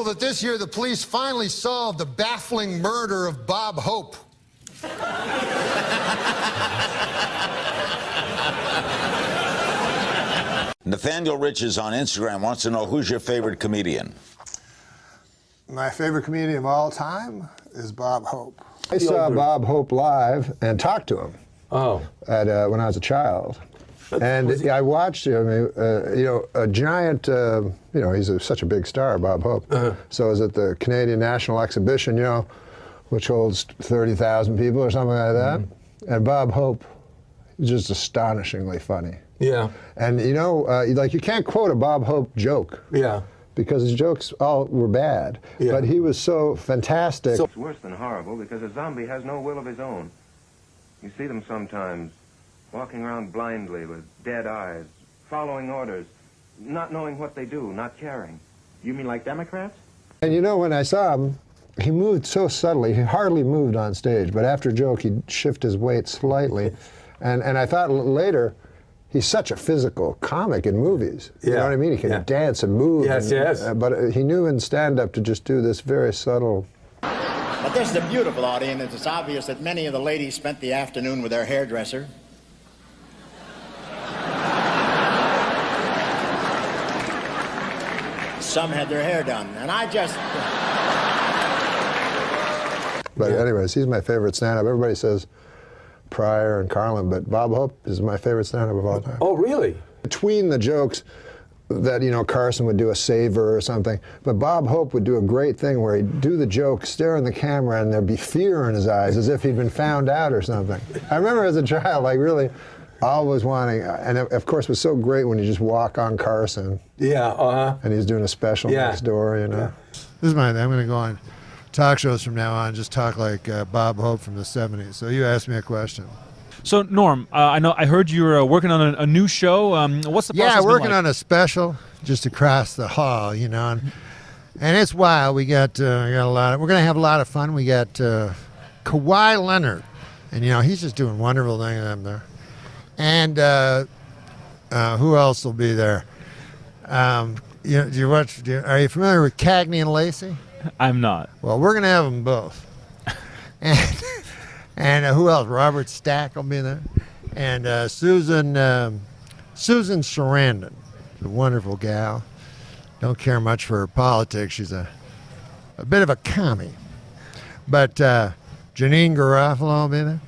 that this year the police finally solved the baffling murder of Bob Hope. Nathaniel Riches on Instagram wants to know, who's your favorite comedian? My favorite comedian of all time is Bob Hope. I saw Bob Hope live and talked to him. Oh. At, when I was a child. And I watched him, you know, a giant, you know, he's such a big star, Bob Hope. So I was at the Canadian National Exhibition, you know, which holds 30,000 people or something like that. And Bob Hope is just astonishingly funny. Yeah. And you know, like you can't quote a Bob Hope joke. Yeah. Because his jokes all were bad. Yeah. But he was so fantastic. It's worse than horrible because a zombie has no will of his own. You see them sometimes walking around blindly with dead eyes, following orders, not knowing what they do, not caring. You mean like Democrats? And you know, when I saw him, he moved so subtly. He hardly moved on stage, but after a joke, he'd shift his weight slightly. And I thought later, he's such a physical comic in movies. You know what I mean? He can dance and move. Yes, and, yes. But he knew in stand-up to just do this very subtle. But this is a beautiful audience. It's obvious that many of the ladies spent the afternoon with their hairdresser. Some had their hair done, and I just... But anyways, he's my favorite stand-up. Everybody says Pryor and Carlin, but Bob Hope is my favorite stand-up of all time. Oh, really? Between the jokes that, you know, Carson would do a saver or something, but Bob Hope would do a great thing where he'd do the joke, stare in the camera, and there'd be fear in his eyes, as if he'd been found out or something. I remember as a child, like, really always wanting, and of course it was so great when you just walk on Carson. Yeah, and he's doing a special next door, you know. Yeah. This is my thing. I'm going to go on talk shows from now on, just talk like Bob Hope from the 70s. So you asked me a question. So Norm, I heard you're working on a new show. What's the process? Yeah, working been like? on a special just across the hall, you know, and it's wild. We got a lot. We're gonna have a lot of fun. We got Kawhi Leonard, and you know he's just doing wonderful things up there. And who else will be there? Are you familiar with Cagney and Lacey? I'm not. Well, we're gonna have them both. And who else? Robert Stack will be there, and Susan Sarandon, a wonderful gal. Don't care much for her politics. She's a bit of a commie. But Janine Garofalo will be there.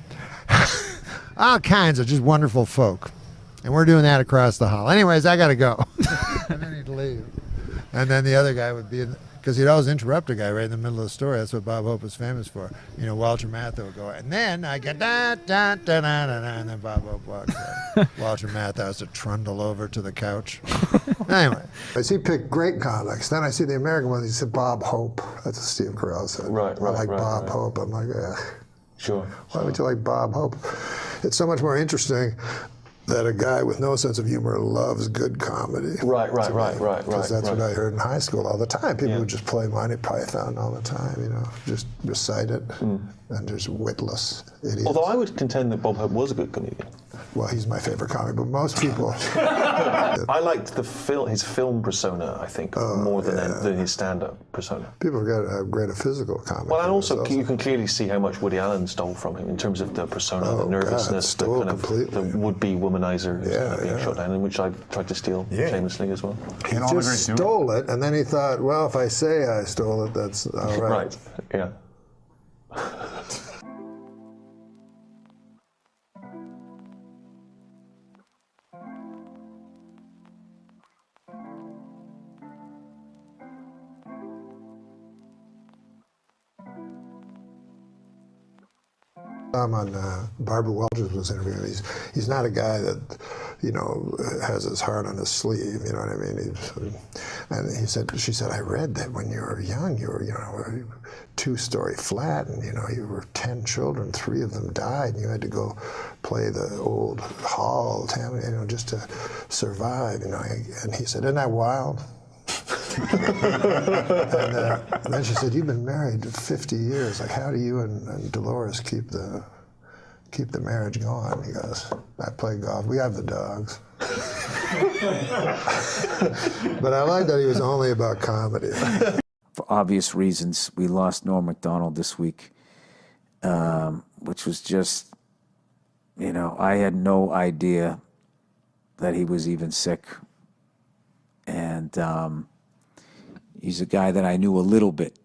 All kinds of just wonderful folk, and we're doing that across the hall. Anyways, I gotta go. And then he'd leave, and then the other guy would be. Because he'd always interrupt a guy right in the middle of the story. That's what Bob Hope was famous for. You know, Walter Matthau would go, and then I get da da da da da, and then Bob Hope walks out. Walter Matthau has to trundle over to the couch. Anyway, he picked great comics. Then I see the American one. He said Bob Hope. That's what Steve Carell said. Right. I like Bob Hope. I'm like, yeah. Sure. Why would you like Bob Hope? It's so much more interesting that a guy with no sense of humor loves good comedy. Right. Because that's what I heard in high school all the time. People would just play Monty Python all the time, you know, just recite it, and just witless idiots. Although I would contend that Bob Hope was a good comedian. Well, he's my favorite comic, but most people... I liked his film persona, I think, more than his stand-up persona. People got a greater physical comic. Well, and also you can clearly see how much Woody Allen stole from him in terms of the persona, the nervousness, the kind of the would-be womanizer being shot down, in which I tried to steal shamelessly as well. He just stole it, and then he thought, well, if I say I stole it, that's all right. Right, yeah. I'm on Barbara Welch's was interviewing. He's not a guy that, you know, has his heart on his sleeve. You know what I mean? And she said, I read that when you were young, you were, you know, a two-story flat, and you know, you were 10 children, 3 of them died, and you had to go play the old hall, you know, just to survive. You know, and he said, isn't that wild? And then she said, you've been married 50 years. Like, how do you and Dolores keep the marriage going? He goes, I play golf. We have the dogs. But I like that he was only about comedy. For obvious reasons, we lost Norm Macdonald this week, which was just, I had no idea that he was even sick. And he's a guy that I knew a little bit.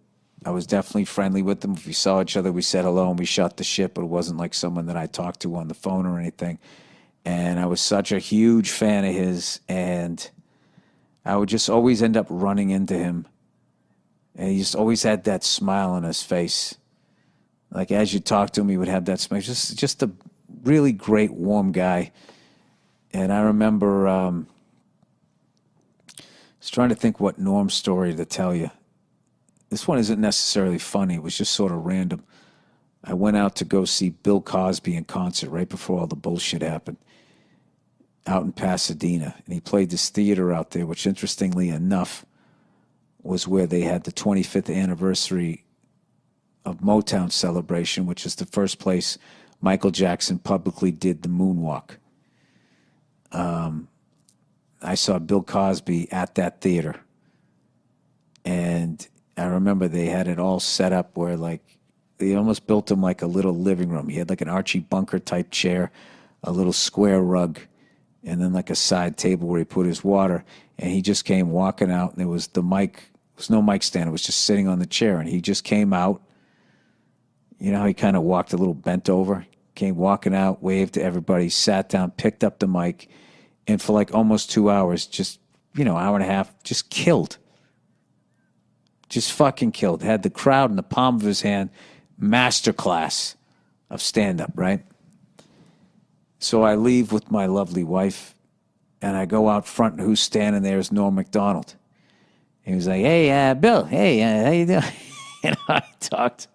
I was definitely friendly with him. If we saw each other, we said hello and we shot the shit, but it wasn't like someone that I talked to on the phone or anything. And I was such a huge fan of his, and I would just always end up running into him. And he just always had that smile on his face. Like, as you talk to him, he would have that smile. Just a really great, warm guy. And I remember, I was trying to think what Norm's story to tell you. This one isn't necessarily funny. It was just sort of random. I went out to go see Bill Cosby in concert right before all the bullshit happened, out in Pasadena. And he played this theater out there, which, interestingly enough, was where they had the 25th anniversary of Motown celebration, which is the first place Michael Jackson publicly did the moonwalk. I saw Bill Cosby at that theater. And I remember they had it all set up where, like, they almost built him like a little living room. He had like an Archie Bunker type chair, a little square rug, and then like a side table where he put his water. And he just came walking out, and there was the mic. There was no mic stand. It was just sitting on the chair. And he just came out. You know how he kind of walked a little bent over? Came walking out, waved to everybody, sat down, picked up the mic, and for like almost 2 hours, just, hour and a half, just killed. Just fucking killed. Had the crowd in the palm of his hand. Masterclass of stand-up, right? So I leave with my lovely wife, and I go out front, and who's standing there is Norm Macdonald. He was like, hey, Bill, hey, how you doing? And I talked.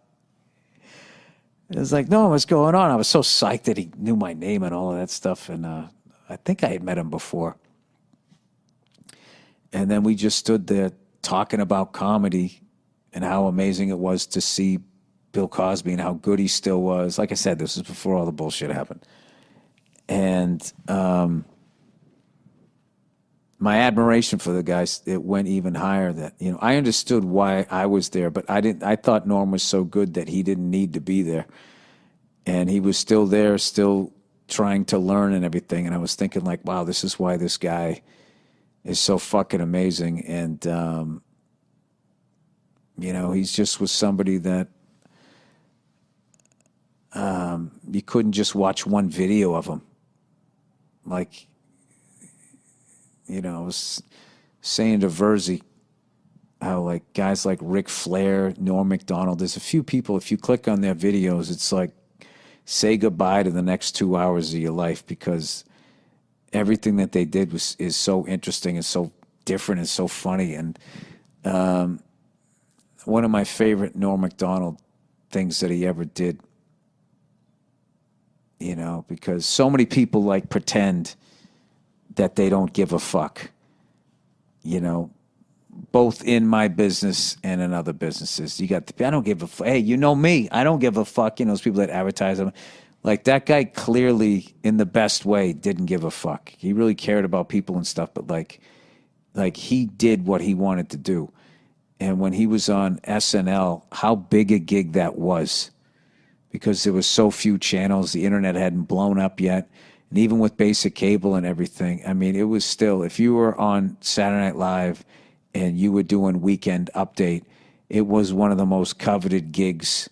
It was like, no, what's going on? I was so psyched that he knew my name and all of that stuff, and I think I had met him before. And then we just stood there talking about comedy and how amazing it was to see Bill Cosby and how good he still was. Like I said, this was before all the bullshit happened. And my admiration for the guys, it went even higher. That, I understood why I was there, but I thought Norm was so good that he didn't need to be there. And he was still there, still trying to learn and everything. And I was thinking, like, wow, this is why this guy is so fucking amazing. And, he's just was somebody that you couldn't just watch one video of him. Like, I was saying to Verzi how, like, guys like Ric Flair, Norm Macdonald, there's a few people, if you click on their videos, it's like, say goodbye to the next 2 hours of your life, because everything that they did is so interesting and so different and so funny. And one of my favorite Norm Macdonald things that he ever did, because so many people like pretend that they don't give a fuck, both in my business and in other businesses. You got I don't give a fuck. Hey, you know me, I don't give a fuck. Those people that advertise them. Like, that guy clearly, in the best way, didn't give a fuck. He really cared about people and stuff, but like he did what he wanted to do. And when he was on SNL, how big a gig that was, because there was so few channels, the internet hadn't blown up yet, and even with basic cable and everything, I mean, it was still, if you were on Saturday Night Live and you were doing Weekend Update, it was one of the most coveted gigs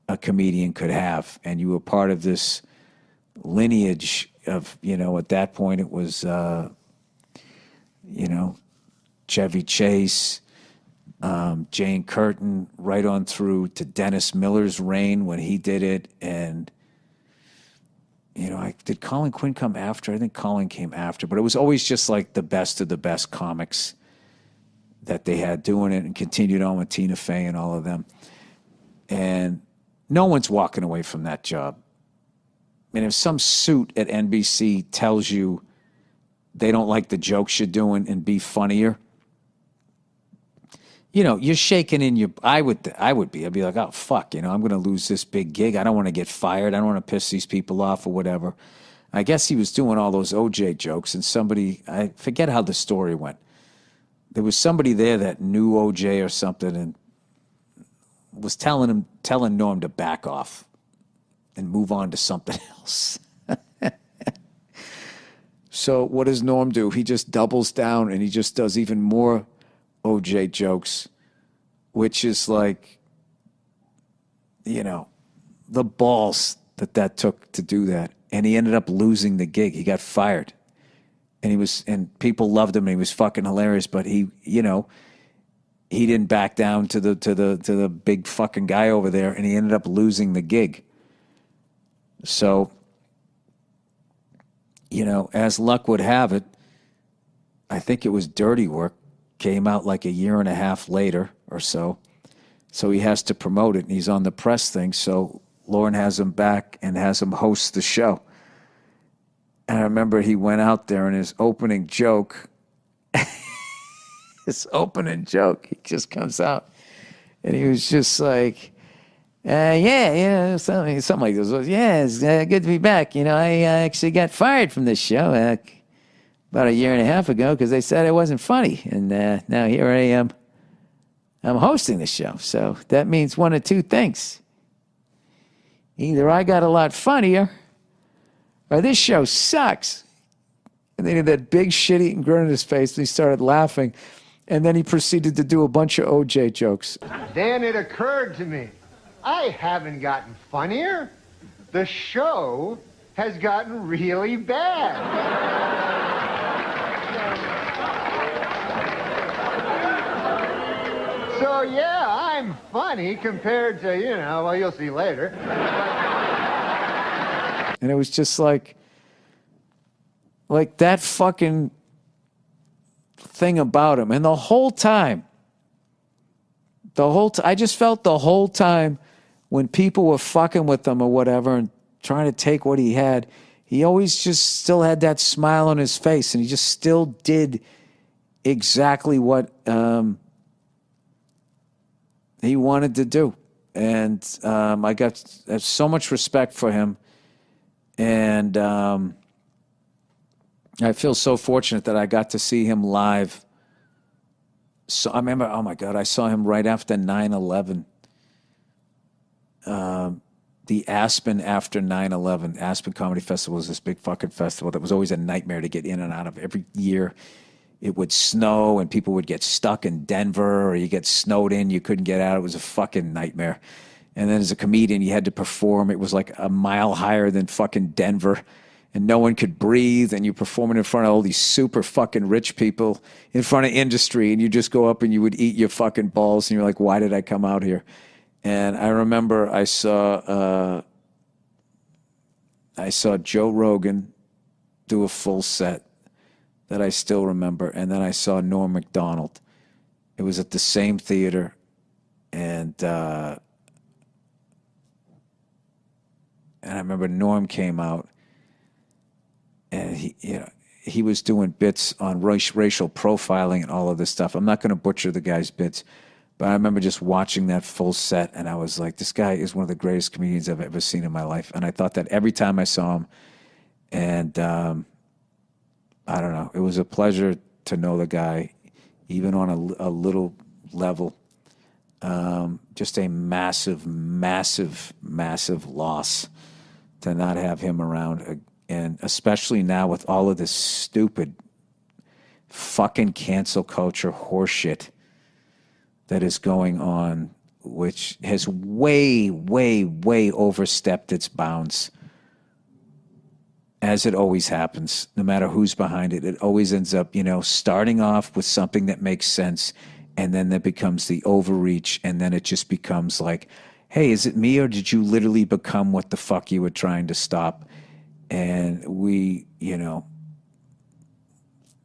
a comedian could have. And you were part of this lineage of, at that point it was, Chevy Chase, Jane Curtin, right on through to Dennis Miller's reign when he did it. And, did Colin Quinn come after? I think Colin came after, but it was always just like the best of the best comics that they had doing it, and continued on with Tina Fey and all of them. And no one's walking away from that job. And if some suit at NBC tells you they don't like the jokes you're doing and be funnier, you're shaking in your, I'd be like, oh, fuck, I'm going to lose this big gig. I don't want to get fired. I don't want to piss these people off or whatever. I guess he was doing all those OJ jokes, and somebody, I forget how the story went. There was somebody there that knew OJ or something, and was telling Norm to back off and move on to something else. So what does Norm do? He just doubles down and he just does even more OJ jokes, which is like, you know, the balls that took to do that. And he ended up losing the gig. He got fired. And people loved him and he was fucking hilarious, but he didn't back down to the big fucking guy over there, and he ended up losing the gig. So, you know, as luck would have it, I think it was Dirty Work, came out like a year and a half later or so. So he has to promote it, and he's on the press thing. So Lauren has him back and has him host the show. And I remember he went out there, and his opening joke, he just comes out. And he was just like, something like this. Yeah, it's good to be back. You know, I actually got fired from this show about a year and a half ago because they said it wasn't funny. And now here I am. I'm hosting the show. So that means one of two things. Either I got a lot funnier or this show sucks. And then he had that big shit-eating grin on his face, and he started laughing. And then he proceeded to do a bunch of OJ jokes. Then it occurred to me, I haven't gotten funnier. The show has gotten really bad. So yeah, I'm funny compared to, well, you'll see later. And it was just like that fucking thing about him. And the whole time, I just felt the whole time when people were fucking with him or whatever and trying to take what he had, he always just still had that smile on his face, and he just still did exactly what he wanted to do. And I got so much respect for him. And I feel so fortunate that I got to see him live. So I remember, oh my God, I saw him right after 9/11. The Aspen after 9/11. Aspen Comedy Festival was this big fucking festival that was always a nightmare to get in and out of. Every year it would snow and people would get stuck in Denver, or you get snowed in, you couldn't get out. It was a fucking nightmare. And then as a comedian, you had to perform. It was like a mile higher than fucking Denver. And no one could breathe, and you're performing in front of all these super fucking rich people in front of industry, and you just go up and you would eat your fucking balls, and you're like, why did I come out here? And I remember I saw Joe Rogan do a full set that I still remember, and then I saw Norm Macdonald. It was at the same theater, and I remember Norm came out, and he was doing bits on racial profiling and all of this stuff. I'm not going to butcher the guy's bits, but I remember just watching that full set, and I was like, this guy is one of the greatest comedians I've ever seen in my life. And I thought that every time I saw him. And I don't know. It was a pleasure to know the guy, even on a little level. Just a massive, massive, massive loss to not have him around. And especially now with all of this stupid fucking cancel culture horseshit that is going on, which has way, way, way overstepped its bounds. As it always happens, no matter who's behind it, it always ends up, starting off with something that makes sense, and then that becomes the overreach, and then it just becomes like, hey, is it me, or did you literally become what the fuck you were trying to stop? And we, I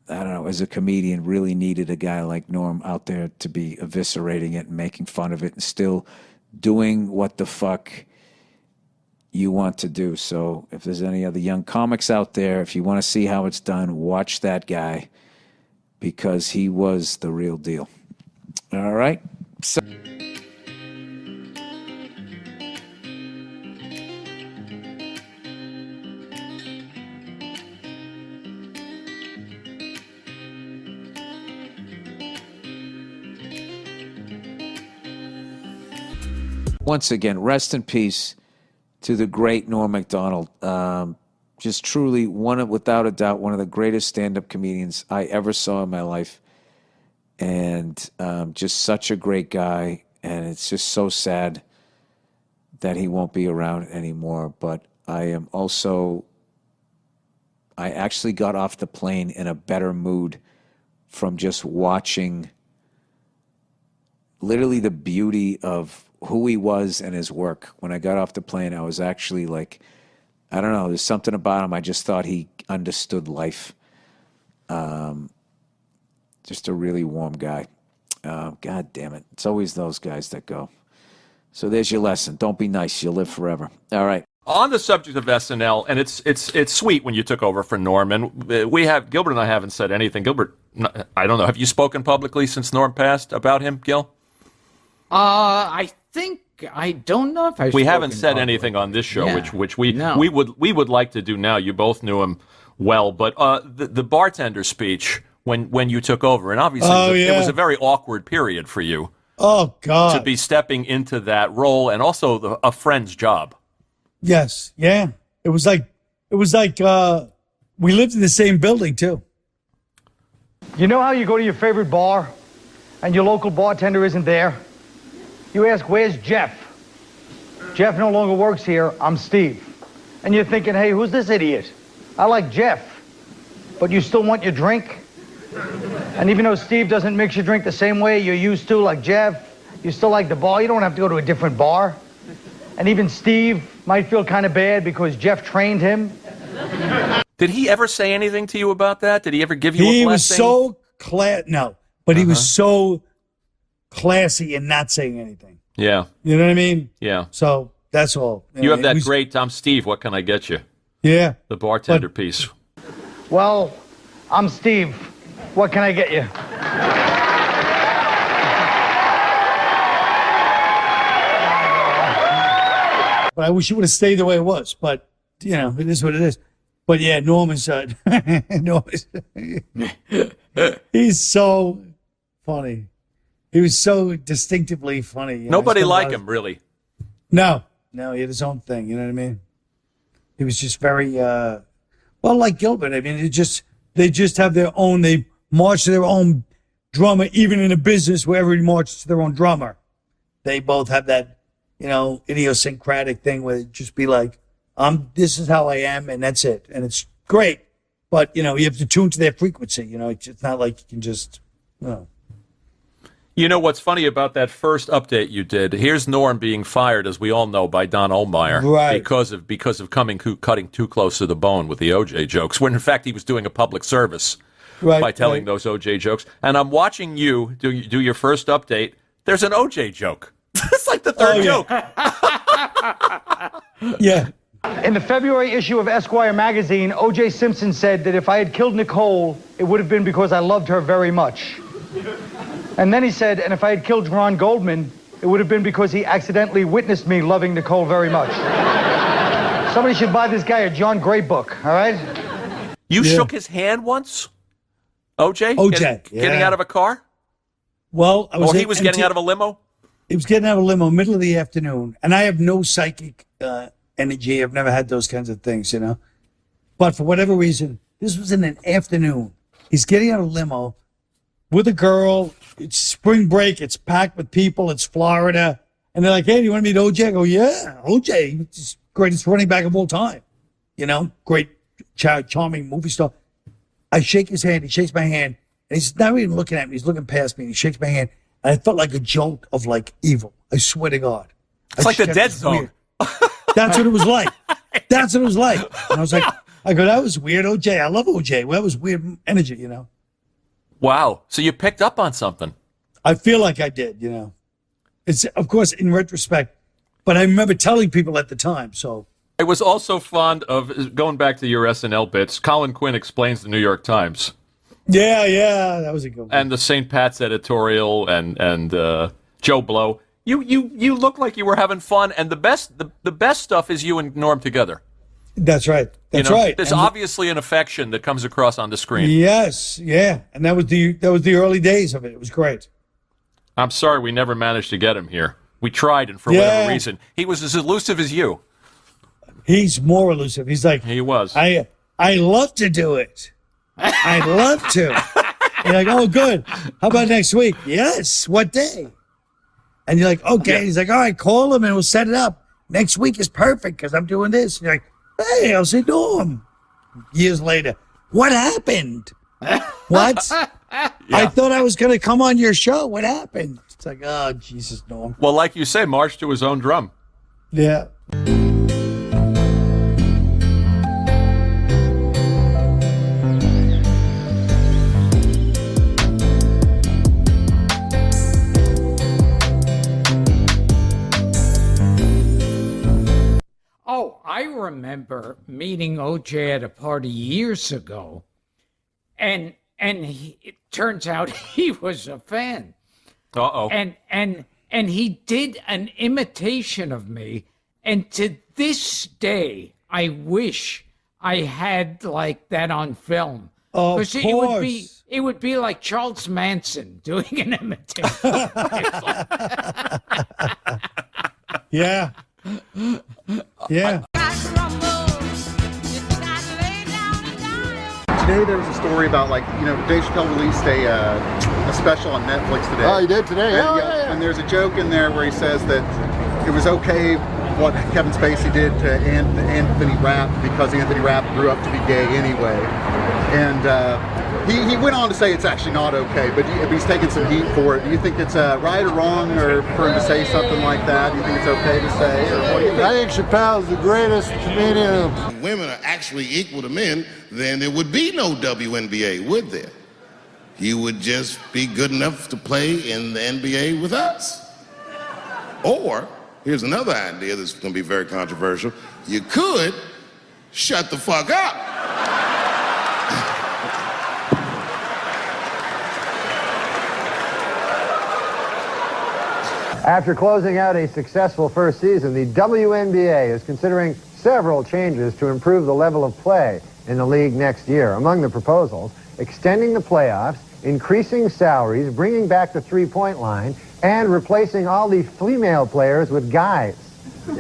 don't know, as a comedian, really needed a guy like Norm out there to be eviscerating it and making fun of it and still doing what the fuck you want to do. So if there's any other young comics out there, if you want to see how it's done, watch that guy, because he was the real deal. All right? So once again, rest in peace to the great Norm Macdonald. Just truly without a doubt, one of the greatest stand-up comedians I ever saw in my life. And just such a great guy. And it's just so sad that he won't be around anymore. But I actually got off the plane in a better mood from just watching literally the beauty of who he was and his work. When I got off the plane, I was actually like, I don't know, there's something about him. I just thought he understood life. Just a really warm guy. God damn it. It's always those guys that go. So there's your lesson. Don't be nice. You'll live forever. All right. On the subject of SNL, and it's sweet when you took over for Norm, Gilbert and I haven't said anything. Gilbert, I don't know. Have you spoken publicly since Norm passed about him, Gil? I don't know if we haven't said anything on this show, which we would like to do now. You both knew him well, but the bartender speech when you took over, and obviously it was a very awkward period for you. Oh God! To be stepping into that role, and also a friend's job. Yes, yeah. It was like we lived in the same building too. You know how you go to your favorite bar and your local bartender isn't there? You ask, where's Jeff? Jeff no longer works here, I'm Steve. And you're thinking, hey, who's this idiot? I like Jeff, but you still want your drink? And even though Steve doesn't mix your drink the same way you're used to, like Jeff, you still like the bar, you don't have to go to a different bar. And even Steve might feel kind of bad because Jeff trained him. Did he ever say anything to you about that? Did he ever give you a blessing? He was so but he was so classy in not saying anything. Yeah. You know what I mean? Yeah. So that's all. You have that great I'm Steve, what can I get you? Yeah. The bartender piece. Well, I'm Steve. What can I get you? But I wish it would have stayed the way it was. But, you know, it is what it is. But, yeah, Norman's he's so funny. He was so distinctively funny. You know? Nobody liked him, really. No, he had his own thing. You know what I mean? He was just very, like Gilbert. I mean, they just have their own, they march to their own drummer, even in a business where everybody marches to their own drummer. They both have that, you know, idiosyncratic thing where it just be like, this is how I am, and that's it. And it's great. But, you know, you have to tune to their frequency. You know, it's not like you can just, you know. You know what's funny about that first update you did? Here's Norm being fired, as we all know, by Don Ohlmeyer, right? Because of cutting too close to the bone with the OJ jokes. When in fact he was doing a public service by telling those OJ jokes. And I'm watching you do your first update. There's an OJ joke. It's like the third joke. Yeah. In the February issue of Esquire magazine, O.J. Simpson said that if I had killed Nicole, it would have been because I loved her very much. And then he said, and if I had killed Ron Goldman, it would have been because he accidentally witnessed me loving Nicole very much. Somebody should buy this guy a John Gray book, all right? You shook his hand once? O.J.? Getting out of a car? Well, he was getting out of a limo? He was getting out of a limo middle of the afternoon. And I have no psychic energy. I've never had those kinds of things, you know. But for whatever reason, this was in an afternoon. He's getting out of a limo with a girl. It's spring break. It's packed with people. It's Florida. And they're like, hey, do you want to meet OJ? I go, yeah, OJ. He's greatest running back of all time. You know, great, charming movie star. I shake his hand. He shakes my hand. And he's not even looking at me. He's looking past me. And he shakes my hand. And I felt like a jolt of, like, evil. I swear to God. It's like the Dead Zone. That's what it was like. That's what it was like. And I was like, that was weird, OJ. I love OJ. Well, that was weird energy, you know. Wow. So you picked up on something. I feel like I did, you know. It's, of course, in retrospect, but I remember telling people at the time, so. I was also fond of, going back to your SNL bits, Colin Quinn Explains the New York Times. Yeah, that was a good one. And the St. Pat's editorial and Joe Blow. You look like you were having fun, and the best stuff is you and Norm together. That's right. That's right. There's obviously an affection that comes across on the screen. Yes, yeah, and that was the early days of it. It was great. I'm sorry we never managed to get him here. We tried, and for whatever reason, he was as elusive as you. He's more elusive. He's like, he was. I love to do it. I'd love to. You're like, oh, good. How about next week? Yes. What day? And you're like, okay. Yeah. He's like, all right, call him and we'll set it up. Next week is perfect because I'm doing this. And you're like, hey, how's it doing? Years later, what happened? What? I thought I was going to come on your show. What happened? It's like, oh, Jesus, Norm. Well, like you say, march to his own drum. Yeah. Oh, I remember meeting OJ at a party years ago, and it turns out he was a fan. Uh-oh. And he did an imitation of me, and to this day, I wish I had like that on film. Of course. It would be like Charles Manson doing an imitation. Yeah. Yeah. Today there was a story about, like, you know, Dave Chappelle released a special on Netflix today. Oh, he did today? And, and there's a joke in there where he says that it was okay what Kevin Spacey did to Anthony Rapp because Anthony Rapp grew up to be gay anyway. And he went on to say it's actually not okay, but he's taking some heat for it. Do you think it's right or wrong or for him to say something like that? Do you think it's okay to say? Or what do you think? I think Chappelle's the greatest comedian. If women are actually equal to men, then there would be no WNBA, would there? You would just be good enough to play in the NBA with us. Or, here's another idea that's going to be very controversial. You could shut the fuck up. After closing out a successful first season, the WNBA is considering several changes to improve the level of play in the league next year. Among the proposals, extending the playoffs, increasing salaries, bringing back the three-point line, and replacing all the female players with guys. The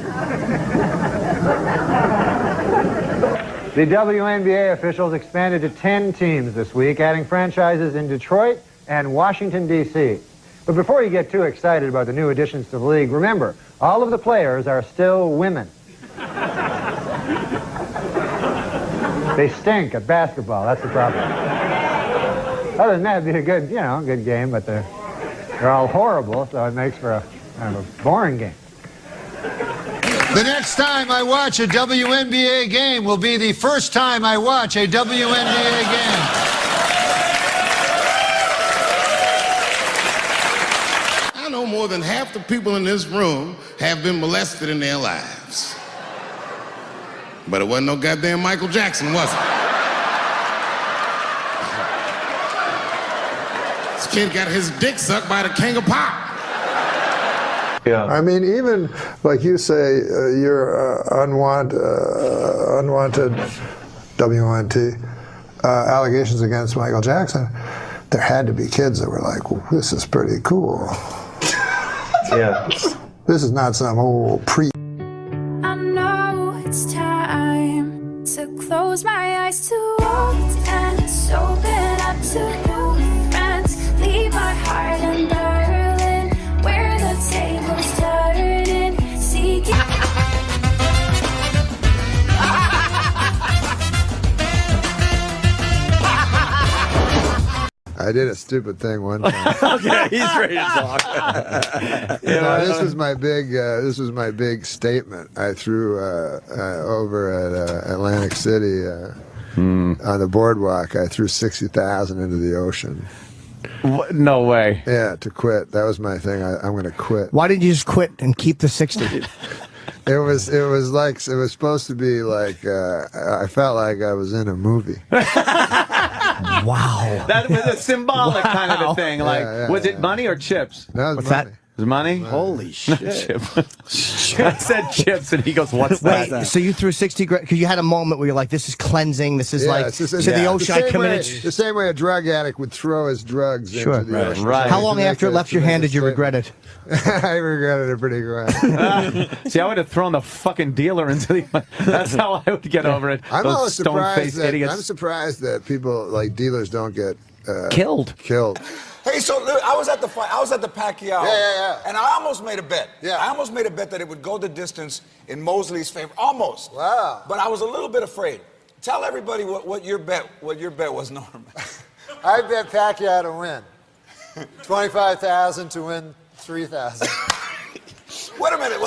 WNBA officials expanded to 10 teams this week, adding franchises in Detroit and Washington, D.C. But before you get too excited about the new additions to the league, remember, all of the players are still women. They stink at basketball, that's the problem. Other than that, it'd be a good, good game, but they're all horrible, so it makes for a kind of a boring game. The next time I watch a WNBA game will be the first time I watch a WNBA game. I know more than half the people in this room have been molested in their lives. But it wasn't no goddamn Michael Jackson, was it? This kid got his dick sucked by the king of pop. Yeah. I mean, even like you say, your unwanted WNT allegations against Michael Jackson. There had to be kids that were like, well, "This is pretty cool." Yeah. This is not some old pre. I know it's time to close my eyes to old ends, open up to new friends, leave my heart in Berlin, where the tables turning, seeking. I did a stupid thing one time. Okay, he's ready to talk. This was my big statement I threw over at Atlantic City on the boardwalk. I threw 60,000 into the ocean. No way. Yeah, to quit. That was my thing. I'm going to quit. Why didn't you just quit and keep the 60? It was supposed to be like I felt like I was in a movie. Wow. That was a symbolic kind of a thing. Like, was it money or chips? That was money. His money? Holy shit. I said chips, and he goes, what's Wait, that? so you threw 60 grand, because you had a moment where you're like, this is cleansing, this is like, it's just- to the ocean, I committed. The same way a drug addict would throw his drugs Sure. into the ocean. How long after it left your hand did you regret it? I regretted it pretty good. See, I would have thrown the fucking dealer into the... That's how I would get over it. I'm Those always surprised stone-faced that idiots. I'm surprised that people like dealers don't get killed. Hey, so look, I was at the fight. I was at the Pacquiao. Yeah. And I almost made a bet. Yeah. I almost made a bet that it would go the distance in Mosley's favor. Almost. Wow. But I was a little bit afraid. Tell everybody what your bet was, Norm. I bet Pacquiao to win. 25,000 to win 3,000. Wait a minute.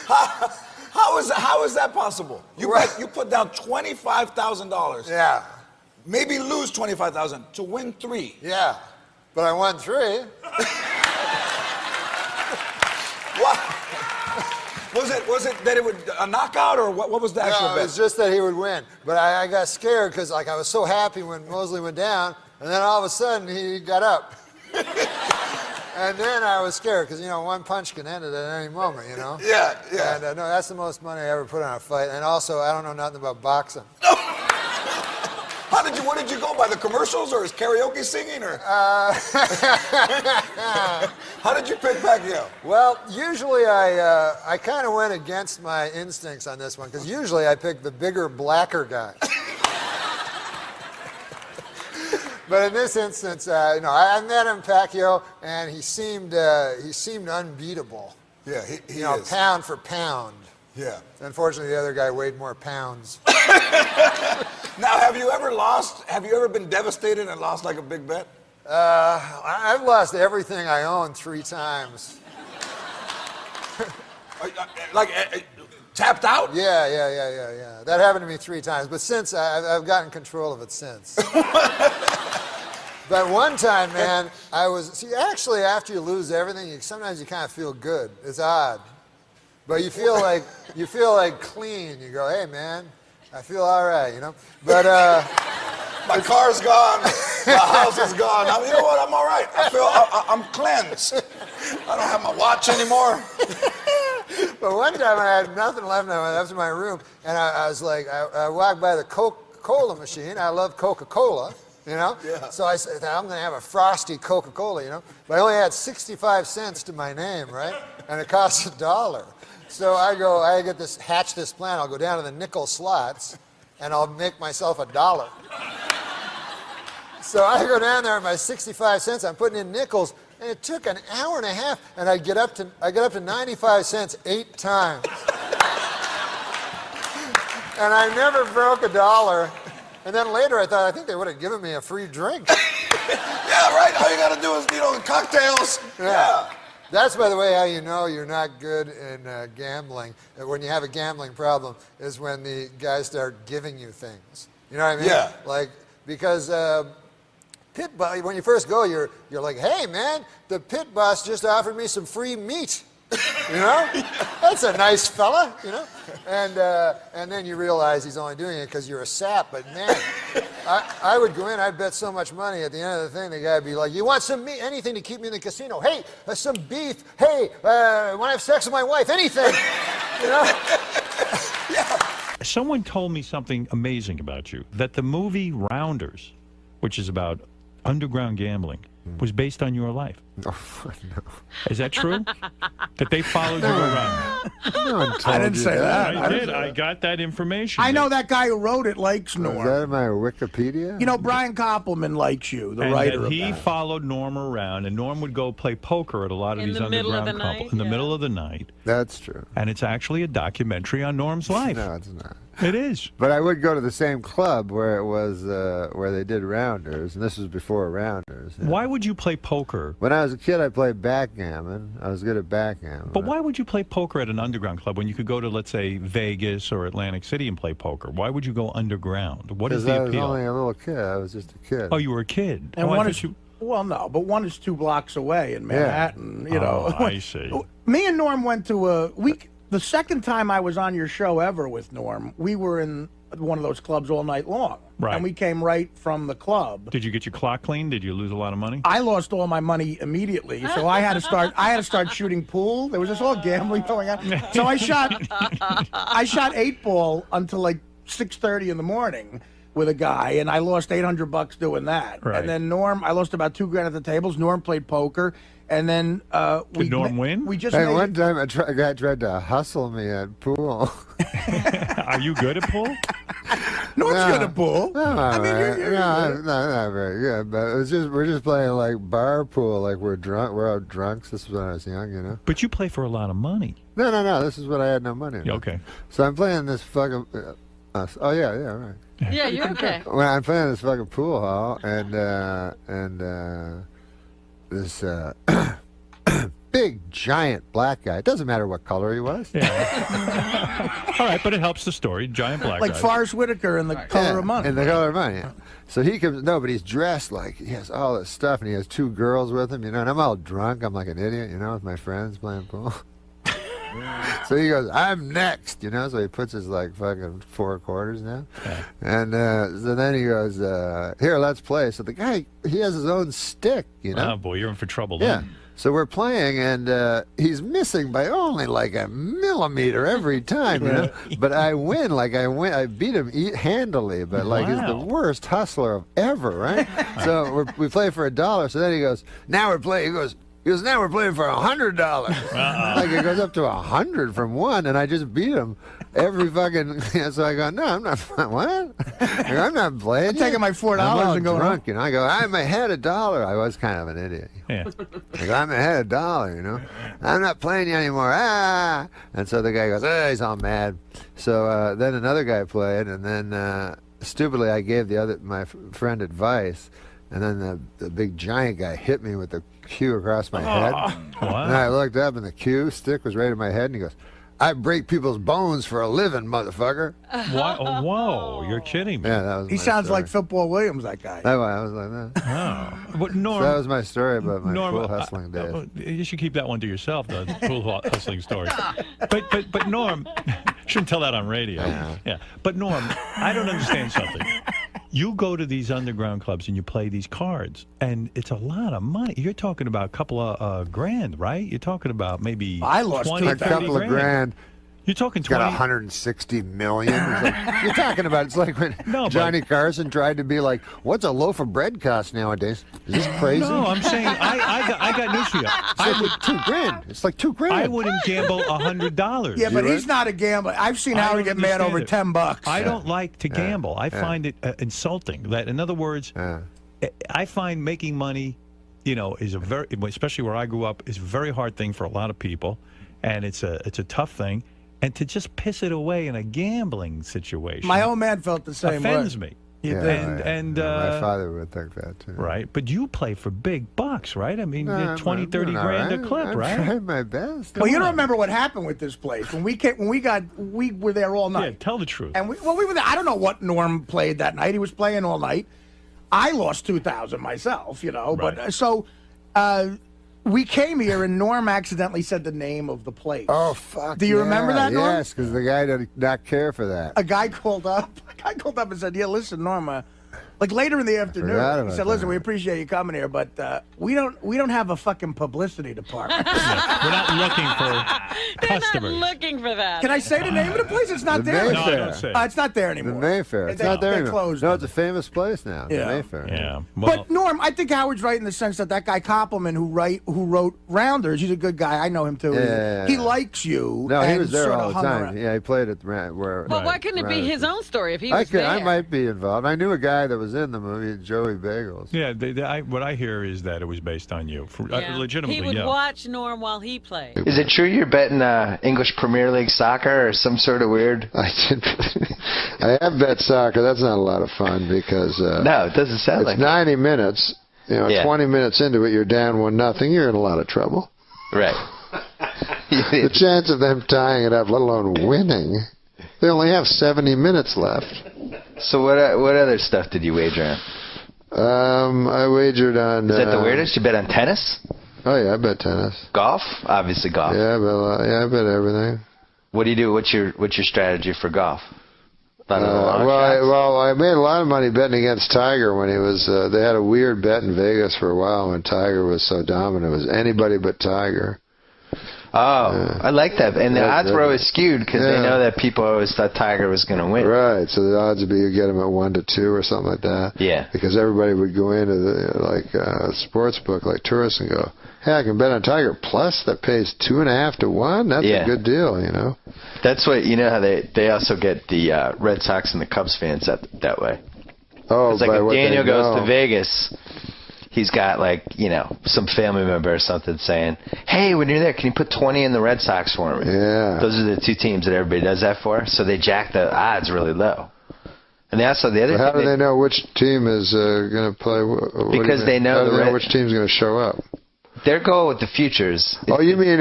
How is that possible? You put down $25,000. Yeah. Maybe lose 25,000 to win 3. Yeah. But I won 3. What? Was it that it would a knockout, or what was the actual No, bet? it was just that he would win. But I got scared because like I was so happy when Mosley went down, and then all of a sudden he got up. And then I was scared because, one punch can end it at any moment, Yeah. And no, that's the most money I ever put on a fight. And also, I don't know nothing about boxing. What did you go by? The commercials or his karaoke singing or? How did you pick Pacquiao? Well, usually I kind of went against my instincts on this one because usually I pick the bigger, blacker guy. But in this instance, I met him, Pacquiao, and he seemed unbeatable. Yeah, he is. Pound for pound. Yeah. Unfortunately, the other guy weighed more pounds. Now, have you ever lost? Have you ever been devastated and lost like a big bet? I've lost everything I own 3 times. Tapped out? Yeah. That happened to me 3 times, but since I've gotten control of it since. But one time, man, actually, after you lose everything, sometimes you kind of feel good. It's odd. But you feel like clean. You go, hey, man, I feel all right, But my car's gone. My house is gone. You know what? I'm all right. I'm cleansed. I don't have my watch anymore. But one time I had nothing left. I went up to my room, and I was like, I walked by the Coca-Cola machine. I love Coca-Cola, Yeah. So I said, I'm going to have a frosty Coca-Cola, But I only had 65 cents to my name, right? And it costs $1. So I hatch this plan. I'll go down to the nickel slots, and I'll make myself $1. So I go down there with my 65 cents. I'm putting in nickels, and it took an hour and a half, and I get up to 95 cents 8 times. And I never broke $1. And then later I think they would have given me a free drink. Yeah, right. All you got to do is, cocktails. Yeah. That's, by the way, how you know you're not good in gambling. When you have a gambling problem is when the guys start giving you things. You know what I mean? Yeah. Because when you first go, you're like, hey, man, the pit boss just offered me some free meat. That's a nice fella, And then you realize he's only doing it because you're a sap. But man, I would go in, I'd bet so much money. At the end of the thing, the guy would be like, you want some meat? Anything to keep me in the casino. Hey, some beef. Hey, want to have sex with my wife? Anything. Someone told me something amazing about you, that the movie Rounders, which is about underground gambling, was based on your life. Oh, no. Is that true? That they followed you around? No one told I didn't you say that. I did. I got that information. I know that guy who wrote it likes Norm. Is that in my Wikipedia? Brian Koppelman likes you, the and writer that of he that. followed Norm around, and Norm would go play poker at a lot of these underground couples in the middle of the night. That's true. And it's actually a documentary on Norm's life. No, it's not. It is. But I would go to the same club where it was where they did Rounders, and this was before Rounders. Why would you play poker? When I was a kid, I played backgammon. I was good at backgammon. But why would you play poker at an underground club when you could go to, let's say, Vegas or Atlantic City and play poker? Why would you go underground? What is the appeal? Because I was only a little kid. I was just a kid. Oh, you were a kid. And one is, well, no, but one is 2 blocks away in Manhattan. Oh, I see. Me and Norm went to the second time I was on your show ever with Norm, we were in one of those clubs all night long. Right. And we came right from the club. Did you get your clock clean? Did you lose a lot of money? I lost all my money immediately, so I had to start shooting pool. There was this all gambling going on. So I shot 8-ball until like 6:30 in the morning with a guy, and I lost $800 doing that. Right. And then Norm, I lost about $2,000 at the tables. Norm played poker, and then Did Norm win? We just Hey, made one time a guy tried to hustle me at pool. Are you good at pool? Norm's good at pool. No, I mean, you're not very good. But we're just playing like bar pool, like we're drunk. We're all drunks. This was when I was young, you know. But you play for a lot of money. No. This is when I had no money. Yeah, okay. So I'm playing this fucking. Oh yeah, right. Yeah, you're okay. Well, I'm playing this fucking pool hall, and this big giant black guy. It doesn't matter what color he was. Yeah. All right, but it helps the story. Giant black like guy. Forrest Whitaker in The Color of Money. In The Color of Money. Yeah. So he comes. No, but he's dressed like he has all this stuff, and he has 2 girls with him. You know, and I'm all drunk. I'm like an idiot. You know, with my friends playing pool. So he goes, I'm next, you know, so he puts his like fucking 4 quarters down. Yeah. And so then he goes, here, let's play. So the guy, he has his own stick, you know. Oh, boy, you're in for trouble Yeah. then. So we're playing, and he's missing by only like a millimeter every time, you know. But I win, I beat him handily, but like he's the worst hustler ever, right? So we play for $1. So then he goes, now we're playing. He goes, now we're playing for $100. Like it goes up to 100 from 1, and I just beat him every fucking. So I go, no, I'm not. What? I go, I'm not playing. I'm taking my $4 I'm and going drunk, home. you know. I go, I'm ahead $1. I was kind of an idiot. Yeah. I go, I'm ahead $1, you know. I'm not playing you anymore. Ah! And so the guy goes, he's all mad. So then another guy played, and then stupidly I gave my friend advice. And then the big giant guy hit me with the cue across my head. What? And I looked up, and the cue stick was right in my head, and he goes, I break people's bones for a living, motherfucker. What? Oh, whoa, you're kidding me. Yeah, that was He my sounds story. like Football Williams, that guy. I was like that. Oh. But Norm, So that was my story about my Norm, pool hustling days. You should keep that one to yourself, the pool hustling story. But Norm, shouldn't tell that on radio. Yeah. But Norm, I don't understand something. You go to these underground clubs and you play these cards, and it's a lot of money. You're talking about a couple of grand, right? You're talking about maybe I lost 20, a couple of grand. You're talking It's got 20. 160 million. It's like, you're talking about, it's like when Johnny Carson tried to be like, what's a loaf of bread cost nowadays? Is this crazy? No, I'm saying I got news for you. It's like $2,000. It's like $2,000. I wouldn't gamble $100. Yeah, but he's not a gambler. I've seen I Howard don't get mad over understand $10. I don't like to gamble. I find it insulting. That, in other words, I find making money, you know, is a very, especially where I grew up, is a very hard thing for a lot of people, and it's a tough thing. And to just piss it away in a gambling situation, My old man felt the same way. offends me. My father would think that too. Right, but you play for big bucks, right? I mean, 20, 30 all grand a right. clip, I'm right? trying my best. Well, you don't remember what happened with this place when we were there all night. Yeah, tell the truth. And we were there. I don't know what Norm played that night. He was playing all night. I lost $2,000 myself, you know. Right. But so we came here, and Norm accidentally said the name of the place. Oh, fuck. Do you remember that, Norm? Yes, because the guy did not care for that. A guy called up and said, "Yeah, listen, Norm." Like later in the afternoon, Forgot he about said, "Listen, that. we appreciate you coming here, but we don't have a fucking publicity department. We're not looking for customers." Looking for that. Can I say the name of the place? It's not The there. Mayfair. No, don't say it. It's not there The anymore. Mayfair. It's They- not there they anymore. closed No, it. it's a famous place now. Yeah. The Mayfair. Yeah. Well, But Norm, I think Howard's right in the sense that guy Koppelman, who wrote Rounders, he's a good guy. I know him too. Yeah. He likes you. No, he and was there sort all of the hung time. around. Yeah, he played at where. Well, why couldn't it be his own story if he I was could. there? I might be involved. I knew a guy that was in the movie, Joey Bagels. yeah, what I hear is that it was based on you. Yeah. Legitimately, He would yeah. watch Norm while he played. Is it true you're betting English Premier League soccer or some sort of weird? I have bet soccer. That's not a lot of fun because No, it doesn't sound it's like 90 minutes. You know, Yeah. 20 minutes into it, you're down 1-0. You're in a lot of trouble. Right. The chance of them tying it up, let alone winning, they only have 70 minutes left. So what other stuff did you wager on? I wagered on. Is that the weirdest? You bet on tennis? Oh yeah, I bet tennis. Golf? Obviously golf. Yeah, I bet everything. What do you do? What's your strategy for golf? I made a lot of money betting against Tiger when he was. They had a weird bet in Vegas for a while when Tiger was so dominant. It was anybody but Tiger. I like that. And the odds were always skewed because they know that people always thought Tiger was going to win. Right. So the odds would be you get him at 1-2 or something like that. Yeah. Because everybody would go into the sports book like tourists and go, hey, I can bet on Tiger plus that pays 2.5 to 1. That's a good deal, you know. That's what how they also get the Red Sox and the Cubs fans that way. Oh, it's like if Daniel goes to Vegas, he's got some family member or something saying, hey, when you're there, can you put 20 in the Red Sox for me? Yeah. Those are the two teams that everybody does that for. So they jack the odds really low. And also the other how do they know which team is going to play? Because they know which team's going to show up. Their goal with the futures. Oh, you mean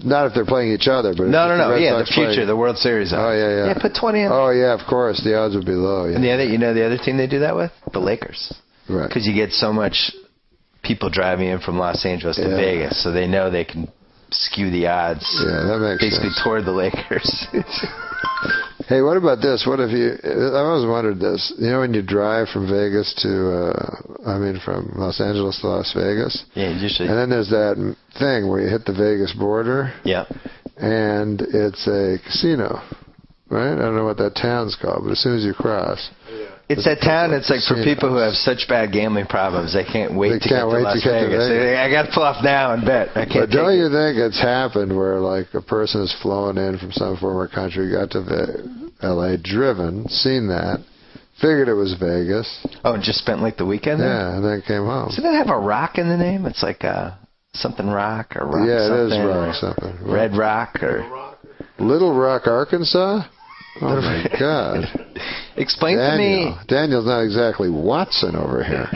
not if they're playing each other, but no, the future, the World Series. Oh, yeah. Yeah, put 20 in. Oh, yeah, of course, the odds would be low. Yeah. And the other team they do that with, the Lakers. Right. Because you get so much people driving in from Los Angeles to Vegas, so they know they can skew the odds. Yeah, that makes basically sense. toward the Lakers. Hey, what about this? What if I always wondered this. You know, when you drive from Vegas from Los Angeles to Las Vegas? Yeah, usually. And then there's that thing where you hit the Vegas border. Yeah. And it's a casino, right? I don't know what that town's called, but as soon as you cross. It's that town. It's like for people who have such bad gambling problems, they can't wait to get to Las Vegas. I got to pull off now and bet. I can't. But don't you think it's happened where like a person has flown in from some former country, got to L.A., driven, seen that, figured it was Vegas. Oh, and just spent like the weekend there? Yeah, and then came home. Does it have a rock in the name? It's like something rock or rock yeah, something. Yeah, it is rock something. Red Rock or Little Rock, Arkansas? Oh, my God. Explain to me. Daniel's not exactly Watson over here.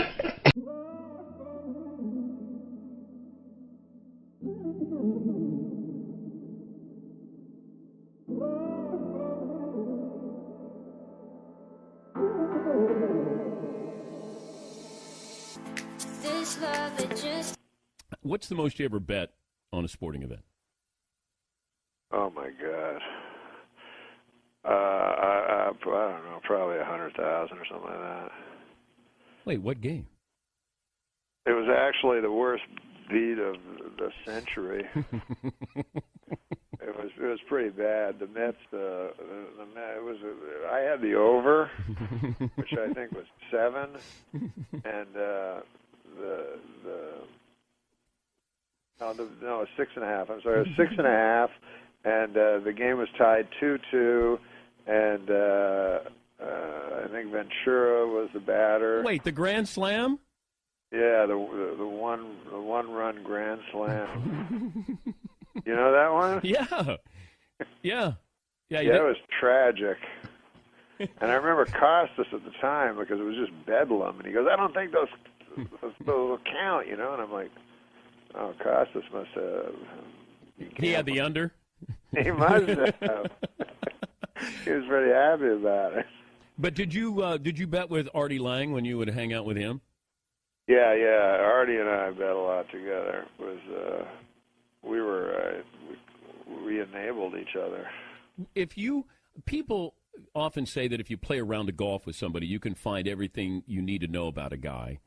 What's the most you ever bet on a sporting event? Oh, my God. I don't know, probably 100,000 or something like that. Wait, what game? It was actually the worst beat of the century. It was pretty bad. The Mets, I had the over, which I think was 7, and no, 6.5. I'm sorry, it was 6.5. And the game was tied 2-2, and I think Ventura was the batter. Wait, the Grand Slam? Yeah, the one-run Grand Slam. You know that one? Yeah. It was tragic. And I remember Costas at the time because it was just bedlam, and he goes, "I don't think those will count," you know. And I'm like, "Oh, Costas must have." He had the under. He must have. He was pretty happy about it. But did you bet with Artie Lang when you would hang out with him? Yeah. Artie and I bet a lot together. It was we enabled each other. People often say that if you play a round of golf with somebody, you can find everything you need to know about a guy.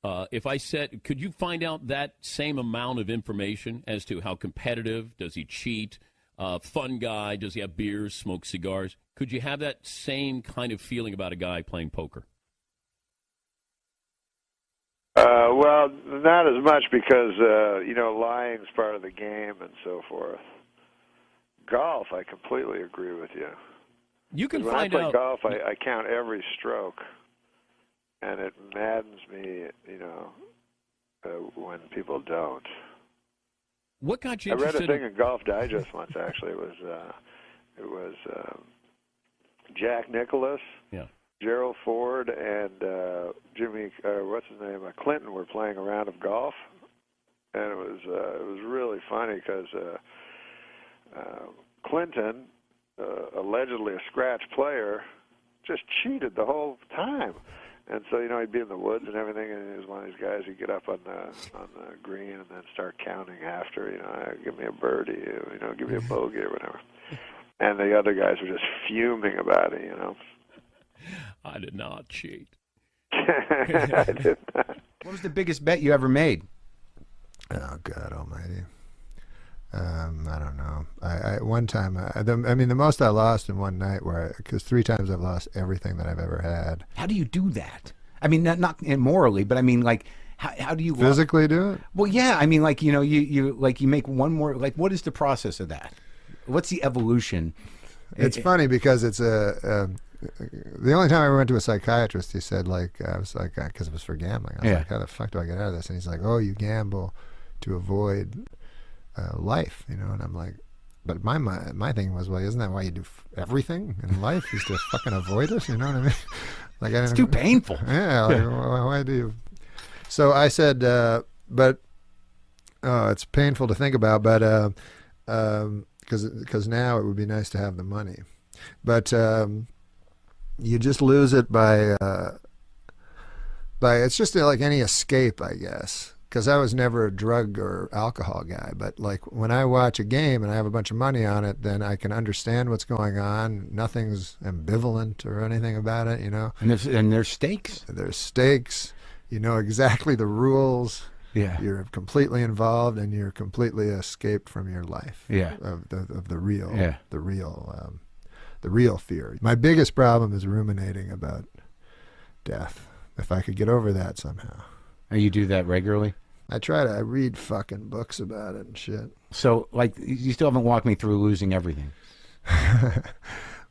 If I said, could you find out that same amount of information as to how competitive, does he cheat, fun guy, does he have beers, smoke cigars? Could you have that same kind of feeling about a guy playing poker? Well, not as much because, lying's part of the game and so forth. Golf, I completely agree with you. You can when find I play out. Golf, I count every stroke, and it maddens me, when people don't. What got you I read interested? a thing in Golf Digest once. Actually, it was Jack Nicklaus, Gerald Ford, and Jimmy. What's his name? Clinton were playing a round of golf, and it was really funny because Clinton, allegedly a scratch player, just cheated the whole time. And so, he'd be in the woods and everything, and he was one of these guys who'd get up on the green and then start counting after, give me a birdie, give me a bogey or whatever. And the other guys were just fuming about it, I did not cheat. I did not. What was the biggest bet you ever made? Oh God Almighty! I don't know. I one time, the most I lost in one night, because 3 times I've lost everything that I've ever had. How do you do that? I mean, not morally, but I mean, like, how do you physically do it? Well, yeah. I mean, like, you make one more. Like, what is the process of that? What's the evolution? It's funny because it's the only time I ever went to a psychiatrist, he said, like, I was like, because it was for gambling. I was like, how the fuck do I get out of this? And he's like, oh, you gamble to avoid life, and I'm like, but my thing was, well, isn't that why you do everything in life, is to fucking avoid it? You know what I mean? Like, it's too painful. Yeah. Like, why do you? So I said, but it's painful to think about, but because now it would be nice to have the money, but you just lose it by it's just like any escape, I guess. Because I was never a drug or alcohol guy, but like when I watch a game and I have a bunch of money on it, then I can understand what's going on. Nothing's ambivalent or anything about it, And there's stakes. There's stakes. You know exactly the rules. Yeah. You're completely involved, and you're completely escaped from your life. Yeah. Of the real. Yeah. The real fear. My biggest problem is ruminating about death. If I could get over that somehow. And you do that regularly? I read fucking books about it and shit. So, like, you still haven't walked me through losing everything.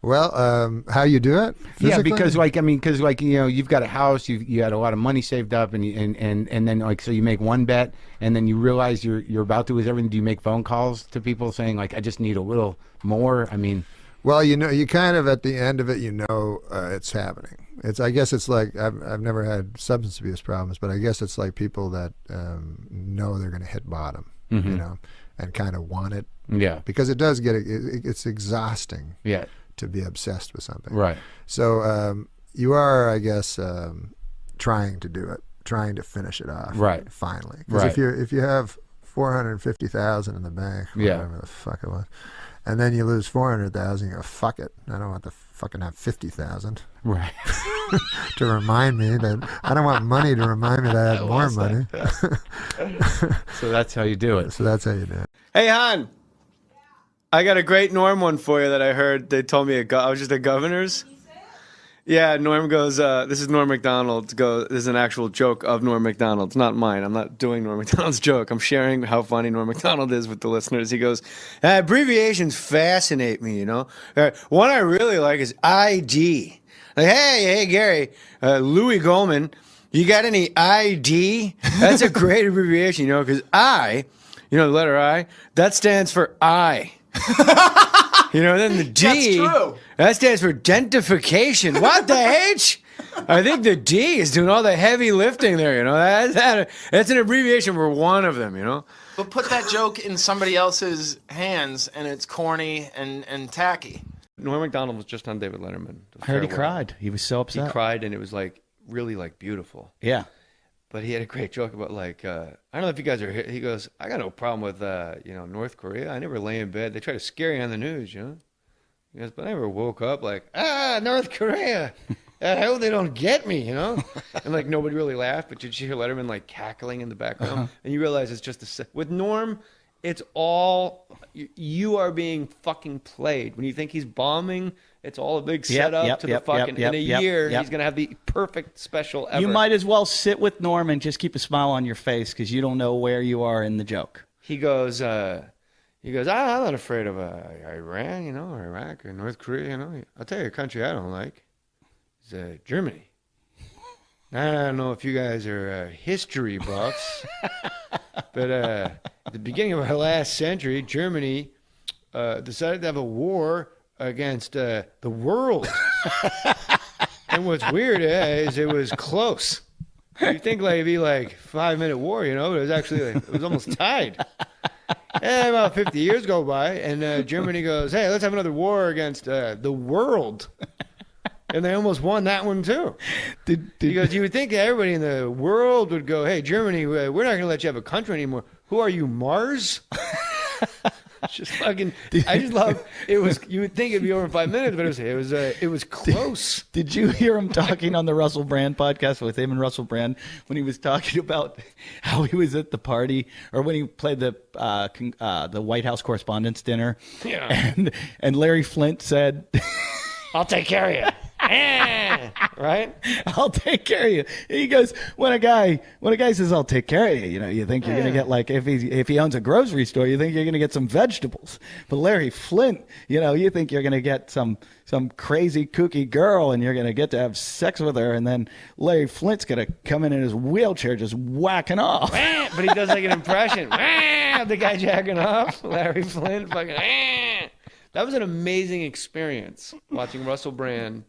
Well, how you do it? Physically? Yeah, because you've got a house, you had a lot of money saved up, and then like, so you make one bet, and then you realize you're about to lose everything. Do you make phone calls to people saying, like, I just need a little more? I mean, well, you kind of at the end of it, it's happening. I guess it's like I've never had substance abuse problems, but I guess it's like people that know they're going to hit bottom, Mhm. And kind of want it. Yeah. Because it does it's exhausting. Yeah. To be obsessed with something. Right. So you are, I guess, trying to do it, trying to finish it off. Right. Finally. Because if you have $450,000 in the bank, whatever the fuck it was, and then you lose $400,000, you go, fuck it. I don't want to fucking have 50,000. Right. To remind me that I don't want money to remind me that I had more money. So that's how you do it. So that's how you do it. Hey, Han. I got a great Norm one for you that I heard. They told me I was just at Governor's. Yeah, Norm goes, this is Norm Macdonald. This is an actual joke of Norm Macdonald. It's not mine. I'm not doing Norm Macdonald's joke. I'm sharing how funny Norm Macdonald is with the listeners. He goes, abbreviations fascinate me, One I really like is ID. Like, hey, Gary, Louis Goldman, you got any ID? That's a great abbreviation, because I, the letter I, that stands for I. Then the D, that's true. That stands for dentification. What the H? I think the D is doing all the heavy lifting there, That's an abbreviation for one of them, But put that joke in somebody else's hands, and it's corny and tacky. Norm Macdonald was just on David Letterman. I heard he cried. He was so upset. He cried, and it was really beautiful. Yeah. But he had a great joke about I don't know if you guys are here. He goes, I got no problem with North Korea. I never lay in bed. They try to scare you on the news, He goes, but I never woke up North Korea. I hope they don't get me, And nobody really laughed. But did you hear Letterman cackling in the background? Uh-huh. And you realize it's just with Norm. It's all you are being fucking played. When you think he's bombing, it's all a big setup in a year. He's gonna have the perfect special ever. You might as well sit with Norm and just keep a smile on your face because you don't know where you are in the joke. He goes, I'm not afraid of Iran, or Iraq or North Korea. I'll tell you a country I don't like. It's Germany. I don't know if you guys are history buffs, but at the beginning of our last century, Germany decided to have a war against the world. And what's weird is it was close. You think it'd be 5-minute war, but it was actually it was almost tied. And about 50 years go by, and Germany goes, hey, let's have another war against the world. And they almost won that one, too. Because you would think that everybody in the world would go, hey, Germany, we're not going to let you have a country anymore. Who are you, Mars? Just fucking. I just love. It was. You would think it'd be over in 5 minutes, but it was close. Did you hear him talking on the Russell Brand podcast with him and Russell Brand when he was talking about how he was at the party or when he played the White House Correspondents' Dinner? Yeah. And Larry Flint said, "I'll take care of you." Right? I'll take care of you. He goes, when a guy says, "I'll take care of you," you know, you think you're going to get, like, if he owns a grocery store, you think you're going to get some vegetables. But Larry Flint, you know, you think you're going to get some crazy kooky girl and you're going to get to have sex with her. And then Larry Flint's going to come in his wheelchair just whacking off. But he does like an impression of the guy jacking off. Larry Flint fucking. That was an amazing experience watching Russell Brand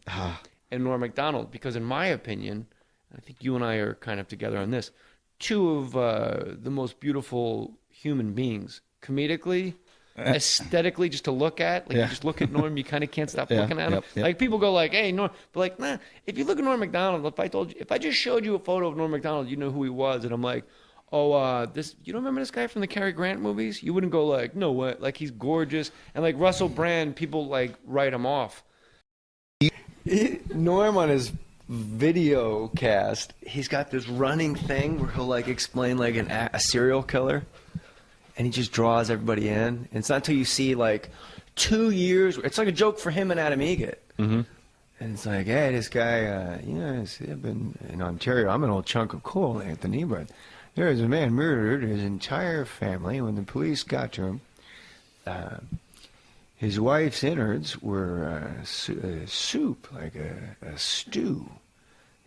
and Norm Macdonald, because in my opinion, I think you and I are kind of together on this, two of the most beautiful human beings, comedically, aesthetically, just to look at. Like, you just look at Norm, you kind of can't stop looking at him. Like, people go like, "Hey, Norm," but like, nah, if you look at Norm Macdonald, if I just showed you a photo of Norm Macdonald, you know who he was, and I'm like, "Oh, you don't remember this guy from the Cary Grant movies?" You wouldn't go like, "No, what?" Like, he's gorgeous. And like Russell Brand, people like write him off. Norm on his video cast, he's got this running thing where he'll like explain like a serial killer, and he just draws everybody in. And it's not until you see like 2 years. It's like a joke for him and Adam Egget. Mm-hmm. And it's like, "Hey, this guy, I've been in Ontario. I'm an old chunk of coal, Anthony, but there was a man murdered his entire family. When the police got to him, his wife's innards were soup, like a stew.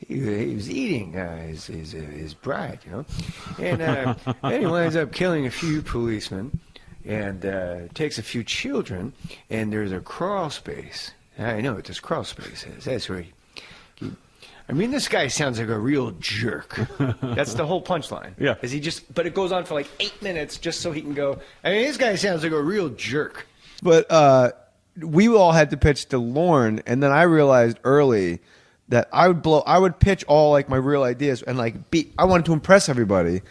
He was eating his bride, you know. And he winds up killing a few policemen and takes a few children. And there's a crawl space. I know what this crawl space is. That's where I mean, this guy sounds like a real jerk." That's the whole punchline. Yeah. But it goes on for like 8 minutes just so he can go, "I mean, this guy sounds like a real jerk." But we all had to pitch to Lorne, and then I realized early that I would pitch all like my real ideas and like I wanted to impress everybody,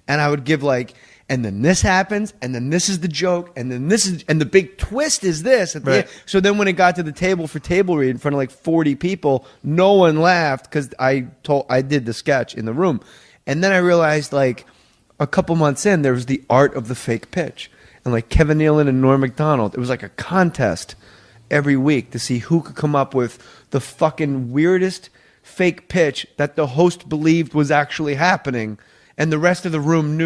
and I would give like, "And then this happens, and then this is the joke, and then this is, and the big twist is this." At the end. So then when it got to the table for table read in front of like 40 people, no one laughed because I did the sketch in the room. And then I realized like a couple months in, there was the art of the fake pitch. And like Kevin Nealon and Norm Macdonald, it was like a contest every week to see who could come up with the fucking weirdest fake pitch that the host believed was actually happening. And the rest of the room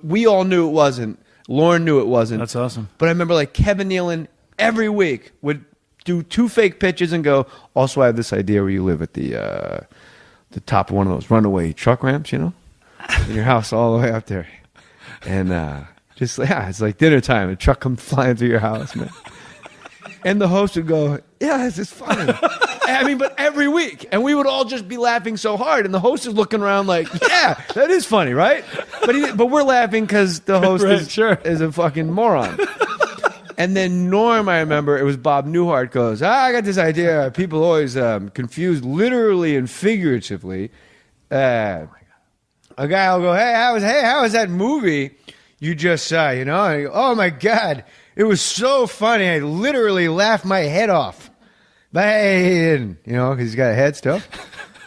we all knew it wasn't. Lauren knew it wasn't. That's awesome. But I remember like Kevin Nealon every week would do 2 fake pitches and go, "Also, I have this idea where you live at the top of one of those runaway truck ramps, you know, in your house all the way up there. And it's like dinner time. A truck comes flying through your house, man." And the host would go, "Yeah, this is funny." I mean, but every week. And we would all just be laughing so hard. And the host is looking around like, "Yeah, that is funny, right?" But we're laughing because the host is a fucking moron. And then Norm, I remember, it was Bob Newhart goes, "I got this idea. People always confuse literally and figuratively." A guy will go, "Hey, how was that movie you just saw?" You know? And I go, "Oh, my God. It was so funny. I literally laughed my head off." But hey, he didn't, you know, because he's got a head still.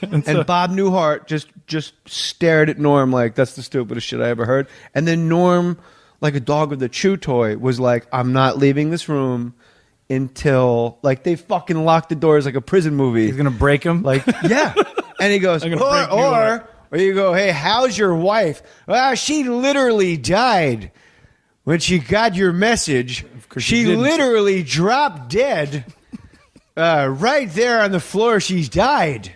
And Bob Newhart just stared at Norm like, "That's the stupidest shit I ever heard." And then Norm, like a dog with a chew toy, was like, "I'm not leaving this room until," like, they fucking locked the doors like a prison movie. He's going to break him? Like, yeah. And he goes, or you go, "Hey, how's your wife?" "Well, she literally died when she got your message. She literally dropped dead. Right there on the floor, she's died.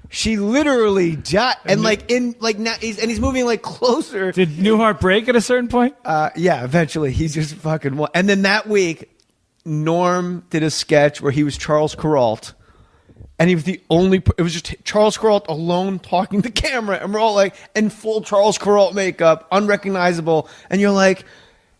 She literally died." And now he's moving like closer. Did Newhart break at a certain point? Yeah, eventually he just fucking. And then that week, Norm did a sketch where he was Charles Kuralt, and he was the only. It was just Charles Kuralt alone talking to camera, and we're all like in full Charles Kuralt makeup, unrecognizable, and you're like,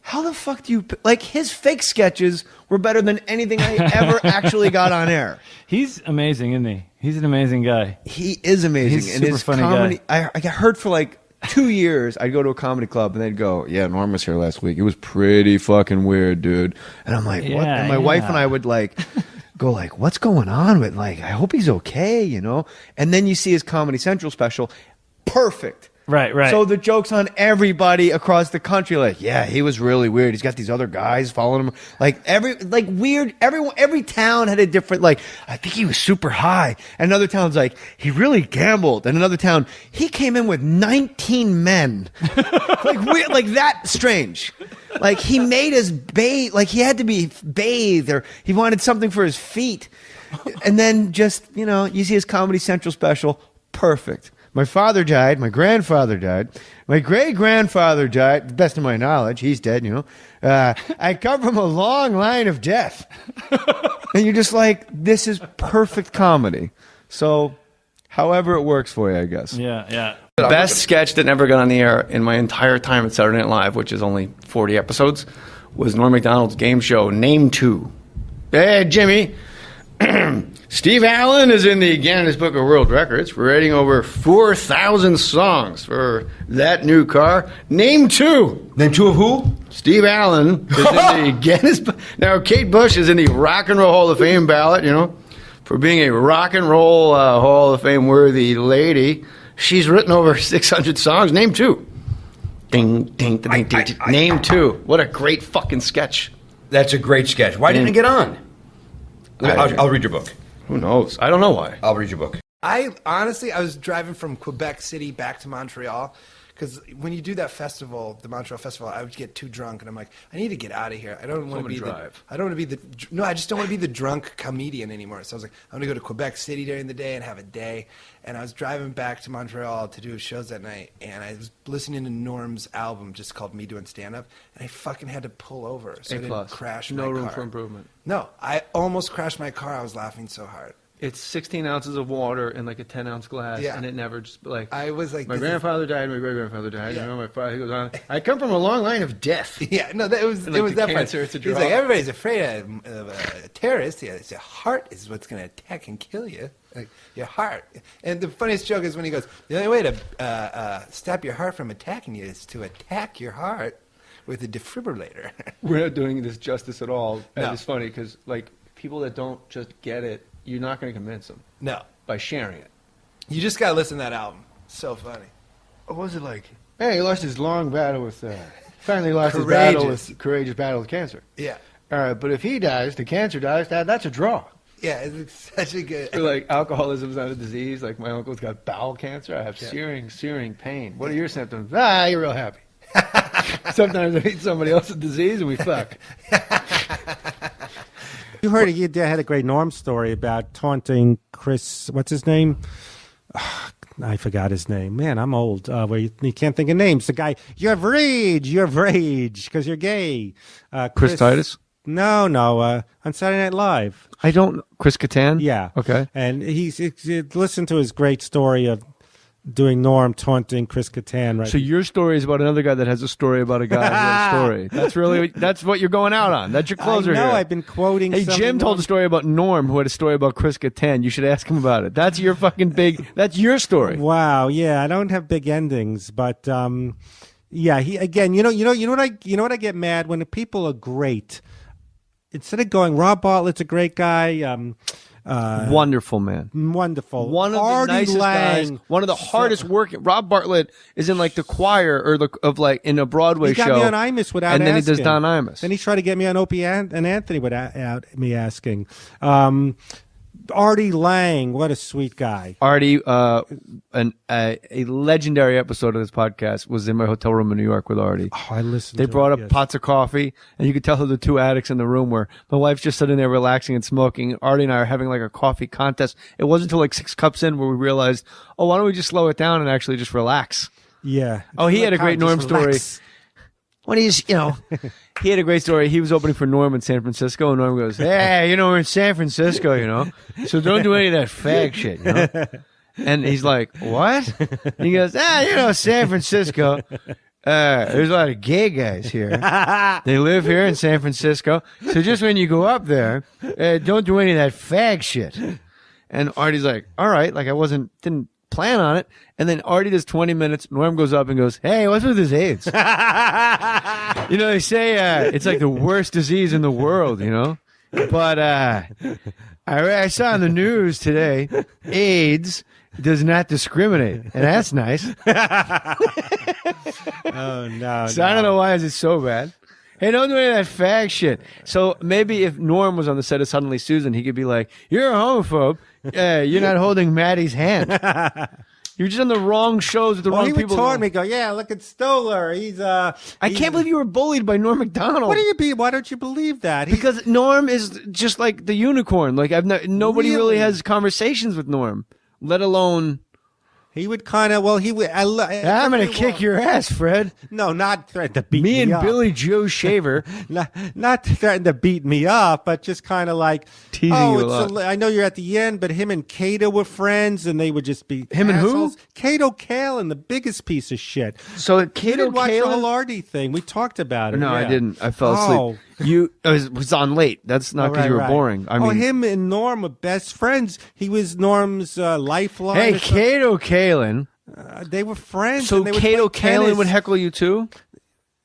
how the fuck do you, like, his fake sketches were better than anything I ever actually got on air. He's amazing, isn't he? He's an amazing guy. He is amazing. He's a super funny comedy, guy. I heard for like 2 years, I'd go to a comedy club and they'd go, "Yeah, Norm was here last week. It was pretty fucking weird, dude." And I'm like, "What?" And my wife and I would like go like, "What's going on with like? I hope he's okay, you know." And then you see his Comedy Central special, perfect. Right. So the joke's on everybody across the country. Like, yeah, he was really weird. He's got these other guys following him. Like weird. Every town had a different. Like, I think he was super high. And another town's like, he really gambled. And another town, he came in with 19 men. Like weird, like that strange. Like he made us bathe. Like he had to be bathed, or he wanted something for his feet. And then just you see his Comedy Central special, perfect. My father died. My grandfather died. My great-grandfather died. To the best of my knowledge, he's dead, I come from a long line of death. And you're just like, this is perfect comedy. So, however it works for you, I guess. Yeah. The best sketch that never got on the air in my entire time at Saturday Night Live, which is only 40 episodes, was Norm Macdonald's game show, Name 2. Hey, Jimmy. Steve Allen is in the Guinness Book of World Records for writing over 4,000 songs for that new car. Name 2. Name 2 of who? Steve Allen is in the Guinness Book. Now, Kate Bush is in the Rock and Roll Hall of Fame ballot, for being a Rock and Roll Hall of Fame worthy lady. She's written over 600 songs. Name 2. Ding, ding, ding, ding, ding. Name 2. What a great fucking sketch. That's a great sketch. Why didn't it get on? I'll read your book. Who knows? I don't know why. I'll read your book. I was driving from Quebec City back to Montreal, because when you do that festival, the Montreal Festival, I would get too drunk, and I'm like, I need to get out of here. I don't want to be I just don't want to be the drunk comedian anymore. So I was like, I'm going to go to Quebec City during the day and have a day. And I was driving back to Montreal to do shows that night, and I was listening to Norm's album just called Me Doing Stand-Up, and I fucking had to pull over so I didn't crash my car. No room for improvement. No, I almost crashed my car. I was laughing so hard. It's 16 ounces of water in like a 10-ounce glass, Yeah. and it never just like. I was like, my this grandfather died, my great-grandfather died. Yeah. My father, he goes on. I come from a long line of death. Yeah, no, it was And, like, that the part. cancer, it's a He's draw. like, everybody's afraid of a terrorist. Yeah, it's your heart is what's going to attack and kill you. Like, your heart. And the funniest joke is when he goes, the only way to stop your heart from attacking you is to attack your heart with a defibrillator. We're not doing this justice at all. And No. it's funny because like people that don't just get it, you're not going to convince them. No. By sharing it. You just got to listen to that album. So funny. What was it like? Hey, he lost his long battle with. Finally lost Courageous. courageous battle with cancer. Yeah. All right, but if he dies, the cancer dies. That's a draw. Yeah, it's such a good. So, like alcoholism's not a disease. Like my uncle's got bowel cancer. I have Yeah. searing pain. What are your symptoms? You're real happy. Sometimes I eat somebody else's disease and we fuck. You heard he had a great Norm story about taunting Chris. What's his name? I forgot his name. Man, I'm old. Where you can't think of names. The guy, you have rage, because you're gay. Chris Titus? No, on Saturday Night Live. I don't. Chris Kattan? Yeah. Okay. And he's listened to his great story of doing Norm taunting Chris Kattan. Right. So your story is about another guy that has a story about a guy who has a story. That's what you're going out on. That's your closer I know. here. I've been quoting. Hey, Jim told a story about Norm, who had a story about Chris Kattan. You should ask him about it. That's your fucking big. That's your story. Wow. Yeah, I don't have big endings, but yeah. He again. You know what I get mad when the people are great. Instead of going, Rob Bartlett's a great guy. Wonderful man. Wonderful. One of Artie the nicest Lang. guys. One of the hardest working. Rob Bartlett is in like the choir in a Broadway He got show. me on Imus without and then asking. he does Don Imus. Then he tried to get me on Opie and Anthony without me asking. Artie Lang, what a sweet guy. Artie, a legendary episode of this podcast was in my hotel room in New York with Artie. Oh, I listened. They to brought it, up yes. pots of coffee, and you could tell who the two addicts in the room were. My wife's just sitting there relaxing and smoking. Artie and I are having like a coffee contest. It wasn't until like 6 cups in where we realized, why don't we just slow it down and actually just relax? Yeah. Oh, he had a great Norm story. When he's, he had a great story. He was opening for Norm in San Francisco, and Norm goes, hey, we're in San Francisco, so don't do any of that fag shit, And he's like, what? And he goes, San Francisco. There's a lot of gay guys here. They live here in San Francisco. So just when you go up there, don't do any of that fag shit. And Artie's like, all right. Like I didn't plan on it. And then Artie does 20 minutes. Norm goes up and goes, hey, what's with this AIDS? You know, they say it's like the worst disease in the world, you know? But I saw on the news today, AIDS does not discriminate. And that's nice. Oh, no. So I don't know why is it so bad. Hey, don't do any of that fag shit. So maybe if Norm was on the set of Suddenly Susan, he could be like, you're a homophobe. You're not holding Maddie's hand. You're just on the wrong shows with the wrong he people. would taunt me, go, yeah, look at Stoller. I can't believe you were bullied by Norm Macdonald. Why don't you believe that? Because Norm is just like the unicorn. Like nobody really has conversations with Norm, let alone. He would kind of, I'm going to kick your ass, Fred. No, not threaten to beat me Me and up. Billy Joe Shaver. not threaten to beat me up, but just kind of like, teasing you a lot. I know you're at the end, but him and Cato were friends, and they would just be Him and who? assholes. Cato Kalin, the biggest piece of shit. So You Cato didn't watch the Kalin? whole Artie thing. We talked about it. No, I yeah. didn't. I fell asleep. It was on late. That's not because you were boring. I mean, him and Norm were best friends. He was Norm's lifeline. hey, or something. Cato Kalin. They were friends. So and they would Cato play Kalin tennis. would heckle you too?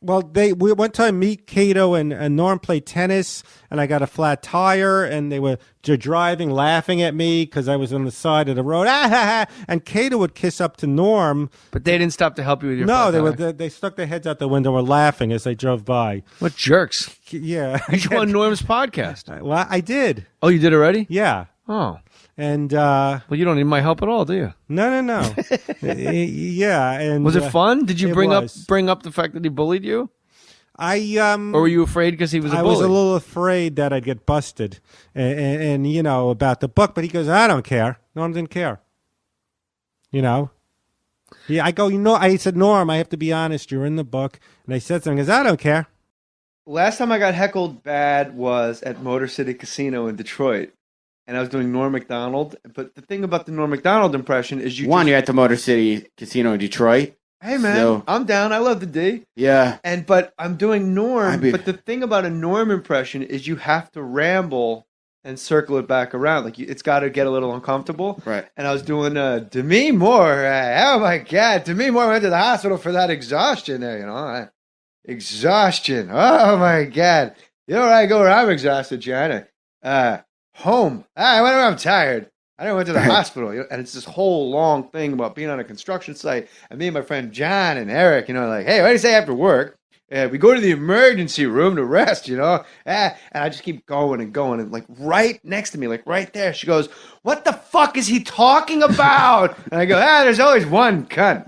Well, we one time Cato and Norm played tennis, and I got a flat tire, and they were driving, laughing at me because I was on the side of the road. And Cato would kiss up to Norm, but they didn't stop to help you with your. No, flat tire. they stuck their heads out the window, were laughing as they drove by. What jerks! Yeah, You on Norm's podcast? Well, I did. Oh, you did already? Yeah. Oh. And well, you don't need my help at all, do you? No. Yeah, and was it fun? Did you it bring was. up the fact that he bullied you? Or were you afraid because he was a bully? I was a little afraid that I'd get busted, and you know about the book. But he goes, I don't care. Norm didn't care. You know. Yeah, I go. I said, Norm, I have to be honest. You're in the book, and I said something. He goes, I don't care. Last time I got heckled bad was at Motor City Casino in Detroit. And I was doing Norm Macdonald. But the thing about the Norm Macdonald impression is you're at the Motor City Casino in Detroit. Hey, man, I'm down. I love the D. Yeah. But I'm doing Norm. But the thing about a Norm impression is you have to ramble and circle it back around. Like it's got to get a little uncomfortable. Right. And I was doing Demi Moore. Oh, my God. Demi Moore went to the hospital for that exhaustion there, you know. Exhaustion. Oh, my God. You know where I go where I'm exhausted, John? Home. Whenever I'm tired. I went to the hospital. And it's this whole long thing about being on a construction site. And me and my friend John and Eric, like, hey, what do you say after work? We go to the emergency room to rest, And I just keep going and going. And like right next to me, like right there, she goes, what the fuck is he talking about? And I go, there's always one cunt,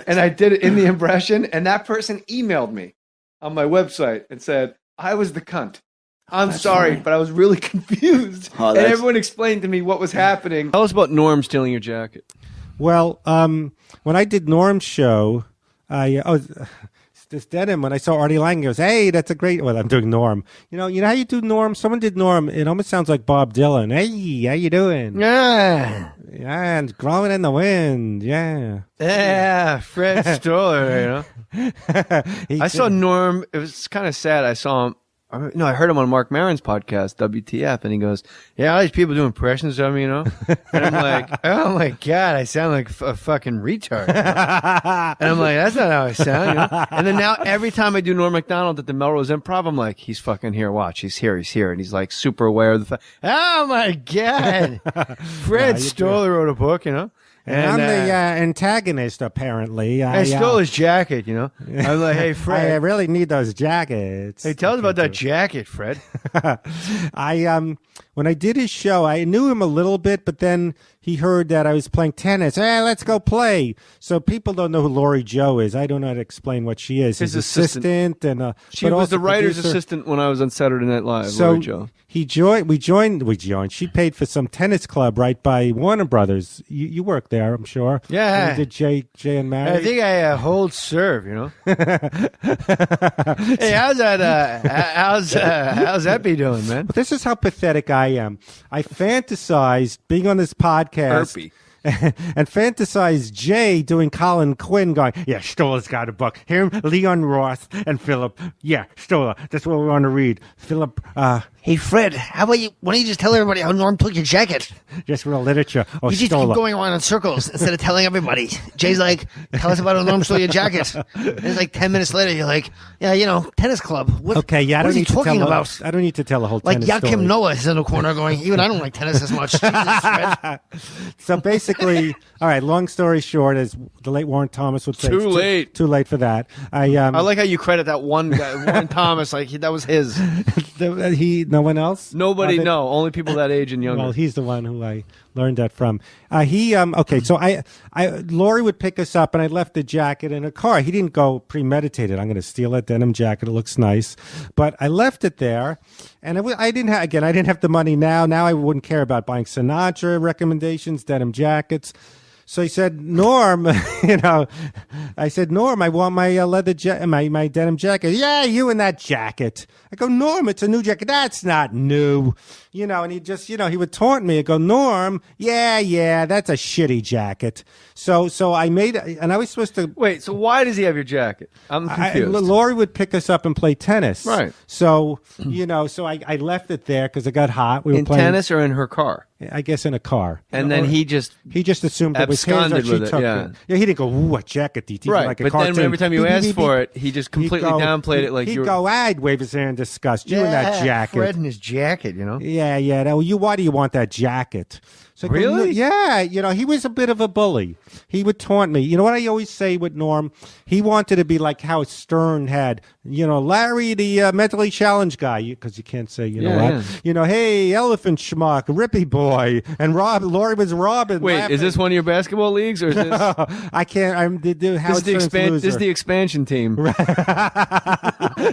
And I did it in the impression. And that person emailed me on my website and said, I was the cunt. I'm sorry, but I was really confused. And everyone explained to me what was happening. Tell us about Norm stealing your jacket. Well, when I did Norm's show, this denim, when I saw Artie Lang, he goes, hey, that's a great... Well, I'm doing Norm. You know how you do Norm? Someone did Norm. It almost sounds like Bob Dylan. Hey, how you doing? Yeah. Yeah, and growing in the wind. Yeah. Yeah, Fred Stoller, I saw Norm. It was kind of sad. I saw him. No, I heard him on Mark Maron's podcast, WTF, and he goes, yeah, all these people do impressions of me, And I'm like, oh, my God, I sound like a fucking retard. And I'm like, that's not how I sound, And then now every time I do Norm Macdonald at the Melrose Improv, I'm like, he's fucking here, watch, he's here. And he's like super aware of the fact, oh, my God. Fred Stoller wrote a book, And I'm the antagonist, apparently. I stole his jacket, I'm like, hey, Fred. I really need those jackets. Hey, tell us about that jacket, Fred. When I did his show, I knew him a little bit, but then he heard that I was playing tennis. Hey, let's go play. So people don't know who Lori Joe is. I don't know how to explain what she is. His assistant. And she was the writer's assistant when I was on Saturday Night Live, so Lori Joe. We joined. She paid for some tennis club right by Warner Brothers. You worked there, I'm sure. Yeah. And did Jay and Mary? I think I hold serve, Hey, how's that be doing, man? But this is how pathetic I am. I fantasized being on this podcast. And fantasized Jay doing Colin Quinn going, yeah, Stoller's got a book. Him, Leon Roth, and Philip. Yeah, Stoller. That's what we want to read. Philip, Hey, Fred, how about you? Why don't you just tell everybody how Norm took your jacket? Just real literature. Or You just stole keep it. going around in circles instead of telling everybody. Jay's like, tell us about how Norm stole your jacket. And it's like 10 minutes later, you're like, yeah, tennis club. What, Okay, yeah, I what don't is he need to talking tell. about? I don't need to tell a whole Like tennis Yakim story. Noah is in the corner going, even I don't like tennis as much. Jesus, Fred. So basically, all right. Long story short, as the late Warren Thomas would say, Too it's late. Too late for that. I like how you credit that one guy, Warren Thomas, like that was his. No one else. Nobody, no, only people that age and younger. Well, he's the one who I learned that from. Okay, so Lori would pick us up, and I left the jacket in a car. He didn't go premeditated. I'm going to steal that denim jacket. It looks nice, but I left it there, and I didn't have the money now. Now I wouldn't care about buying Sinatra recommendations, denim jackets. So he said, Norm, I said, Norm, I want my my denim jacket. Yeah, you and that jacket. I go, Norm, it's a new jacket. That's not new. And he just, he would taunt me. I go, Norm, yeah, that's a shitty jacket. So I made, and I was supposed to. Wait, so why does he have your jacket? I'm confused. Lori would pick us up and play tennis. Right. So, so I left it there because it got hot. We were in playing tennis or in her car? I guess in a car. And then he just assumed it was his, or absconded she with it, took yeah. it. Yeah, he didn't go, ooh, what jacket do you think? Right, Like a but cartoon. then every time you Beep, asked beep, for beep. it, he just completely downplayed it like he'd you were... go, I'd wave his hand in disgust. You and that jacket. Fred in his jacket, Yeah. Why do you want that jacket? So I go, Really? Yeah. He was a bit of a bully. He would taunt me. You know what I always say with Norm? He wanted to be like how Stern had, Larry, the mentally challenged guy, because you can't say, hey, elephant schmuck, rippy boy, and Lori was Robin. Wait, laughing. is this one of your basketball leagues or is this... I can't. This is the expansion team.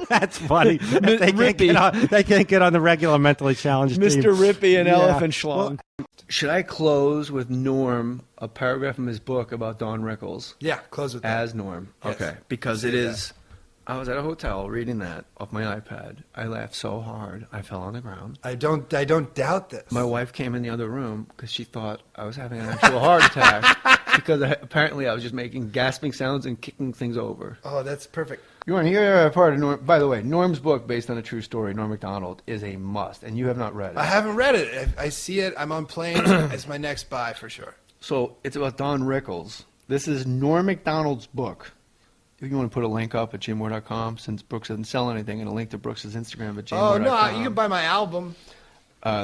That's funny. They can't get on the regular mentally challenged team. Mr. Rippy and Yeah. Elephant Schlong. Should I close with Norm, a paragraph from his book about Don Rickles? Yeah, close with that. As Norm. Yes. Okay. Because Say it that. is... I was at a hotel reading that off my iPad. I laughed so hard, I fell on the ground. I don't doubt this. My wife came in the other room because she thought I was having an actual heart attack because apparently I was just making gasping sounds and kicking things over. Oh, that's perfect. You want to hear a part of Norm? By the way, Norm's book, based on a true story, Norm Macdonald, is a must, and you have not read it. I haven't read it. I see it. I'm on planes. It's my next buy for sure. So it's about Don Rickles. This is Norm Macdonald's book. If you want to put a link up at jmore.com, since Brooks doesn't sell anything, and a link to Brooks' Instagram at jmore.com. Oh, no, you can buy my album.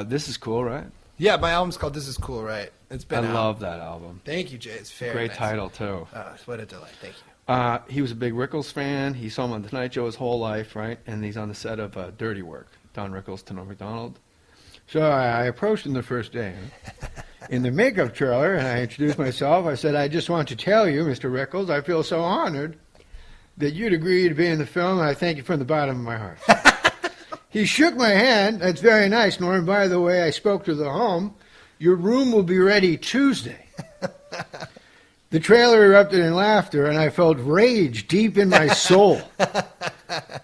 This is cool, right? Yeah, my album's called This Is Cool, right? It's been I out. love that album. Thank you, Jay. It's very Great nice. title, too. What a delight. Thank you. He was a big Rickles fan. He saw him on The Tonight Show his whole life, right? And he's on the set of Dirty Work, Don Rickles to Norm Macdonald. So I approached him the first day in the makeup trailer, and I introduced myself. I said, I just want to tell you, Mr. Rickles, I feel so honored that you'd agree to be in the film, and I thank you from the bottom of my heart. He shook my hand. That's very nice, Norm. By the way, I spoke to the home. Your room will be ready Tuesday. The trailer erupted in laughter, and I felt rage deep in my soul.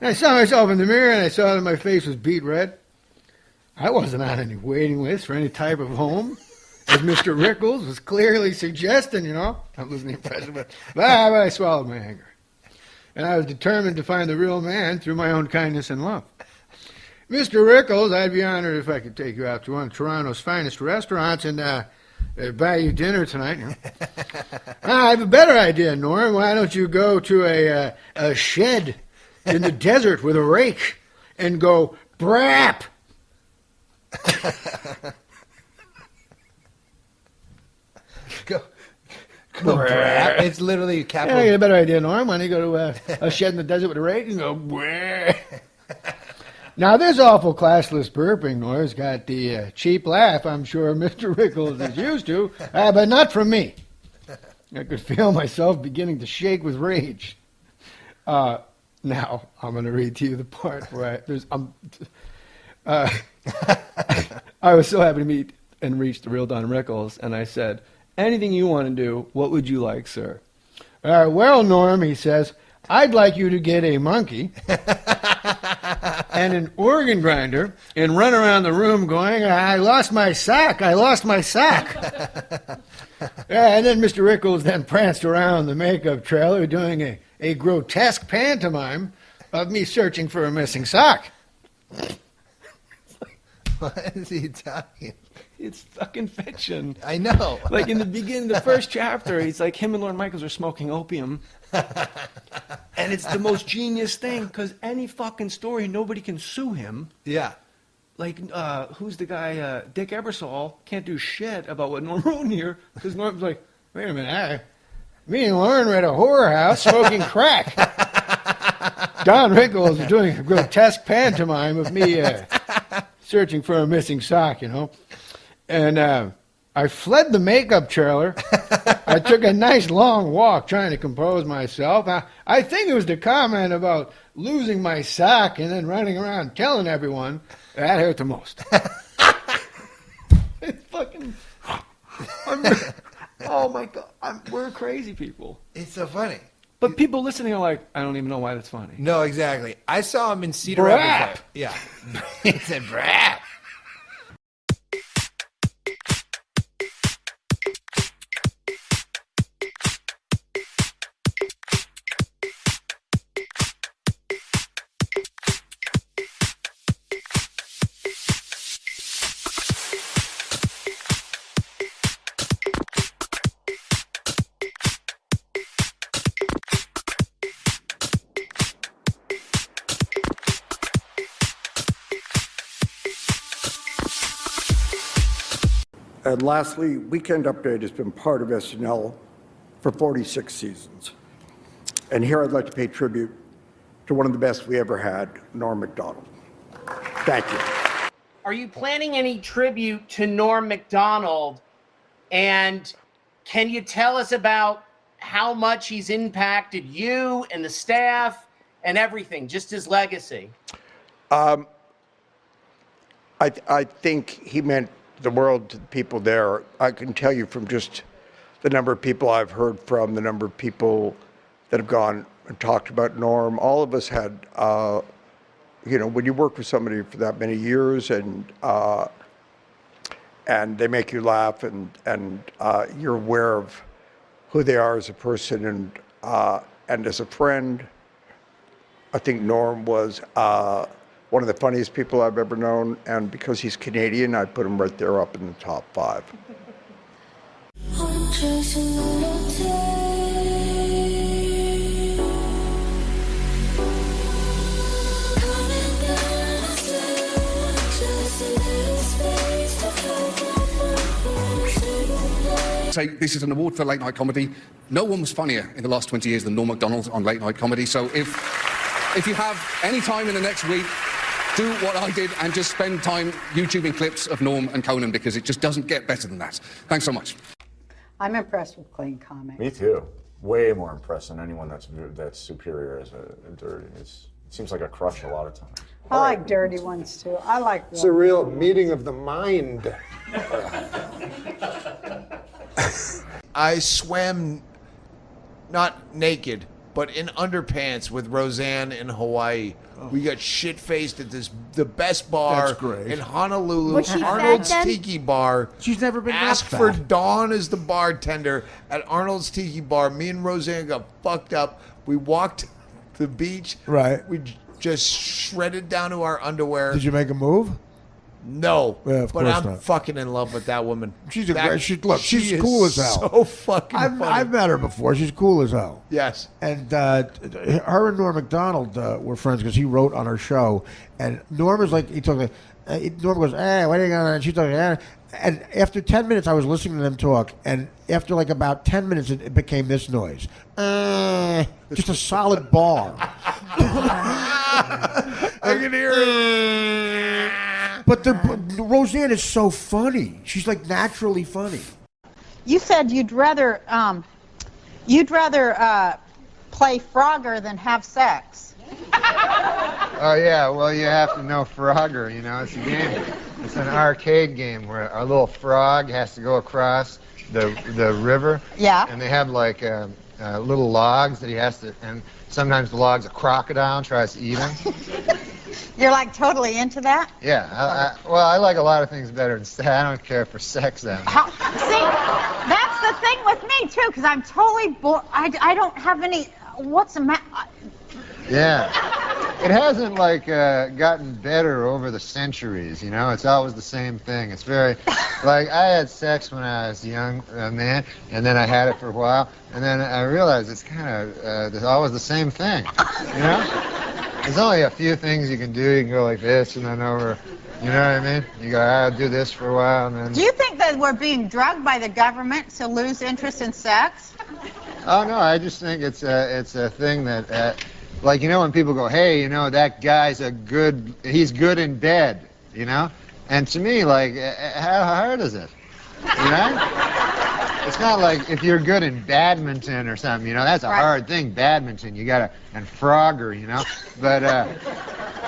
I saw myself in the mirror, and I saw that my face was beet red. I wasn't on any waiting list for any type of home, as Mr. Rickles was clearly suggesting, I wasn't impressed, but I swallowed my anger. And I was determined to find the real man through my own kindness and love. Mr. Rickles, I'd be honored if I could take you out to one of Toronto's finest restaurants and buy you dinner tonight. I have a better idea, Norm. Why don't you go to a shed in the desert with a rake and go brap? Brap. It's literally capital. Yeah, I get a better idea, Norm. Why don't you go to a shed in the desert with a rake and go brap? Now, this awful classless burping noise got the cheap laugh I'm sure Mr. Rickles is used to, but not from me. I could feel myself beginning to shake with rage. Now, I'm going to read to you the part where I was so happy to meet and reach the real Don Rickles, and I said, anything you want to do, what would you like, sir? Well, Norm, he says, I'd like you to get a monkey and an organ grinder and run around the room going, I lost my sack, I lost my sack. And then Mr. Rickles then pranced around the makeup trailer doing a grotesque pantomime of me searching for a missing sock. What is he talking? It's fucking fiction. I know. Like in the beginning, the first chapter, he's like, him and Lorne Michaels are smoking opium. And it's the most genius thing, because any fucking story, nobody can sue him. Yeah. Like, who's the guy? Dick Ebersol can't do shit about what Norm wrote in here, because Norm's like, wait a minute, me and Lorne were at a whorehouse smoking crack. Don Rickles is doing a grotesque pantomime of me searching for a missing sock, you know. And I fled the makeup trailer. I took a nice long walk trying to compose myself. I think it was the comment about losing my sock and then running around telling everyone. That hurt the most. It's fucking... oh, my God. We're crazy people. It's so funny. But people listening are like, I don't even know why that's funny. No, exactly. I saw him in Cedar Brap. Rapids. Yeah. He said, brap. And lastly, Weekend Update has been part of SNL for 46 seasons. And here I'd like to pay tribute to one of the best we ever had, Norm Macdonald. Thank you. Are you planning any tribute to Norm Macdonald? And can you tell us about how much he's impacted you and the staff and everything, just his legacy? I think he meant the world to the people there. I can tell you from just the number of people I've heard from, the number of people that have gone and talked about Norm. All of us had, you know, when you work with somebody for that many years and they make you laugh and you're aware of who they are as a person and as a friend, I think Norm was one of the funniest people I've ever known, and because he's Canadian, I put him right there up in the top 5. Say this is an award for late night comedy. No one was funnier in the last 20 years than Norm Macdonald on late night comedy. So if you have any time in the next week, do what I did and just spend time YouTubing clips of Norm and Conan, because it just doesn't get better than that. Thanks so much. I'm impressed with clean comics. Me too. Way more impressed than anyone that's superior as a dirty. It seems like a crush a lot of times. I like dirty ones too. I like It's a real meeting of the mind. I swam not naked, but in underpants with Roseanne in Hawaii. We got shit-faced at the best bar That's great. in Honolulu, Was she fat Arnold's then? Tiki Bar. She's never been that Asked fat. for Dawn as the bartender at Arnold's Tiki Bar. Me and Roseanne got fucked up. We walked to the beach. Right. We just shredded down to our underwear. Did you make a move? No, Yeah, of but course I'm not. fucking in love with that woman. She's a That- great. She's she cool is as hell. So fucking I've funny. met her before. She's cool as hell. Yes. And her and Norm Macdonald were friends because he wrote on her show. And Norm was like, Norm goes, what are you going to? She's like, And after 10 minutes, I was listening to them talk. And after like about 10 minutes, it became this noise. Just a solid bar. I can hear it. But Roseanne is so funny. She's like naturally funny. You said you'd rather play Frogger than have sex. Oh yeah, well you have to know Frogger, you know, it's a game. It's an arcade game where our little frog has to go across the river. Yeah. And they have like little logs that he has to, and sometimes the log's a crocodile and tries to eat him. You're like totally into that? Yeah, I like a lot of things better than sex. I don't care for sex that much. See, that's the thing with me too, because I'm totally bored. I don't have any. What's the matter? Yeah. it hasn't like gotten better over the centuries, you know? It's always the same thing. It's very, like, I had sex when I was a young man, and then I had it for a while, and then I realized it's kind of always the same thing, you know? There's only a few things you can do. You can go like this and then over, you know what I mean? You go, I'll do this for a while, and then... Do you think that we're being drugged by the government to lose interest in sex? Oh, no, I just think it's a thing that... like, you know, when people go, hey, you know, that guy's he's good in bed, you know? And to me, like, how hard is it? You know? It's not like if you're good in badminton or something, you know, that's a hard thing, badminton. You gotta, and Frogger, you know? But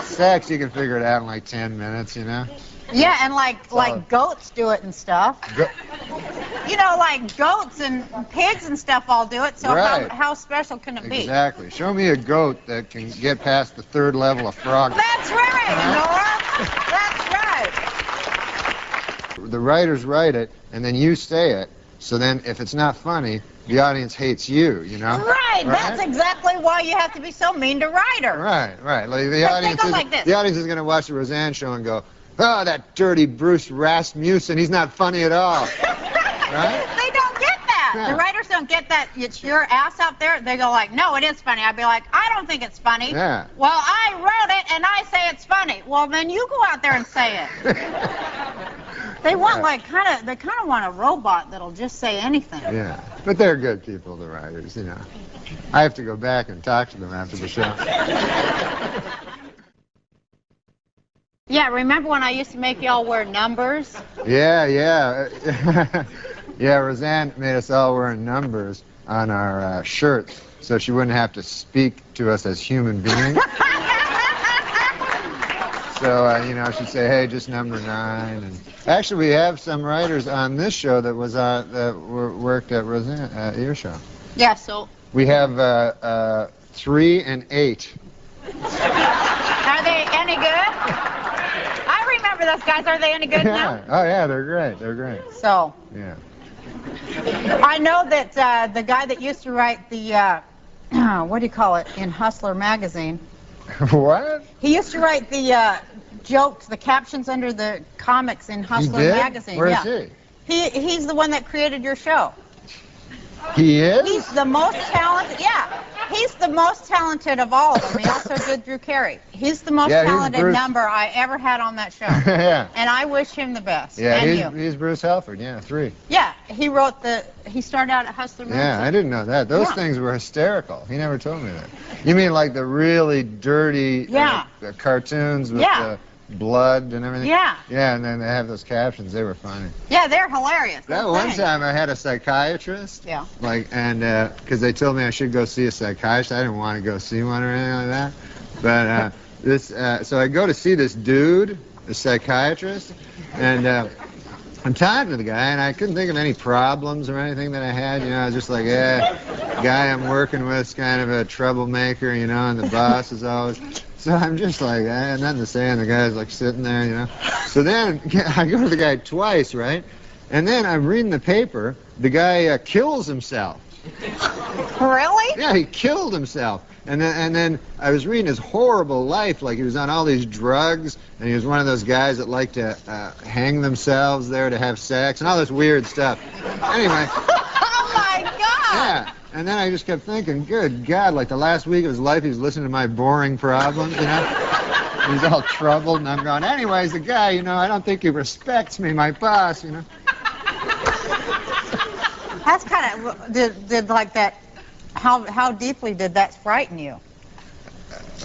sex, you can figure it out in like 10 minutes, you know? Yeah, and like goats do it and stuff. You know, like goats and pigs and stuff all do it, so Right. how special can it be? Exactly. Show me a goat that can get past the third level of Frogger. That's right, Norm. That's right. The writers write it, and then you say it, so then if it's not funny, the audience hates you, you know? Right, that's exactly why you have to be so mean to writers. Right. Like the Like, audience, they go like this. The audience is going to watch the Roseanne show and go, oh, that dirty Bruce Rasmussen, he's not funny at all. Right? They don't get that. Yeah. The writers don't get that. It's your ass out there. They go like, no, it is funny. I'd be like, I don't think it's funny. Yeah. Well, I wrote it and I say it's funny. Well, then you go out there and say it. They want they kind of want a robot that'll just say anything. Yeah, but they're good people, the writers, you know. I have to go back and talk to them after the show. Yeah, remember when I used to make y'all wear numbers? Yeah. Yeah, Roseanne made us all wear numbers on our shirts so she wouldn't have to speak to us as human beings. So, you know, she'd say, hey, just number 9. And actually, we have some writers on this show that worked at Roseanne, your show. Yeah, so. We have 3 and 8. Are they any good? I remember those guys. Are they any good now? Oh, yeah, they're great. They're great. So. Yeah. I know that the guy that used to write the, what do you call it, in Hustler magazine. What? He used to write the jokes, the captions under the comics in Hustler magazine. Where yeah. is he? He's the one that created your show. He is? He's the most talented. Yeah. He's the most talented of all of them. He also did Drew Carey. He's the most talented number I ever had on that show. Yeah. And I wish him the best. Yeah, and he's Bruce Halford. Yeah, 3. Yeah, he started out at Hustler magazine. Yeah, I didn't know that. Those things were hysterical. He never told me that. You mean like the really dirty cartoons with the blood and everything? Yeah. Yeah, and then they have those captions. They were funny. Yeah, they're hilarious. That one time I had a psychiatrist. Yeah. Like, and because they told me I should go see a psychiatrist. I didn't want to go see one or anything like that. But so I go to see this dude, a psychiatrist, and I'm talking to the guy, and I couldn't think of any problems or anything that I had. You know, I was just like, guy I'm working with is kind of a troublemaker, you know, and the boss is always... So I'm just like, nothing to say, and the guy's like sitting there, you know. So then I go to the guy twice, right? And then I'm reading the paper. The guy kills himself. Really? Yeah, he killed himself. And then I was reading his horrible life, like he was on all these drugs, and he was one of those guys that like to hang themselves there to have sex, and all this weird stuff. Anyway. Oh, my God! Yeah. And then I just kept thinking, good God, like the last week of his life, he was listening to my boring problems, you know? He's all troubled, and I'm going, anyways, the guy, you know, I don't think he respects me, my boss, you know? That's kind of, did like that, how deeply did that frighten you?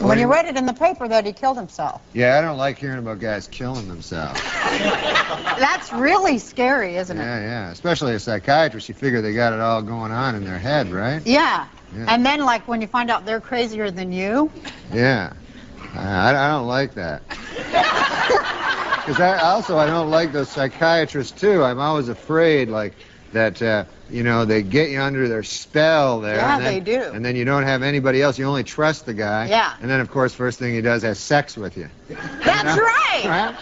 When you read it in the paper that he killed himself. Yeah, I don't like hearing about guys killing themselves. That's really scary, isn't it? Yeah. Especially a psychiatrist, you figure they got it all going on in their head, right? Yeah. And then, like, when you find out they're crazier than you. Yeah. I don't like that. Because I don't like those psychiatrists, too. I'm always afraid, like, that, you know, they get you under their spell there. Yeah, and then, they do. And then you don't have anybody else. You only trust the guy. Yeah. And then, of course, first thing he does has sex with you. That's right.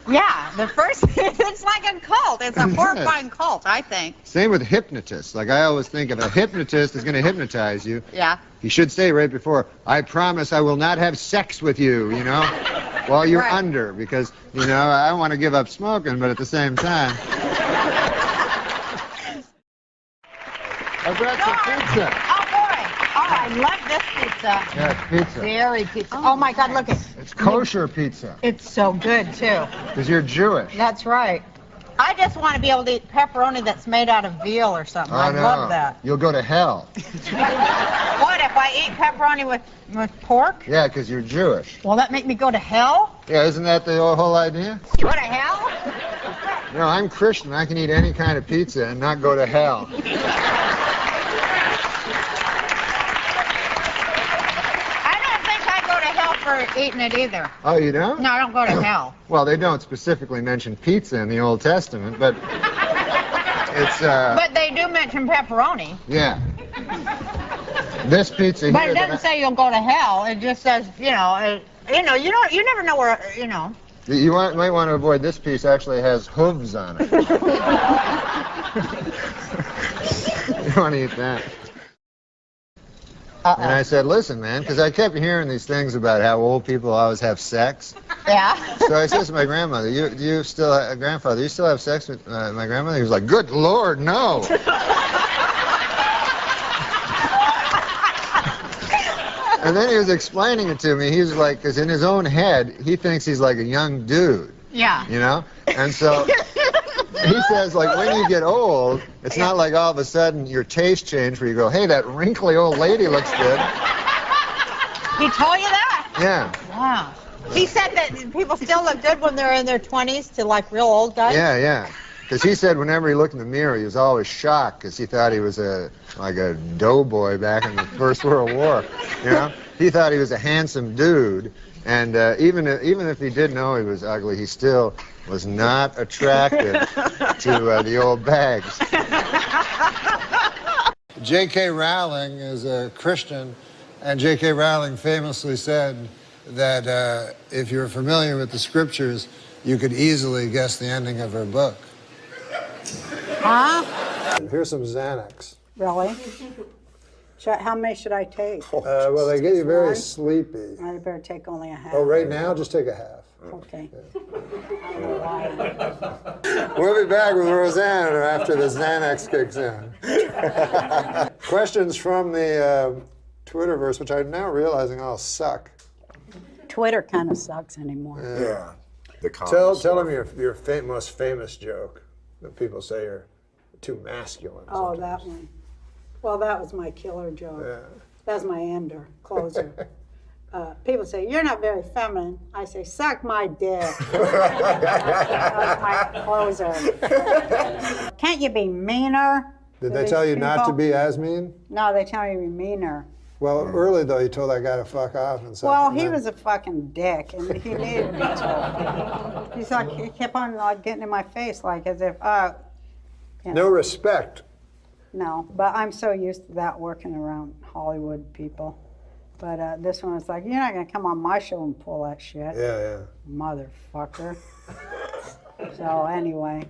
Yeah, the first, it's like a cult. It's a horrifying cult, I think. Same with hypnotists. Like I always think if a hypnotist is going to hypnotize you, Yeah. he should say right before, I promise I will not have sex with you, you know, while you're Right. under, because, you know, I don't want to give up smoking, but at the same time. I brought some pizza. Oh, boy. Oh, I love this pizza. Yeah, it's pizza. Dairy pizza. Oh, my God, look at It's kosher pizza, It's so good, too. because you're Jewish. That's right. I just want to be able to eat pepperoni that's made out of veal or something. I no. love that. You'll go to hell. What, if I eat pepperoni with pork? Yeah, because you're Jewish. Will that make me go to hell? Yeah, isn't that the whole idea? Go to hell? No, I'm Christian. I can eat any kind of pizza and not go to hell. For eating it either. Oh, you don't? No, I don't go to hell. Well, they don't specifically mention pizza in the Old Testament, but it's, But they do mention pepperoni. yeah. This pizza But here. it doesn't say you'll go to hell. It just says, you know, you never know where, you know. You might want to avoid this piece. Actually has hooves on it. You don't want to eat that. And I said, listen, man, because I kept hearing these things about how old people always have sex. Yeah. So I said to my grandmother, grandfather, you still have sex with my grandmother? He was like, good Lord, no. And then he was explaining it to me. He was like, because in his own head, he thinks he's like a young dude. Yeah. You know? And so he says, like, when you get old, it's not like all of a sudden your taste change where you go, hey, that wrinkly old lady looks good. He told you that? Yeah. Wow. He said that people still look good when they're in their 20s to like real old guys? Yeah. Because he said whenever he looked in the mirror, he was always shocked because he thought he was like a doughboy back in the First World War. You know? He thought he was a handsome dude. And even if he did know he was ugly, he still was not attracted to the old bags. J.K. Rowling is a Christian, and J.K. Rowling famously said that if you're familiar with the scriptures, you could easily guess the ending of her book. Huh? Here's some Xanax. Really? How many should I take? Well, they get you very One? sleepy. I better take only a half. Oh, right now, just take a half. Okay. We'll be back with Roseanne after the Xanax kicks in. Questions from the Twitterverse, which I'm now realizing all suck. Twitter kind of sucks anymore. Yeah. The Tell them your most famous joke that people say you're too masculine. Oh, that one. Well, that was my killer joke. Yeah. That's my ender, closer. People say, you're not very feminine. I say, suck my dick. That's my closer. Can't you be meaner? Did to they these tell you not to people? be as mean? No, they tell you to be meaner. Well, early though, you told that guy to fuck off and stuff. Well, and he then- was a fucking dick, and he needed me to. He's like, he kept on like getting in my face, like as if, you know. No respect. No, but I'm so used to that working around Hollywood people. But this one was like, you're not gonna come on my show and pull that shit. Yeah. Motherfucker. So anyway.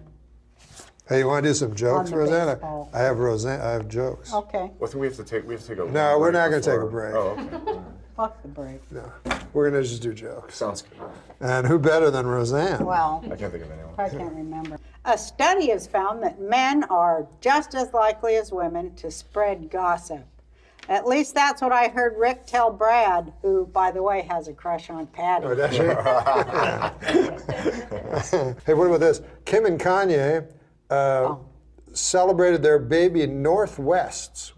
Hey, you want to do some jokes, On the Roseanne? baseball. I have jokes. Okay. Well, I think we have to take a No, we're not going to take a before- break. Oh, okay. Fuck the break. No, we're going to just do jokes. Sounds good. And who better than Roseanne? Well, I can't think of anyone. I can't remember. A study has found that men are just as likely as women to spread gossip. At least that's what I heard Rick tell Brad, who, by the way, has a crush on Patty. Oh, does she? Hey, what about this? Kim and Kanye celebrated their baby Northwest's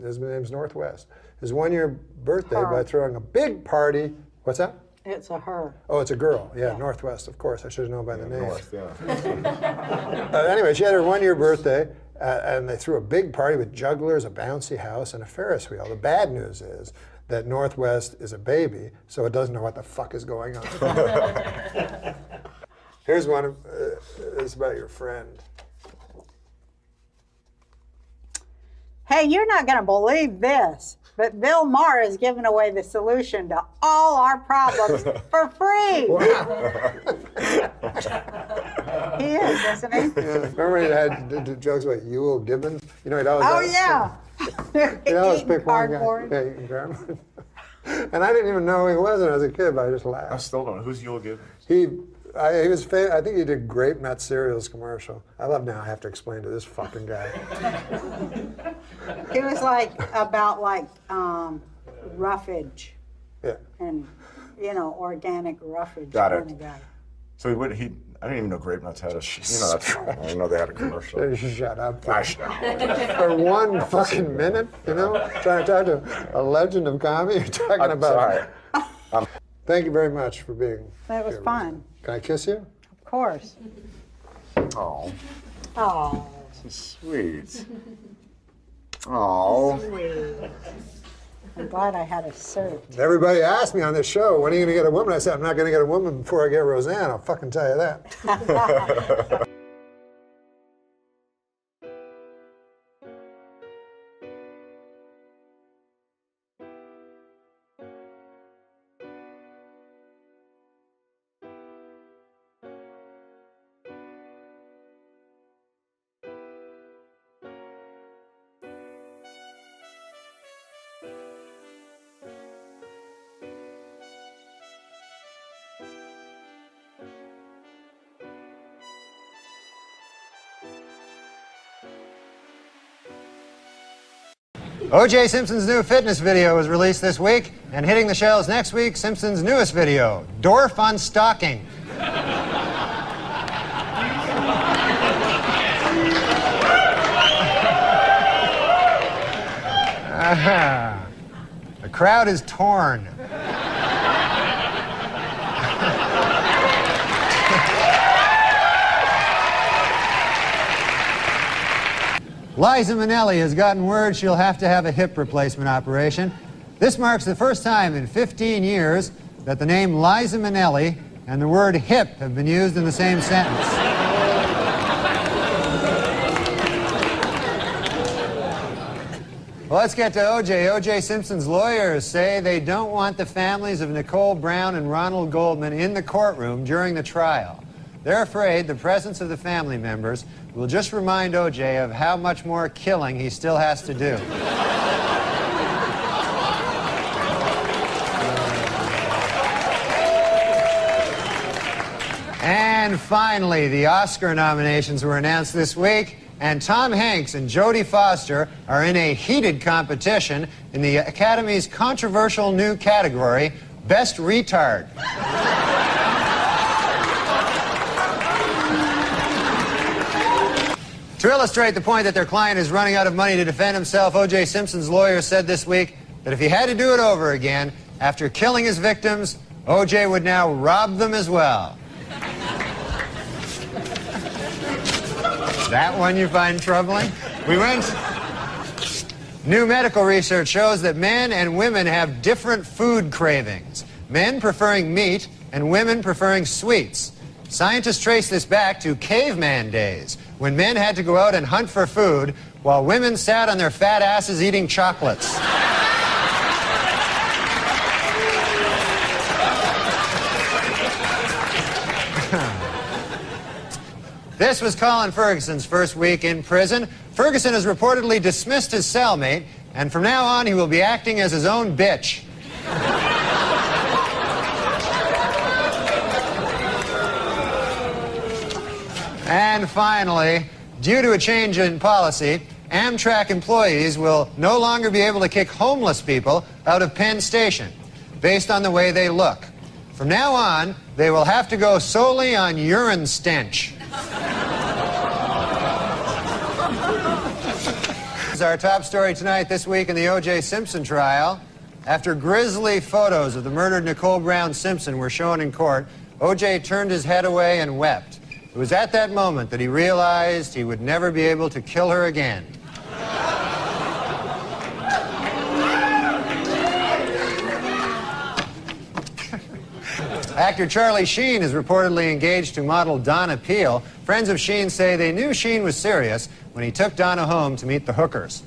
his name's Northwest, his 1-year birthday by throwing a big party. What's that? It's a her. Oh, it's a girl. Yeah, Northwest, of course. I should have known by the name. North, yeah. Anyway, she had her 1-year birthday, and they threw a big party with jugglers, a bouncy house, and a Ferris wheel. The bad news is that Northwest is a baby, so it doesn't know what the fuck is going on. Here's one. It's about your friend. Hey, you're not going to believe this, but Bill Maher has given away the solution to all our problems for free. was listening. Yeah. Remember he had the jokes about Ewell Gibbons? You know, he'd always Oh, yeah. he'd always Eating pick one guy. cardboard. Yeah, eating cardboard. And I didn't even know who he was when I was a kid, but I just laughed. I still don't know. Who's Ewell Gibbons? He was I think he did Grape Met cereals commercial. I love now I have to explain to this fucking guy. It was like about roughage. Yeah. And, you know, organic roughage. Got it. kind of guy. So I didn't even know Grape Nuts had a, that's, I didn't know they had a commercial. Shut up. Shut For 1 fucking minute, you know, trying to talk to a legend of comedy. You're talking I'm about. sorry. Thank you very much for being. That was fun. Can I kiss you? Of course. Oh, Oh. sweet. Oh. Sweet. I'm glad I had a cert. Everybody asked me on this show, when are you going to get a woman? I said, I'm not going to get a woman before I get Roseanne. I'll fucking tell you that. O.J. Simpson's new fitness video was released this week, and hitting the shelves next week, Simpson's newest video, Dorf on Stocking. The crowd is torn. Liza Minnelli has gotten word she'll have to have a hip replacement operation. This marks the first time in 15 years that the name Liza Minnelli and the word hip have been used in the same sentence. Well, let's get to O.J. O.J. Simpson's lawyers say they don't want the families of Nicole Brown and Ronald Goldman in the courtroom during the trial. They're afraid the presence of the family members will just remind O.J. of how much more killing he still has to do. And finally, the Oscar nominations were announced this week, and Tom Hanks and Jodie Foster are in a heated competition in the Academy's controversial new category, Best Retard. To illustrate the point that their client is running out of money to defend himself, O.J. Simpson's lawyer said this week that if he had to do it over again, after killing his victims, O.J. would now rob them as well. That one you find troubling? We went. New medical research shows that men and women have different food cravings. Men preferring meat and women preferring sweets. Scientists trace this back to caveman days, when men had to go out and hunt for food while women sat on their fat asses eating chocolates. This was Colin Ferguson's first week in prison. Ferguson has reportedly dismissed his cellmate, and from now on he will be acting as his own bitch. And finally, due to a change in policy, Amtrak employees will no longer be able to kick homeless people out of Penn Station based on the way they look. From now on, they will have to go solely on urine stench. This is our top story tonight this week in the O.J. Simpson trial. After grisly photos of the murdered Nicole Brown Simpson were shown in court, O.J. turned his head away and wept. It was at that moment that he realized he would never be able to kill her again. Actor Charlie Sheen is reportedly engaged to model Donna Peel. Friends of Sheen say they knew Sheen was serious when he took Donna home to meet the hookers.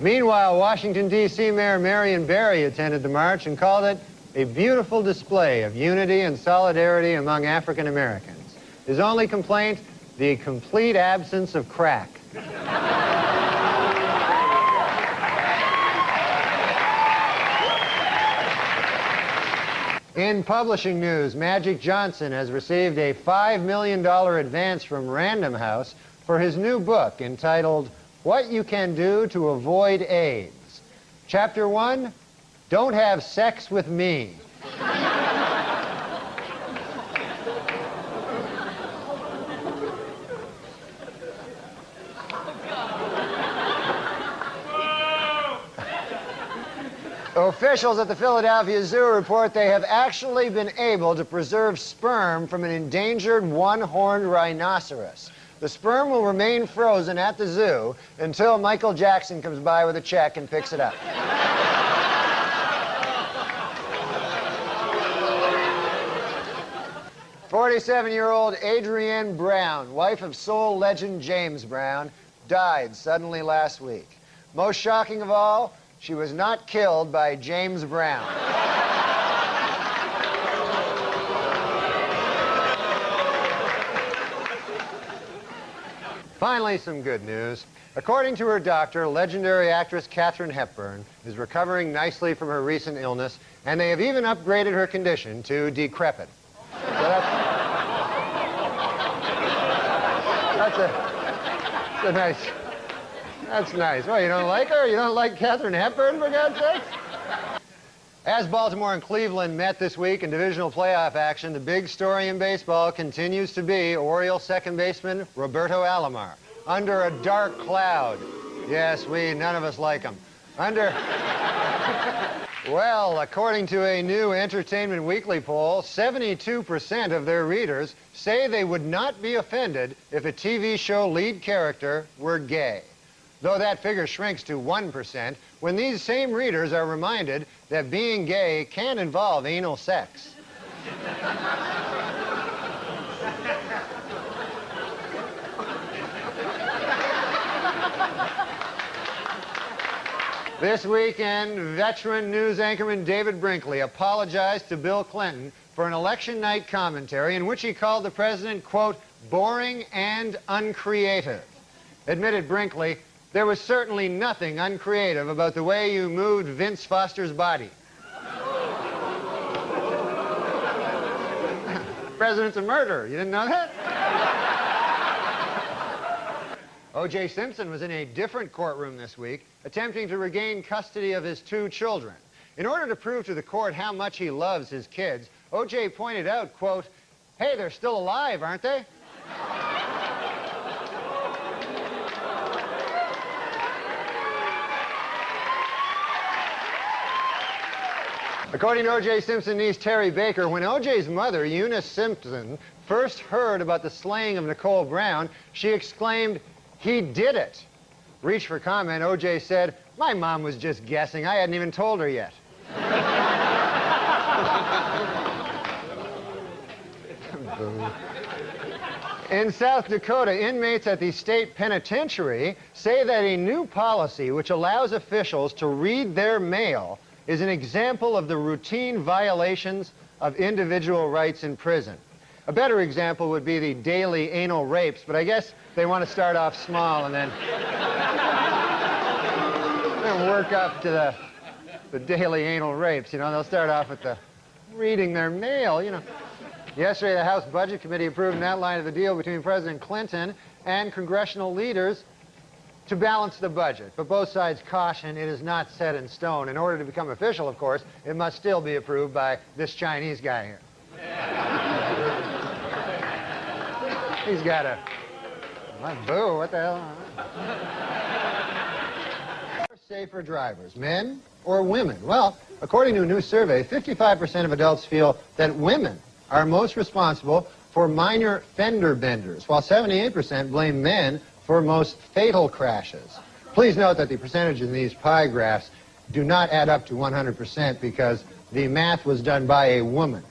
Meanwhile, Washington, D.C. Mayor Marion Barry attended the march and called it a beautiful display of unity and solidarity among African Americans. His only complaint, the complete absence of crack. In publishing news, Magic Johnson has received a $5 million advance from Random House for his new book entitled What You Can Do to Avoid AIDS. Chapter 1, Don't Have Sex with Me. Officials at the Philadelphia Zoo report they have actually been able to preserve sperm from an endangered one-horned rhinoceros. The sperm will remain frozen at the zoo until Michael Jackson comes by with a check and picks it up. 47-year-old Adrienne Brown, wife of soul legend James Brown, died suddenly last week. Most shocking of all, she was not killed by James Brown. Finally, some good news. According to her doctor, legendary actress Katharine Hepburn is recovering nicely from her recent illness, and they have even upgraded her condition to decrepit. So that's a nice... That's nice. Well, you don't like her? You don't like Katharine Hepburn, for God's sake? As Baltimore and Cleveland met this week in divisional playoff action, the big story in baseball continues to be Orioles second baseman Roberto Alomar. Under a dark cloud. Yes, none of us like him. Well, according to a new Entertainment Weekly poll, 72% of their readers say they would not be offended if a TV show lead character were gay. Though that figure shrinks to 1% when these same readers are reminded that being gay can involve anal sex. This weekend, veteran news anchorman David Brinkley apologized to Bill Clinton for an election night commentary in which he called the president, quote, boring and uncreative. Admitted Brinkley, there was certainly nothing uncreative about the way you moved Vince Foster's body. President's a murderer. You didn't know that? O.J. Simpson was in a different courtroom this week, attempting to regain custody of his 2 children. In order to prove to the court how much he loves his kids, O.J. pointed out, quote, hey, they're still alive, aren't they? According to O.J. Simpson's niece, Terry Baker, when O.J.'s mother, Eunice Simpson, first heard about the slaying of Nicole Brown, she exclaimed, he did it. Reached for comment, O.J. said, my mom was just guessing. I hadn't even told her yet. In South Dakota, inmates at the state penitentiary say that a new policy which allows officials to read their mail is an example of the routine violations of individual rights in prison. A better example would be the daily anal rapes, but I guess they want to start off small and then work up to the daily anal rapes. You know, they'll start off with the reading their mail, you know. Yesterday, the House Budget Committee approved an outline of the deal between President Clinton and congressional leaders to balance the budget. But both sides caution it is not set in stone. In order to become official, of course, it must still be approved by this Chinese guy here. He's got a... Boo, what the hell? Safer drivers, men or women? Well, according to a new survey, 55% of adults feel that women are most responsible for minor fender benders, while 78% blame men for most fatal crashes. Please note that the percentages in these pie graphs do not add up to 100% because the math was done by a woman.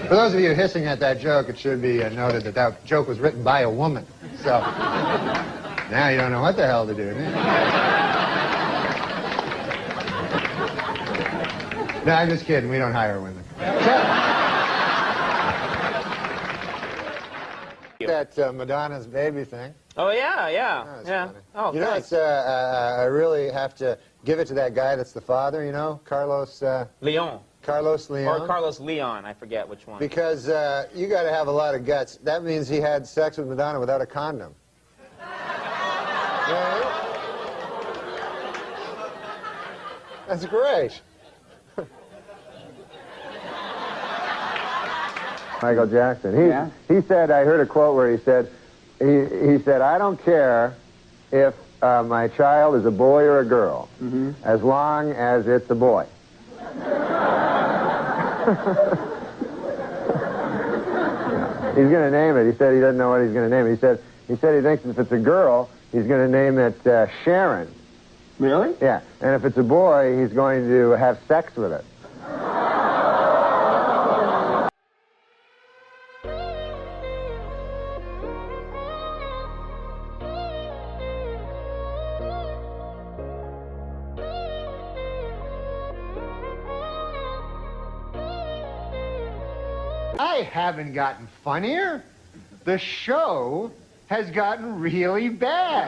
For those of you hissing at that joke, it should be noted that that joke was written by a woman. So now you don't know what the hell to do. No, I'm just kidding. We don't hire women. That Madonna's baby thing. Oh yeah. Funny. Oh, you know, good. it's I really have to give it to that guy that's the father. You know, Carlos. Leon. Carlos Leon. Or Carlos Leon, I forget which one. Because you got to have a lot of guts. That means he had sex with Madonna without a condom. Right? That's great. Michael Jackson. He said, I heard a quote where he said, he said, I don't care if my child is a boy or a girl, as long as it's a boy. He's going to name it. He said he doesn't know what he's going to name it. He said he thinks if it's a girl, he's going to name it Sharon. Really? Yeah. And if it's a boy, he's going to have sex with it. I haven't gotten funnier. The show has gotten really bad.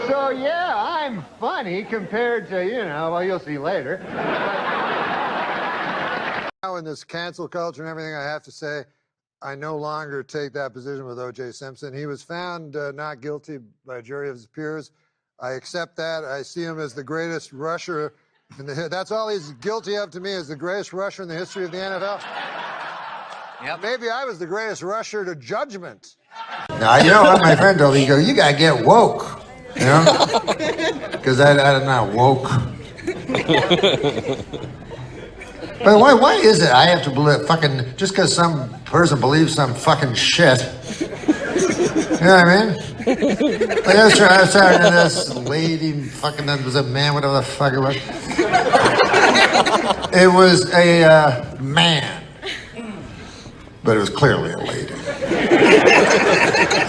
So yeah, I'm funny compared to, you know, well, you'll see later. Now in this cancel culture and everything, I have to say, I no longer take that position with O.J. Simpson. He was found not guilty by a jury of his peers. I accept that. I see him as the greatest rusher in the. That's all he's guilty of to me, is the greatest rusher in the history of the NFL. Yep. Maybe I was the greatest rusher to judgment. Now, you know what my friend told me? He goes, you got to get woke, you know? Because I'm not woke. But why is it I have to believe fucking, just because some person believes some fucking shit, you know what I mean? Like I was talking to this lady, fucking, that was a man, whatever the fuck it was. It was a man, but it was clearly a lady.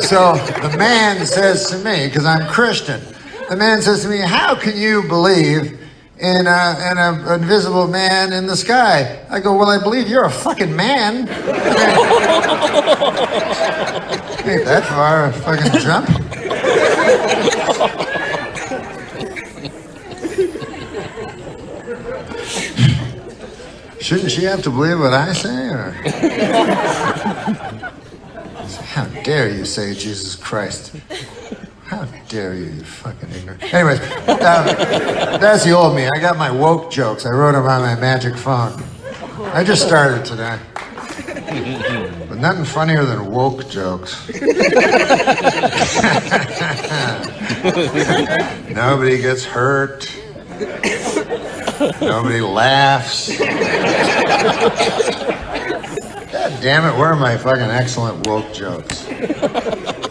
So the man says to me, because I'm Christian, the man says to me, how can you believe in an invisible man in the sky? I go, well, I believe you're a fucking man. Ain't that far a fucking jump. Shouldn't she have to believe what I say, or? How dare you say Jesus Christ? How dare you, you fucking ignorant. Anyways, that's the old me. I got my woke jokes. I wrote them on my magic phone. I just started today. But nothing funnier than woke jokes. Nobody gets hurt. Nobody laughs. God damn it, where are my fucking excellent woke jokes?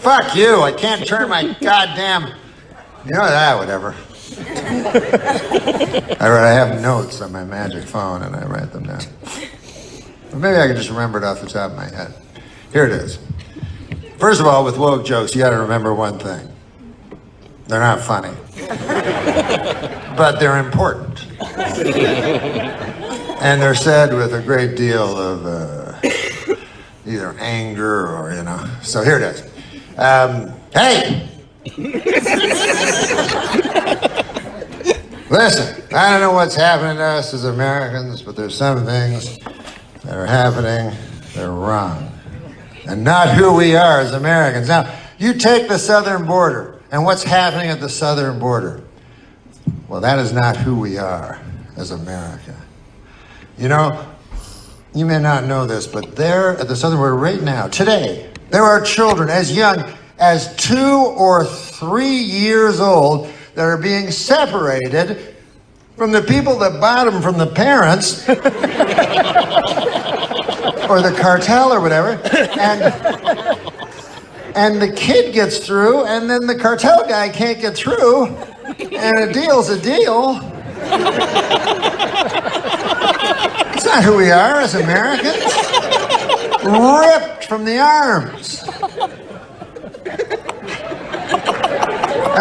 Fuck you, I can't turn my goddamn... You know that, whatever. I have notes on my magic phone and I write them down. Or maybe I can just remember it off the top of my head. Here it is. First of all, with woke jokes, you gotta remember one thing. They're not funny. But they're important. And they're said with a great deal of either anger or, you know. So here it is. Hey! Listen, I don't know what's happening to us as Americans, but there's some things that are happening that are wrong. And not who we are as Americans. Now, you take the southern border, and what's happening at the southern border? Well, that is not who we are as America. You know, you may not know this, but there at the southern border right now, today, there are children as young as 2 or 3 years old that are being separated from the people that bought them from the parents or the cartel or whatever, and the kid gets through, and then the cartel guy can't get through, and a deal's a deal. It's not who we are as Americans. Ripped from the arms. I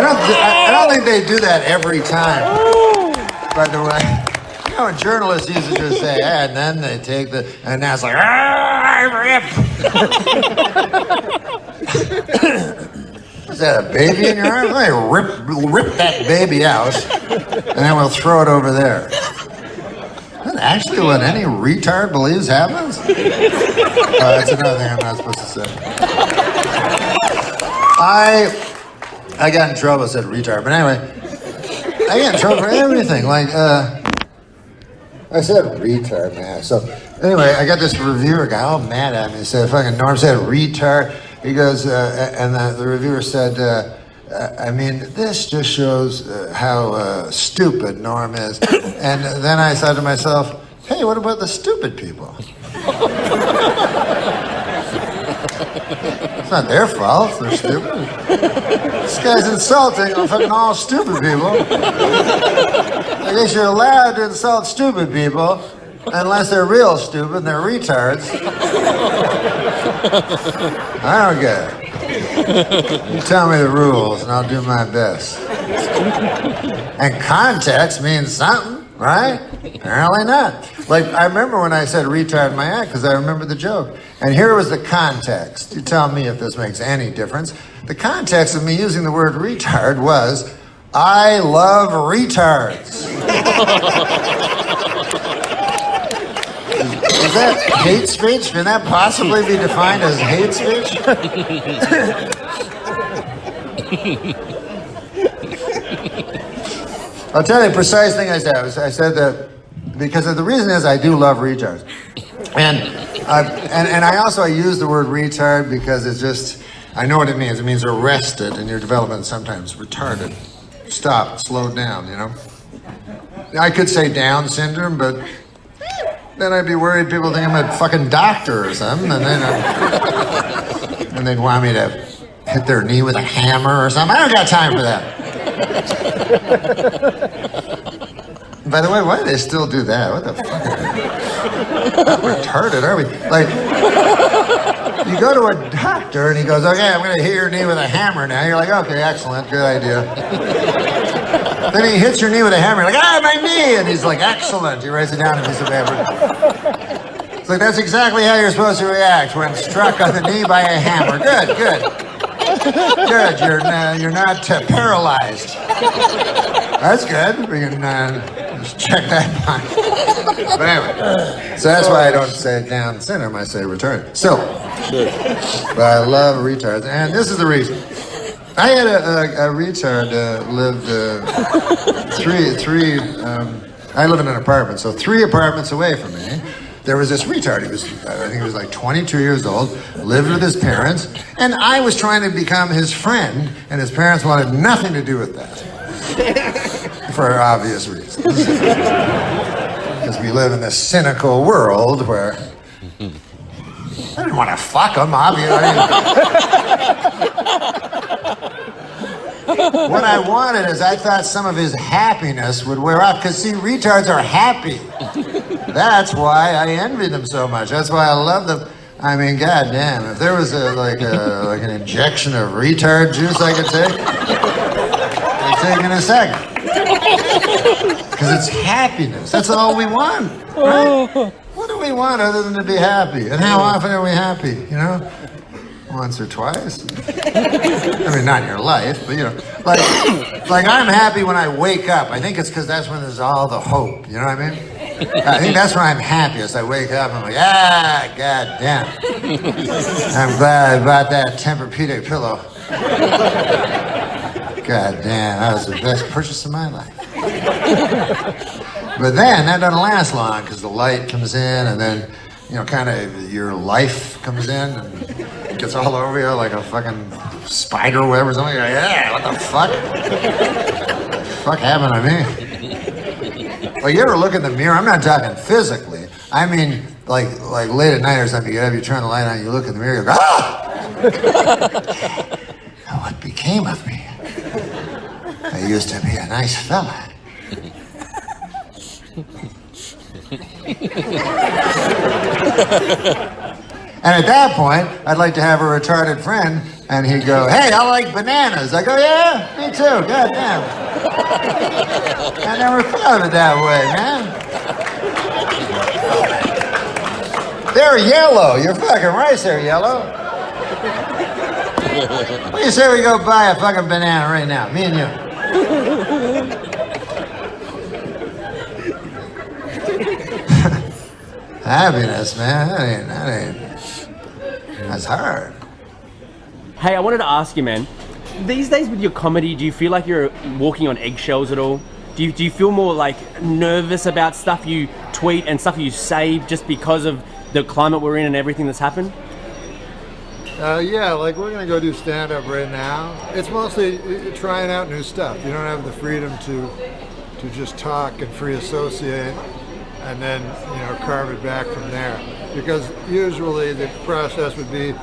don't think they do that every time, by the way. You know, journalists used to just say, and then they take and now it's like, rip. Is that a baby in your arm? Hey, rip that baby out, and then we'll throw it over there. Is that actually what any retard believes happens? That's another thing I'm not supposed to say. I got in trouble, I said retard, but anyway, I got in trouble for everything. Like, I said retard, man. So, anyway, I got this reviewer guy all mad at me. He said, fucking Norm said retard. He goes, and the reviewer said, I mean, this just shows how stupid Norm is. And then I said to myself, hey, what about the stupid people? It's not their fault, they're stupid. This guy's insulting fucking all stupid people. I guess you're allowed to insult stupid people unless they're real stupid and they're retards. I don't get it. You tell me the rules and I'll do my best. And context means something, right? Apparently not. Like, I remember when I said retard in my act because I remember the joke. And here was the context. You tell me if this makes any difference. The context of me using the word retard was, I love retards. Is that hate speech? Can that possibly be defined as hate speech? I'll tell you the precise thing I said. I said that because the reason is I do love retards. And I also use the word retard because it's just, I know what it means. It means arrested in your development, sometimes retarded. Stop, slow down, you know? I could say Down syndrome, but then I'd be worried people think I'm a fucking doctor or something, and then and they'd want me to hit their knee with a hammer or something. I don't got time for that. By the way, why do they still do that? What the fuck? How retarded are we? Like, you go to a doctor and he goes, okay, I'm going to hit your knee with a hammer now. You're like, okay, excellent, good idea. Then he hits your knee with a hammer. You're like, my knee! And he's like, excellent. He writes it down on a piece of paper. It's like, that's exactly how you're supposed to react when struck on the knee by a hammer. Good, good. Good, you're not paralyzed. That's good. We can just check that box. But anyway, so that's why I don't say Down syndrome, I say retarded. So, but I love retards, and this is the reason. I had a retard lived I live in an apartment, so 3 apartments away from me. There was this retard. I think he was like 22 years old, lived with his parents, and I was trying to become his friend, and his parents wanted nothing to do with that. For obvious reasons. Because we live in this cynical world where I didn't want to fuck him, obviously. What I wanted is I thought some of his happiness would wear off, because see, retards are happy. That's why I envy them so much. That's why I love them. I mean, goddamn, if there was like an injection of retard juice I could take, I'd take in a second. Because it's happiness. That's all we want, right? What do we want other than to be happy? And how often are we happy, you know? Once or twice. I mean, not in your life, but you know, like I'm happy when I wake up. I think it's because that's when there's all the hope. You know what I mean? I think that's when I'm happiest. I wake up and I'm like, goddamn. I'm glad I bought that Tempur-Pedic pillow. Goddamn, that was the best purchase of my life. But then that doesn't last long because the light comes in and then, you know, kind of your life comes in and it gets all over you like a fucking spider web or something. You're like, yeah, what the fuck? What the fuck happened to me? Well, you ever look in the mirror? I'm not talking physically. I mean, like late at night or something, you turn the light on, you look in the mirror, you go, ah! Now what became of me? I used to be a nice fella. And at that point, I'd like to have a retarded friend, and he'd go, "Hey, I like bananas." I go, "Yeah, me too, goddamn." I never thought of it that way, man. They're yellow. You're fucking right, they're yellow. What do you say we go buy a fucking banana right now, me and you? Happiness, man. That's hard. Hey, I wanted to ask you, man. These days with your comedy, do you feel like you're walking on eggshells at all? Do you feel more like nervous about stuff you tweet and stuff you say just because of the climate we're in and everything that's happened? Yeah, like we're gonna go do stand-up right now. It's mostly trying out new stuff. You don't have the freedom to just talk and free associate and then, carve it back from there. Because usually the process would be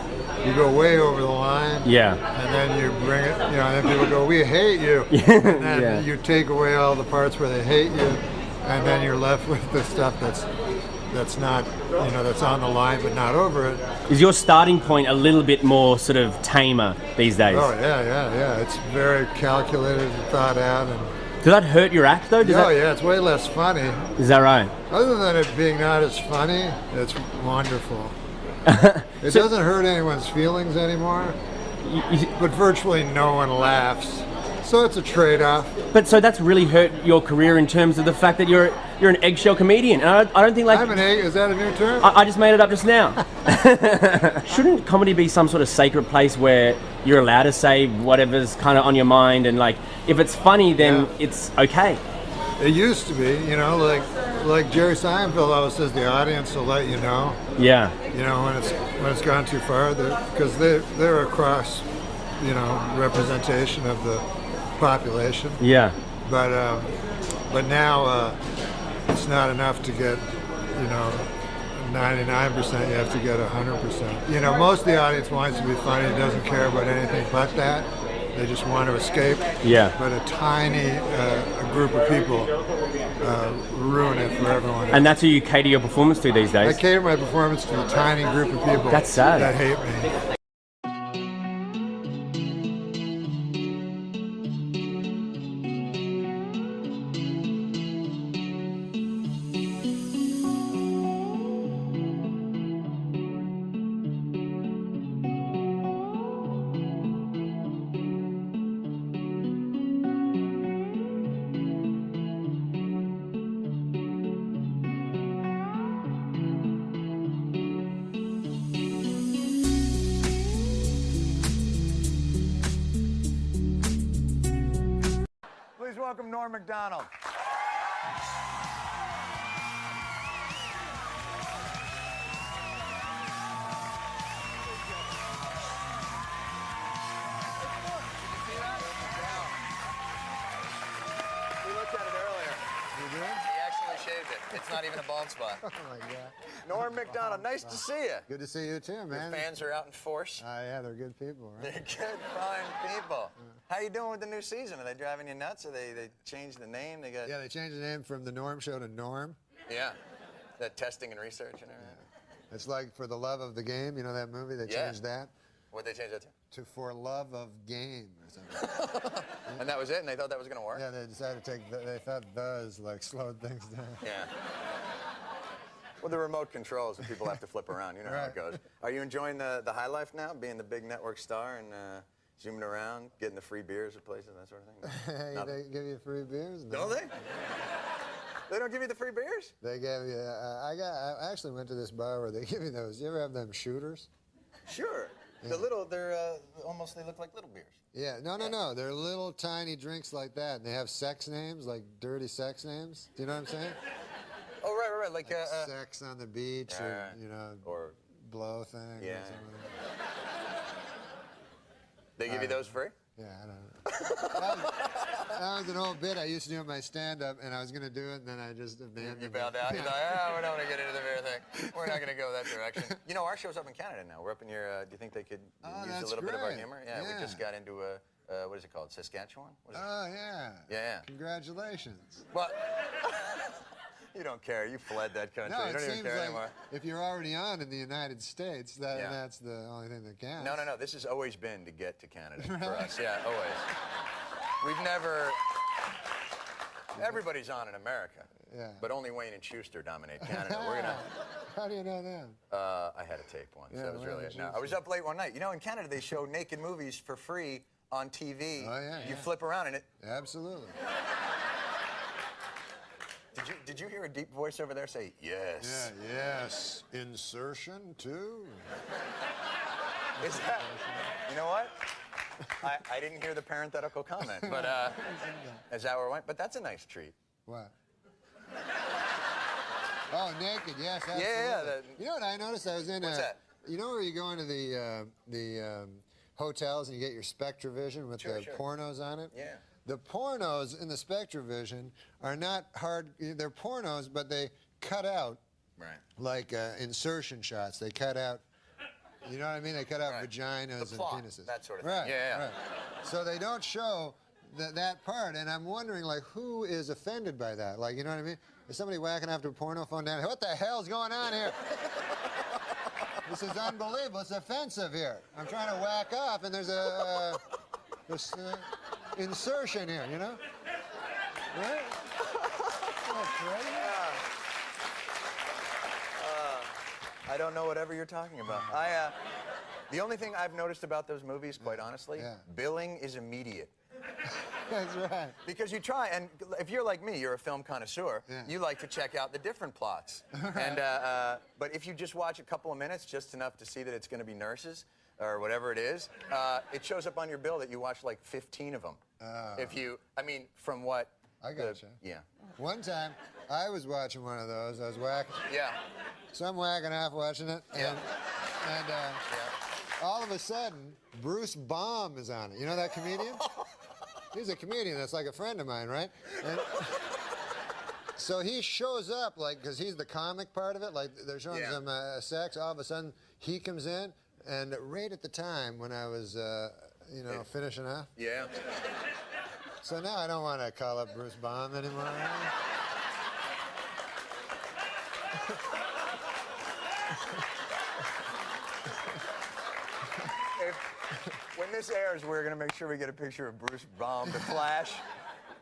you go way over the line. Yeah. And then you bring it, and then people go, "We hate you." And then you take away all the parts where they hate you, and then you're left with the stuff that's not, that's on the line but not over it. Is your starting point a little bit more sort of tamer these days? Oh, yeah. It's very calculated and thought out. And Does that hurt your act, though? yeah, it's way less funny. Is that right? Other than it being not as funny, it's wonderful. It doesn't hurt anyone's feelings anymore, but virtually no one laughs. So it's a trade-off. But so that's really hurt your career in terms of the fact that you're an eggshell comedian. And I don't think like... Is that a new term? I just made it up just now. Shouldn't comedy be some sort of sacred place where you're allowed to say whatever's kind of on your mind and like, if it's funny, then it's okay? It used to be, like Jerry Seinfeld always says, the audience will let you know. Yeah. When it's gone too far, because they're a cross, representation of the population. Yeah. But now it's not enough to get 99%. You have to get 100%. Most of the audience wants to be funny, doesn't care about anything but that. They just want to escape. Yeah. But a tiny a group of people ruin it for everyone. And that's who you cater your performance to these days? I cater my performance to a tiny group of people. That's sad. That hate me. Welcome Norm Macdonald. We looked at it earlier. You did? He actually shaved it. It's not even a bald spot. Oh my God. Norm Macdonald, nice to see you. Good to see you too, man. Your fans are out in force. Yeah, they're good people, right? They're good, fine people. How you doing with the new season? Are they driving you nuts? Or they changed the name? They changed the name from the Norm Show to Norm. Yeah. That testing and research and everything. Yeah. It's like For the Love of the Game. You know that movie? They changed that. What'd they change that to? For Love of Game or something. And that was it? And they thought that was going to work? Yeah, they decided to take they thought those slowed things down. Yeah. Well, the remote controls that people have to flip around. You know how it goes. Are you enjoying the high life now, being the big network star and zooming around, getting the free beers at places, that sort of thing? They give you free beers? Don't they? They don't give you the free beers? They gave you. I actually went to this bar where they give you those. You ever have them shooters? Sure. Yeah. They're almost, they look like little beers. Yeah, no. They're little tiny drinks like that, and they have sex names, like dirty sex names. Do you know what I'm saying? Oh, right. Like sex on the beach, or blow thing. Yeah. Or something. They give you those free? Yeah, I don't know. That was an old bit I used to do in my stand-up, and I was going to do it, and then I just abandoned it. You bailed out? You're like, we don't want to get into the beer thing. We're not going to go that direction. Our show's up in Canada now. We're up in your, do you think they could use a little bit of our humor? Yeah, we just got into what is it called, Saskatchewan? Yeah. Yeah. Congratulations. Well, You don't care. You fled that country. No, you it don't even seems care like anymore. if you're already on in the United States, Yeah. that's the only thing that counts. No. This has always been to get to Canada for us. Yeah, always. We've never. Everybody's on in America. Yeah. But only Wayne and Schuster dominate Canada. We're gonna. How do you know that? I had a tape once. Yeah, That was Wayne really and it. No, I was up late one night. You know, in Canada they show naked movies for free on TV. Oh yeah. You flip around in it. Absolutely. Did you hear a deep voice over there say yes? Yeah. Yes. Insertion too. Is that? You know what? I didn't hear the parenthetical comment, but is that where it went? But that's a nice treat. What? Oh, naked. Yes. Absolutely. Yeah. You know what I noticed? I was in. What's that? You know where you go into the hotels and you get your SpectraVision with the pornos on it? Yeah. The pornos in the SpectraVision are not hard. They're pornos, but they cut out like insertion shots. They cut out. You know what I mean? They cut out vaginas and penises. That sort of thing. Right. Yeah. Right. So they don't show that part, and I'm wondering, like, who is offended by that? Like, you know what I mean? Is somebody whacking after a porno phone down? What the hell's going on here? This is unbelievable. It's offensive here. I'm trying to whack off, and there's this insertion here, you know? Right? That's right. I don't know whatever you're talking about. The only thing I've noticed about those movies, quite honestly, billing is immediate. That's right. Because you try, and if you're like me, you're a film connoisseur, you like to check out the different plots. And but if you just watch a couple of minutes, just enough to see that it's going to be nurses or whatever it is, it shows up on your bill that you watched like 15 of them. If you, I mean, from what? I gotcha. Yeah. One time, I was watching one of those. I was whacking. Yeah. So I'm whacking off watching it, and all of a sudden, Bruce Baum is on it. You know that comedian? He's a comedian that's like a friend of mine, right? And so he shows up, like, because he's the comic part of it, like they're showing some sex. All of a sudden, he comes in, and right at the time when I was, you know, finishing off. Yeah. So now I don't want to call up Bruce Baum anymore. When this airs, we're going to make sure we get a picture of Bruce Baum, the Flash.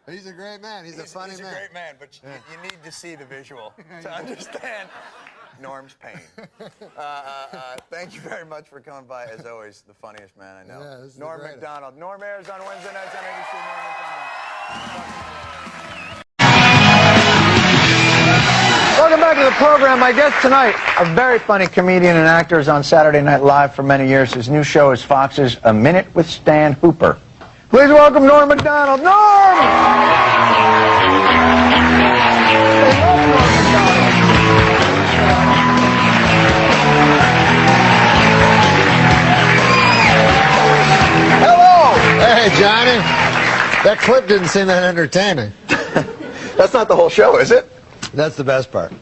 He's a great man. He's a funny man. He's a great man, but you need to see the visual to understand Norm's pain. Thank you very much for coming by. As always, the funniest man I know. Yeah, this is Norm the greatest. Macdonald. Norm airs on Wednesday nights on ABC. Norm Macdonald. Welcome back to the program. My guest tonight, a very funny comedian and actor, is on Saturday Night Live for many years. His new show is Fox's A Minute with Stan Hooper. Please welcome Norm Macdonald. Hello! Hey, Johnny. That clip didn't seem that entertaining. That's not the whole show, is it? That's the best part.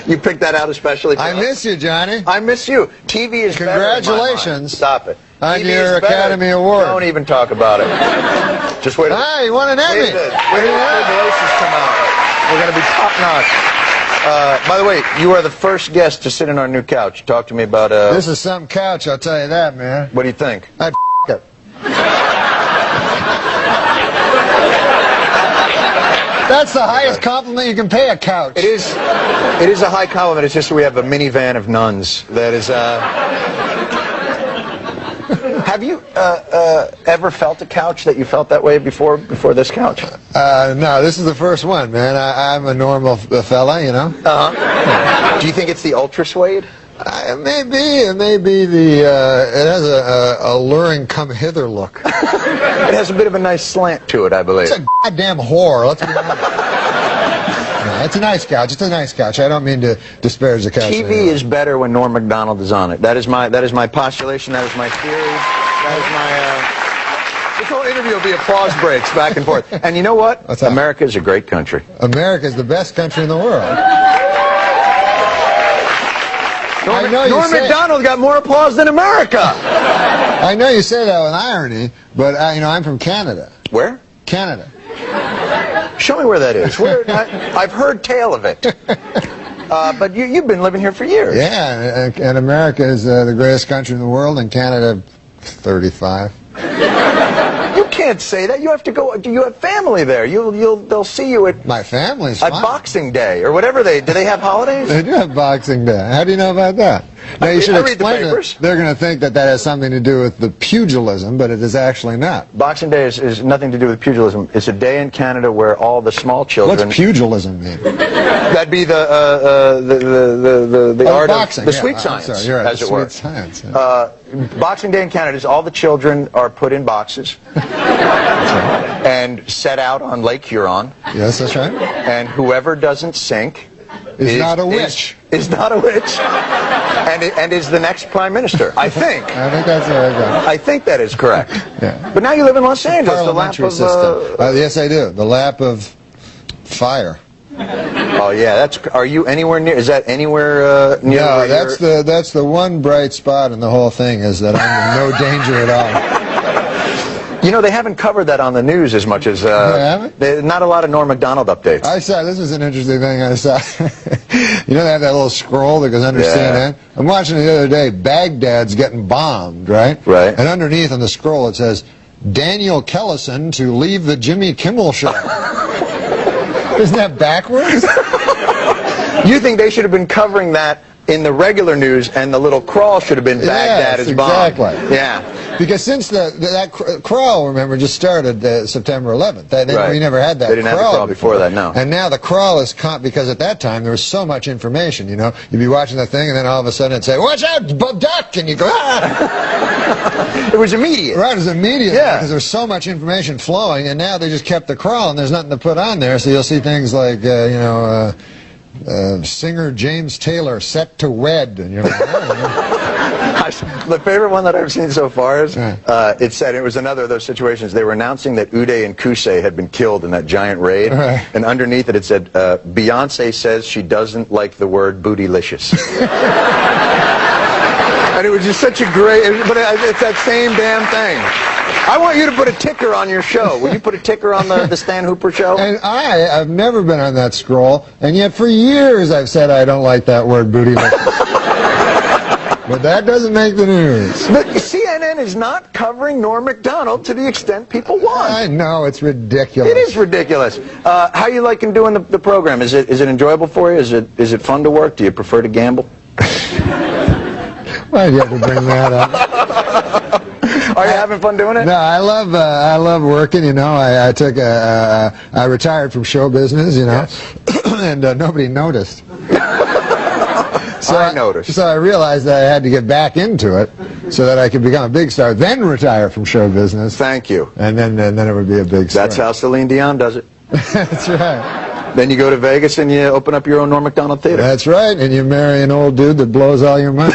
You picked that out especially for I us? miss you, Johnny. I miss you. TV is better in my mind. Congratulations. Stop it. On TV your is better. Academy Award. Don't even talk about it. Just wait. Ah, you won an Emmy. Wait till Compilation come out. We're going to be top notch. By the way, you are the first guest to sit in our new couch. Talk to me about. This is some couch, I'll tell you that, man. What do you think? I'd it. That's the highest compliment you can pay a couch. It is a high compliment. It's just we have a minivan of nuns. That is. Have you ever felt a couch that you felt that way before this couch? No, this is the first one, man. I'm a normal fella, you know. Do you think it's the ultra suede? It may be. It may be the. It has a alluring come hither look. It has a bit of a nice slant to it, I believe. It's a goddamn whore. Let's be honest. No, it's a nice couch. It's a nice couch. I don't mean to disparage the couch. TV is better when Norm Macdonald is on it. That is my postulation. That is my theory. That is my. This whole interview will be applause breaks back and forth. And you know what? America is a great country. America is the best country in the world. Norm Macdonald got more applause than America. I know you say that with irony, but you know I'm from Canada. Where? Canada. Show me where that is. I've heard tale of it. But you've been living here for years. Yeah, and America is the greatest country in the world, and Canada, 35. You can't say that. You have to go. You have family there. They'll see you at my family's at fine. Boxing Day or whatever do they have holidays? They do have Boxing Day. How do you know about that? Now you should explain it. They're going to think that has something to do with the pugilism, but it is actually not. Boxing Day is nothing to do with pugilism. It's a day in Canada where all the small children. What's pugilism mean? That'd be the art boxing, of the sweet science, sorry, you're right, as it were. Sweet science. Yeah. Boxing Day in Canada is all the children are put in boxes and set out on Lake Huron. Yes, that's right. And whoever doesn't sink is not a witch. Is not a witch, and is the next prime minister. I think. I think that's very good. I think that is correct. Yeah. But now you live in Los Angeles, the lap Parliamentary of. system. Yes, I do. The lap of fire. Oh yeah, are you anywhere near? Is that anywhere near? No, that's the one bright spot in the whole thing is that I'm in no danger at all. You know, they haven't covered that on the news as much as not a lot of Norm Macdonald updates. I saw, this is an interesting thing I saw. You know, they have that little scroll that goes under CNN? I'm watching it the other day, Baghdad's getting bombed, right? Right. And underneath on the scroll it says, Daniel Kellison to leave the Jimmy Kimmel Show. Isn't that backwards? You think they should have been covering that in the regular news, and the little crawl should have been Baghdad is bombed. Exactly. Yeah. Because since that crawl, remember, just started September 11th. Right. We never had that. They didn't have the crawl before that, no. And now the crawl is because at that time there was so much information. You know, you'd be watching the thing, and then all of a sudden it'd say, "Watch out, duck!" and you go, "Ah!" It was immediate. Right, it was immediate. Yeah. Because there was so much information flowing, and now they just kept the crawl, and there's nothing to put on there. So you'll see things like, singer James Taylor set to wed, and you're like, The favorite one that I've seen so far is it said it was another of those situations. They were announcing that Uday and Kusei had been killed in that giant raid, and underneath it said, Beyonce says she doesn't like the word bootylicious. And it was just such a great, but it's that same damn thing. I want you to put a ticker on your show. Will you put a ticker on the Stan Hooper show? And I've never been on that scroll, and yet for years I've said I don't like that word bootylicious. But that doesn't make the news. But CNN is not covering Norm Macdonald to the extent people want. I know, it's ridiculous. It is ridiculous. How you liking doing the program? Is it enjoyable for you? Is it fun to work? Do you prefer to gamble? Why do you have to bring that up? Are you having fun doing it? No, I love working. You know, I retired from show business. You know, and nobody noticed. So I noticed. So I realized that I had to get back into it so that I could become a big star, then retire from show business. Thank you. And then it would be a big star. That's how Celine Dion does it. That's right. Then you go to Vegas and you open up your own Norm Macdonald Theater. That's right, and you marry an old dude that blows all your money.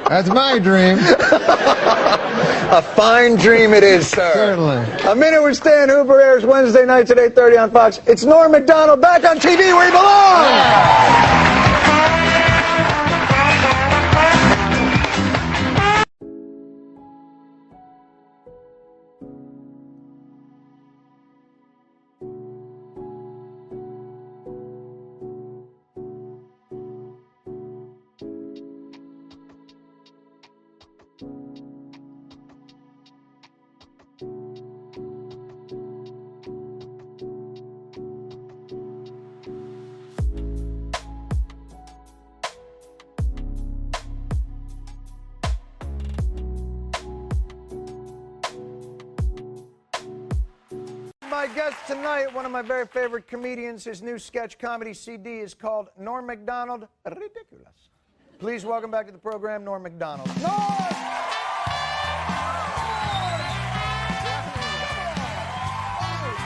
That's my dream. A fine dream it is, sir. Certainly. A Minute with Stan Hooper airs Wednesday nights at 8:30 on Fox. It's Norm Macdonald back on TV where he belongs. My guest tonight, one of my very favorite comedians. His new sketch comedy CD is called Norm Macdonald Ridiculous. Please welcome back to the program, Norm Macdonald. Norm!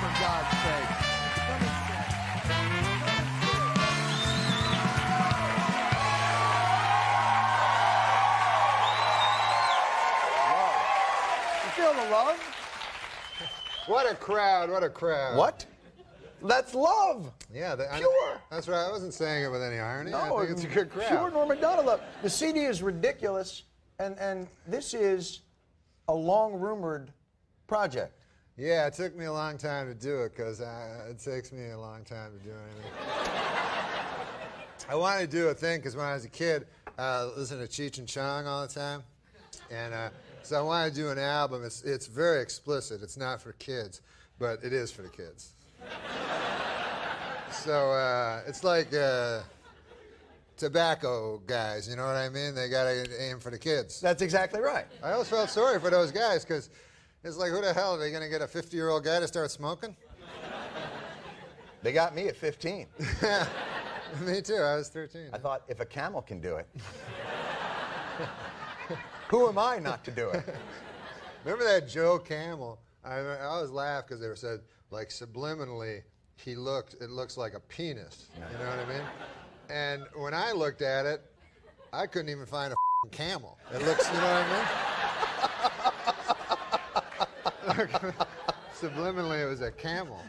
For God's sake. You feel the love? What a crowd, what a crowd. What? That's love. Yeah, pure. That's right. I wasn't saying it with any irony. No, I think it's a good crowd. Pure Norm Macdonald love. The CD is ridiculous, and this is a long-rumored project. Yeah, it took me a long time to do it because it takes me a long time to do anything. I wanted to do a thing because when I was a kid, I listened to Cheech and Chong all the time. And so I wanted to do an album. It's very explicit. It's not for kids, but it is for the kids. So it's like tobacco guys, you know what I mean? They got to aim for the kids. That's exactly right. I always felt sorry for those guys because it's like, who the hell are they going to get a 50-year-old guy to start smoking? They got me at 15. Me too. I was 13. I thought, if a camel can do it, who am I not to do it? Remember that Joe Camel? I always laugh because they said, like, subliminally, it looks like a penis. You know what I mean? And when I looked at it, I couldn't even find a camel. It looks, you know what I mean? Subliminally, it was a camel.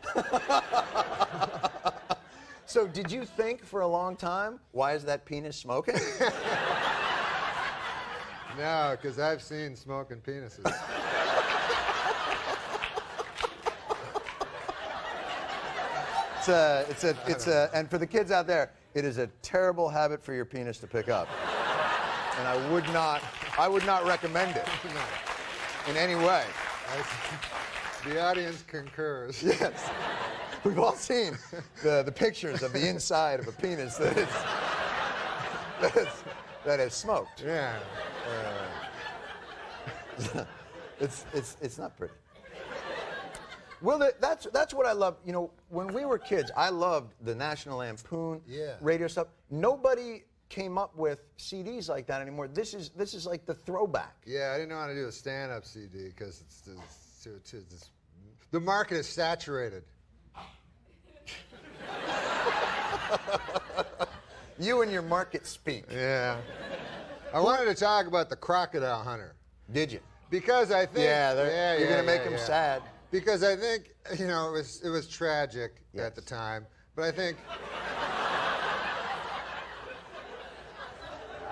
So did you think for a long time, why is that penis smoking? No, because I've seen smoking penises. And for the kids out there, it is a terrible habit for your penis to pick up. And I would not recommend it in any way. The audience concurs. Yes. We've all seen the pictures of the inside of a penis that is smoked. Yeah. It's not pretty. Well, that's what I love. You know, when we were kids, I loved the National Lampoon radio stuff. Nobody came up with CDs like that anymore. This is like the throwback. Yeah, I didn't know how to do a stand-up CD because the market is saturated. You and your market speak. Yeah. I wanted to talk about the crocodile hunter. Did you? Because I think you're gonna make him sad. Because I think, you know, it was tragic at the time, but I think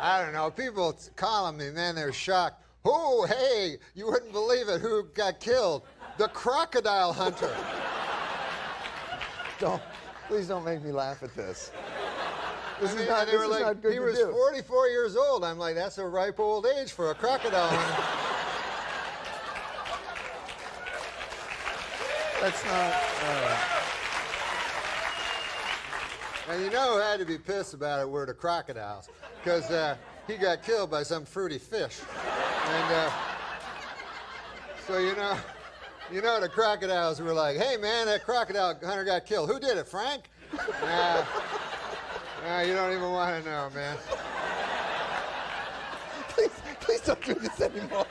I don't know, people call me, man, they're shocked. Oh, hey, you wouldn't believe it, who got killed? The crocodile hunter. Please don't make me laugh at this. This is not good. He was do. 44 years old. I'm like, that's a ripe old age for a crocodile hunter. That's not. And you know who had to be pissed about it were the crocodiles, because he got killed by some fruity fish. And so you know the crocodiles were like, hey man, that crocodile hunter got killed. Who did it, Frank? Nah, you don't even want to know, man. Please don't do this anymore.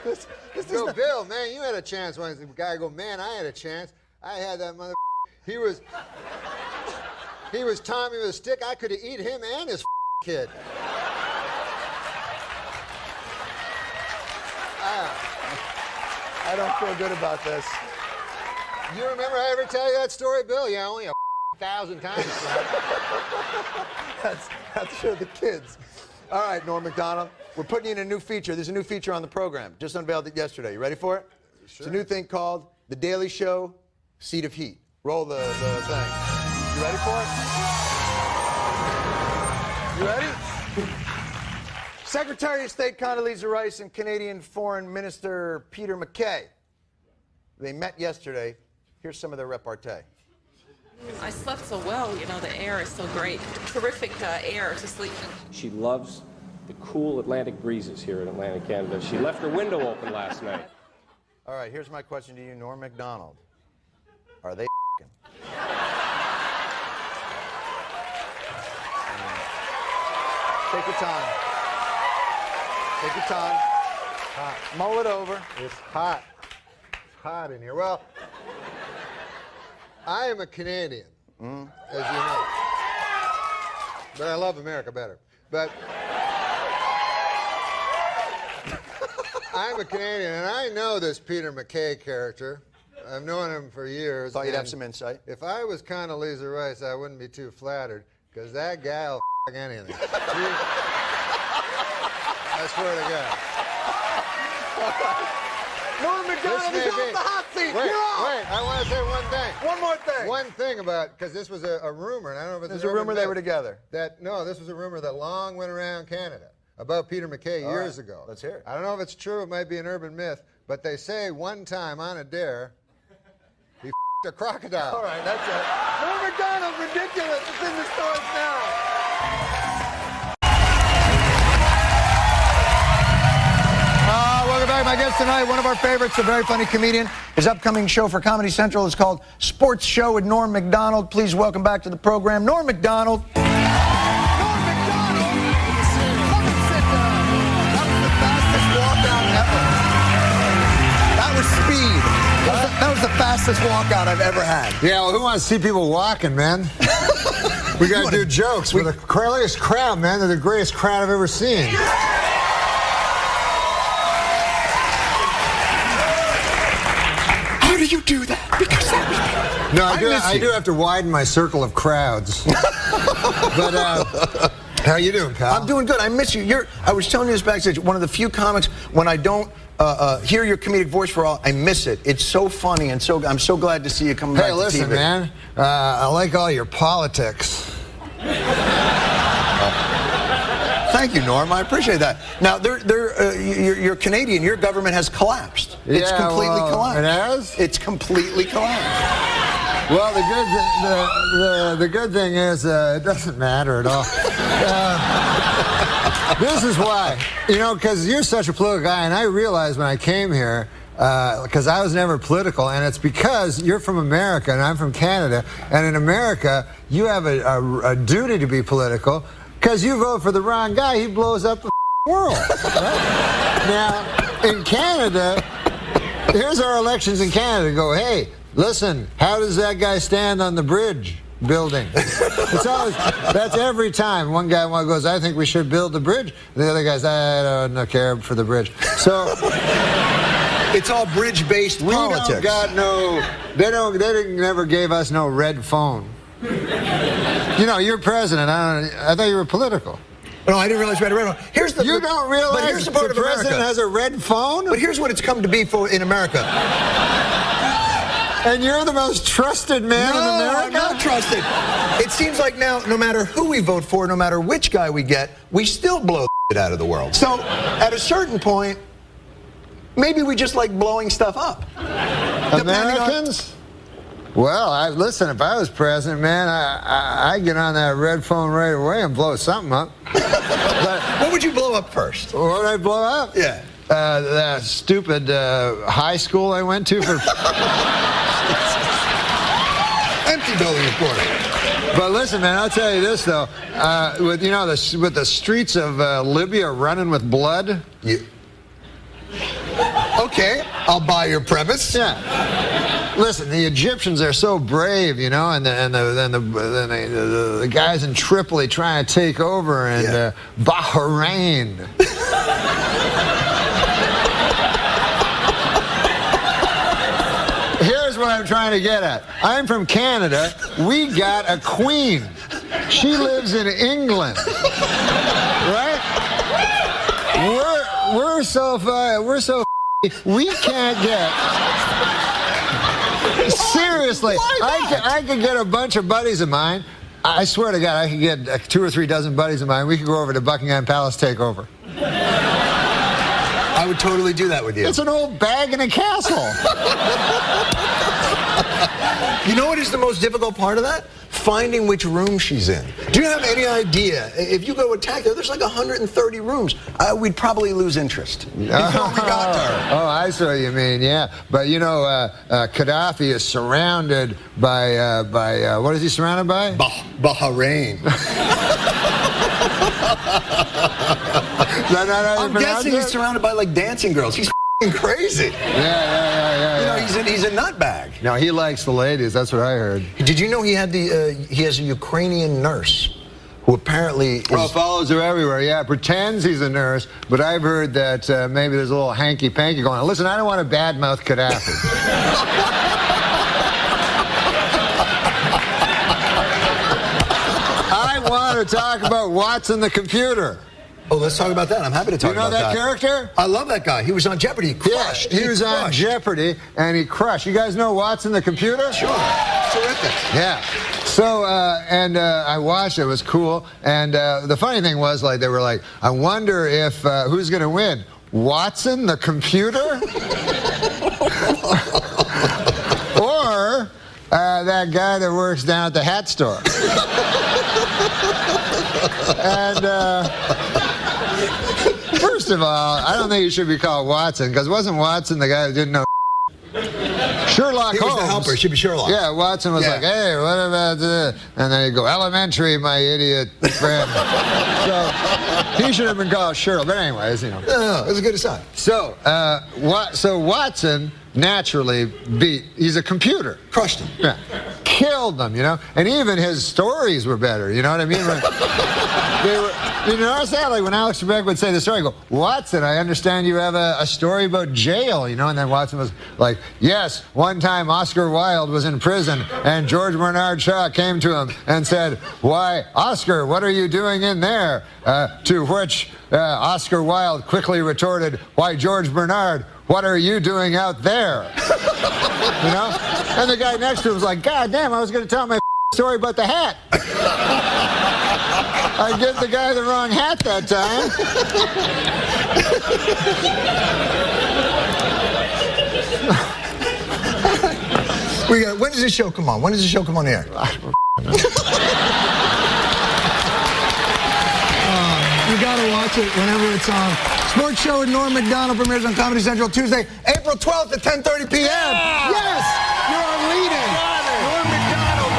This Yo, Bill, man, you had a chance once. The guy go, man, I had a chance. I had that mother. He was Tommy with a stick. I could have eaten him and his kid. I don't feel good about this. You remember I ever tell you that story, Bill? Yeah, only 1,000 times. That's for the kids. All right, Norm Macdonald, we're putting you in a new feature. There's a new feature on the program. Just unveiled it yesterday. You ready for it? Sure. It's a new thing called The Daily Show, Seat of Heat. Roll the thing. You ready for it? You ready? Secretary of State Condoleezza Rice and Canadian Foreign Minister Peter MacKay. They met yesterday. Here's some of their repartee. I slept so well, you know, the air is so great. Terrific air to sleep in. She loves the cool Atlantic breezes here in Atlantic Canada. She left her window open last night. All right, here's my question to you, Norm Macdonald. Are they f***ing? Take your time. Take your time. Hot. Mull it over. It's hot. It's hot in here. Well, I am a Canadian, as you know. But I love America better. But I'm a Canadian, and I know this Peter MacKay character. I've known him for years. Thought you'd have some insight. If I was Condoleezza Rice, I wouldn't be too flattered, because that guy will f*** anything. I swear to God. Norm Macdonald is off the hot seat. Wait, You're off. wait, I want to say one thing. One more thing. One thing about, because this was a rumor, and I don't know if it's There's a rumor they were together. This was a rumor that long went around Canada about Peter MacKay years ago. Let's hear it. I don't know if it's true, it might be an urban myth, but they say one time on a dare, he a crocodile. All right, that's it. Norm Macdonald, ridiculous. It's in the stores now. Welcome back. My guest tonight, one of our favorites, a very funny comedian. His upcoming show for Comedy Central is called Sports Show with Norm Macdonald. Please welcome back to the program, Norm Macdonald. That was speed. That was the fastest walkout I've ever had. Yeah, well, who wants to see people walking, man? We got to do jokes. We're the greatest crowd, man. They're the greatest crowd I've ever seen. How do you do that? Because No, I do have to widen my circle of crowds. But how you doing, pal? I'm doing good. I miss you. I was telling you this backstage. One of the few comics when I don't hear your comedic voice for all, I miss it. It's so funny and I'm so glad to see you coming back to TV. Hey, listen, man. I like all your politics. Thank you, Norm. I appreciate that. Now, you're Canadian. Your government has collapsed. It's completely collapsed. It has? It's completely collapsed. Well, the good thing is it doesn't matter at all. This is why, because you're such a political guy, and I realized when I came here, because I was never political, and it's because you're from America and I'm from Canada, and in America you have a duty to be political, because you vote for the wrong guy, he blows up the world. Right? Now, in Canada, here's our elections in Canada. Go, hey, listen, how does that guy stand on the bridge building? That's every time. One guy goes, I think we should build the bridge. The other guy's, I don't care for the bridge. So it's all bridge-based politics. We don't got they never gave us no red phone. You're president. I thought you were political. No, I didn't realize we had a red phone. You don't realize the president has a red phone? But here's what it's come to be for in America. And you're the most trusted man in America? I'm not trusted. It seems like now, no matter who we vote for, no matter which guy we get, we still blow it out of the world. So, at a certain point, maybe we just like blowing stuff up. Americans? Well, listen, if I was president, man, I'd get on that red phone right away and blow something up. But what would you blow up first? What would I blow up? Yeah. That stupid high school I went to for... Empty building, of course. But listen, man, I'll tell you this, though. With the streets of Libya running with blood... Okay, I'll buy your premise. Yeah. Listen, the Egyptians are so brave, and the guys in Tripoli trying to take over, and Bahrain. Here's what I'm trying to get at. I'm from Canada. We got a queen. She lives in England, right? We're so we can't get. Seriously, I could get a bunch of buddies of mine. I swear to God, I could get 2 or 3 dozen buddies of mine. We could go over to Buckingham Palace takeover. I would totally do that with you. It's an old bag in a castle. You know what is the most difficult part of that? Finding which room she's in. Do you have any idea? If you go attack her, there's like 130 rooms. We'd probably lose interest before we got to her. Oh, I see what you mean, yeah. But Gaddafi is surrounded by what is he surrounded by? Bahrain. I'm guessing he's surrounded by like dancing girls. He's crazy. Yeah. He's a nutbag. No, he likes the ladies. That's what I heard. Did you know he has a Ukrainian nurse who apparently follows her everywhere. Yeah, pretends he's a nurse, but I've heard that maybe there's a little hanky-panky going on. Listen, I don't want to badmouth Gaddafi. I want to talk about what's in the computer. Oh, let's talk about that. I'm happy to talk about that. You know that character? I love that guy. He was on Jeopardy. He crushed. Yeah, he was on Jeopardy, and he crushed. You guys know Watson the computer? Sure. Terrific. Yeah. So, I watched it. It was cool. And the funny thing was, like, they were like, I wonder if, who's going to win? Watson the computer? Or that guy that works down at the hat store? And first of all, I don't think he should be called Watson, because wasn't Watson the guy who didn't know Sherlock Holmes? He was the helper. It should be Sherlock. Yeah, Watson was like, hey, what about the... And then he'd go, elementary, my idiot friend. So he should have been called Sherlock. But anyways, you know. No, it was a good aside. So, so Watson naturally he's a computer. Crushed him. Yeah. Killed them, you know? And even his stories were better, you know what I mean? You notice that? Like when Alex Trebek would say the story, I go, Watson, I understand you have a story about jail, you know? And then Watson was like, yes, one time Oscar Wilde was in prison and George Bernard Shaw came to him and said, why, Oscar, what are you doing in there? To which Oscar Wilde quickly retorted, why, George Bernard, what are you doing out there? You know? And the guy next to him was like, God damn, I was going to tell my story about the hat. I gave the guy the wrong hat that time. When does this show come on? When does the show come on the air? You gotta watch it whenever it's on. Sports show with Norm Macdonald premieres on Comedy Central Tuesday, April 12th at 10:30 p.m. Yeah! Yes! You're on leading. Norm Macdonald.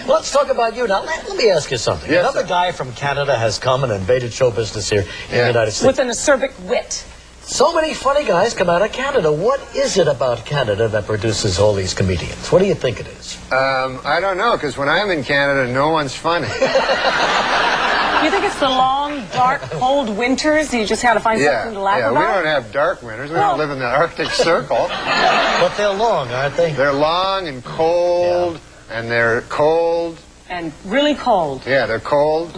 Let's talk about you now. Let me ask you something. Yes, Another guy from Canada has come and invaded show business here in the United States. With an acerbic wit. So many funny guys come out of Canada. What is it about Canada that produces all these comedians? What do you think it is? I don't know, because when I'm in Canada, no one's funny. You think it's the long, dark, cold winters? You just had to find something to laugh about? We don't have dark winters. We don't live in the Arctic Circle. But they're long, aren't they? They're long and cold, and they're cold. And really cold. Yeah, they're cold.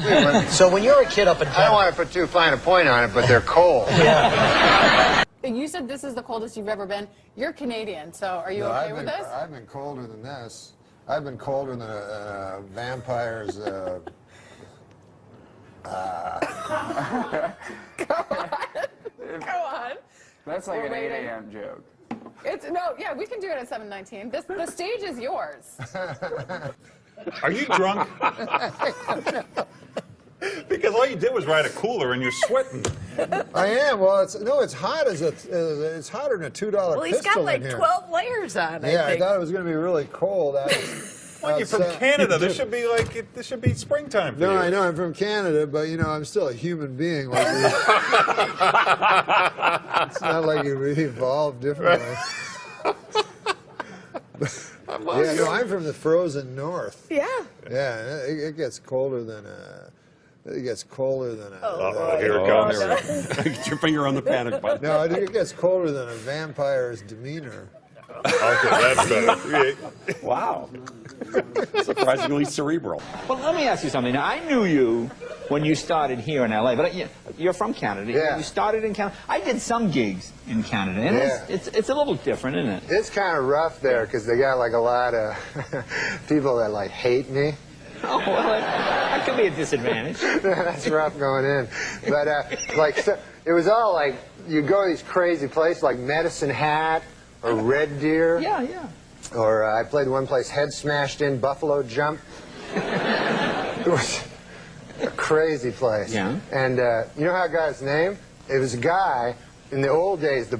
So when you're a kid up in Canada... I don't want to put too fine a point on it, but they're cold. Yeah. You said this is the coldest you've ever been. You're Canadian, so are you okay with this? I've been colder than this. I've been colder than a vampire's... Go on. That's like We're an waiting. 8 a.m. joke. Yeah, we can do it at 7:19. The stage is yours. Are you drunk? Because all you did was ride a cooler and you're sweating. I am. Well, it's hot it's hotter than a $2 Well, he's pistol got like in here. 12 layers on, Yeah, I think. I thought it was going to be really cold. Well, you're from Canada. This should be this should be springtime for you. No, I know I'm from Canada, but you know I'm still a human being. Like it's not like we evolved differently. Yeah, no, I'm from the frozen north. Yeah. Yeah, it gets colder than It gets colder than a... Oh, here it comes. Get your finger on the panic button. No, it gets colder than a vampire's demeanor. Okay, that's better. Wow. Surprisingly cerebral. Well, let me ask you something. Now, I knew you when you started here in L.A., but you're from Canada. Yeah. You started in Canada. I did some gigs in Canada, and it's a little different, isn't it? It's kind of rough there because they got like a lot of people that like hate me. Oh, well, that could be a disadvantage. That's rough going in. But it was all like, you go to these crazy places like Medicine Hat or Red Deer. Yeah, yeah. Or I played one place, Head Smashed In, Buffalo Jump. It was a crazy place. Yeah. And you know how I got his name? It was a guy, in the old days, the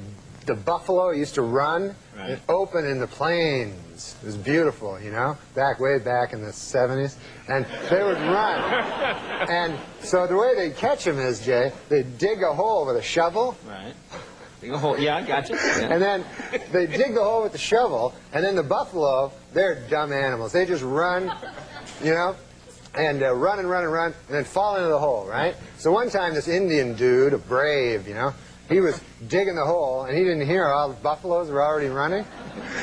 buffalo used to run and open in the plains. It was beautiful, you know, way back in the 70s. And they would run. And so the way they'd catch him is, Jay, they'd dig a hole with a shovel. Right. Dig a hole. Yeah, I got you. Yeah. And then they dig the hole with the shovel, and then the buffalo, they're dumb animals. They just run, you know, and run and run and run, and then fall into the hole, right? So one time this Indian dude, a brave, you know, he was digging the hole, and he didn't hear all the buffaloes were already running.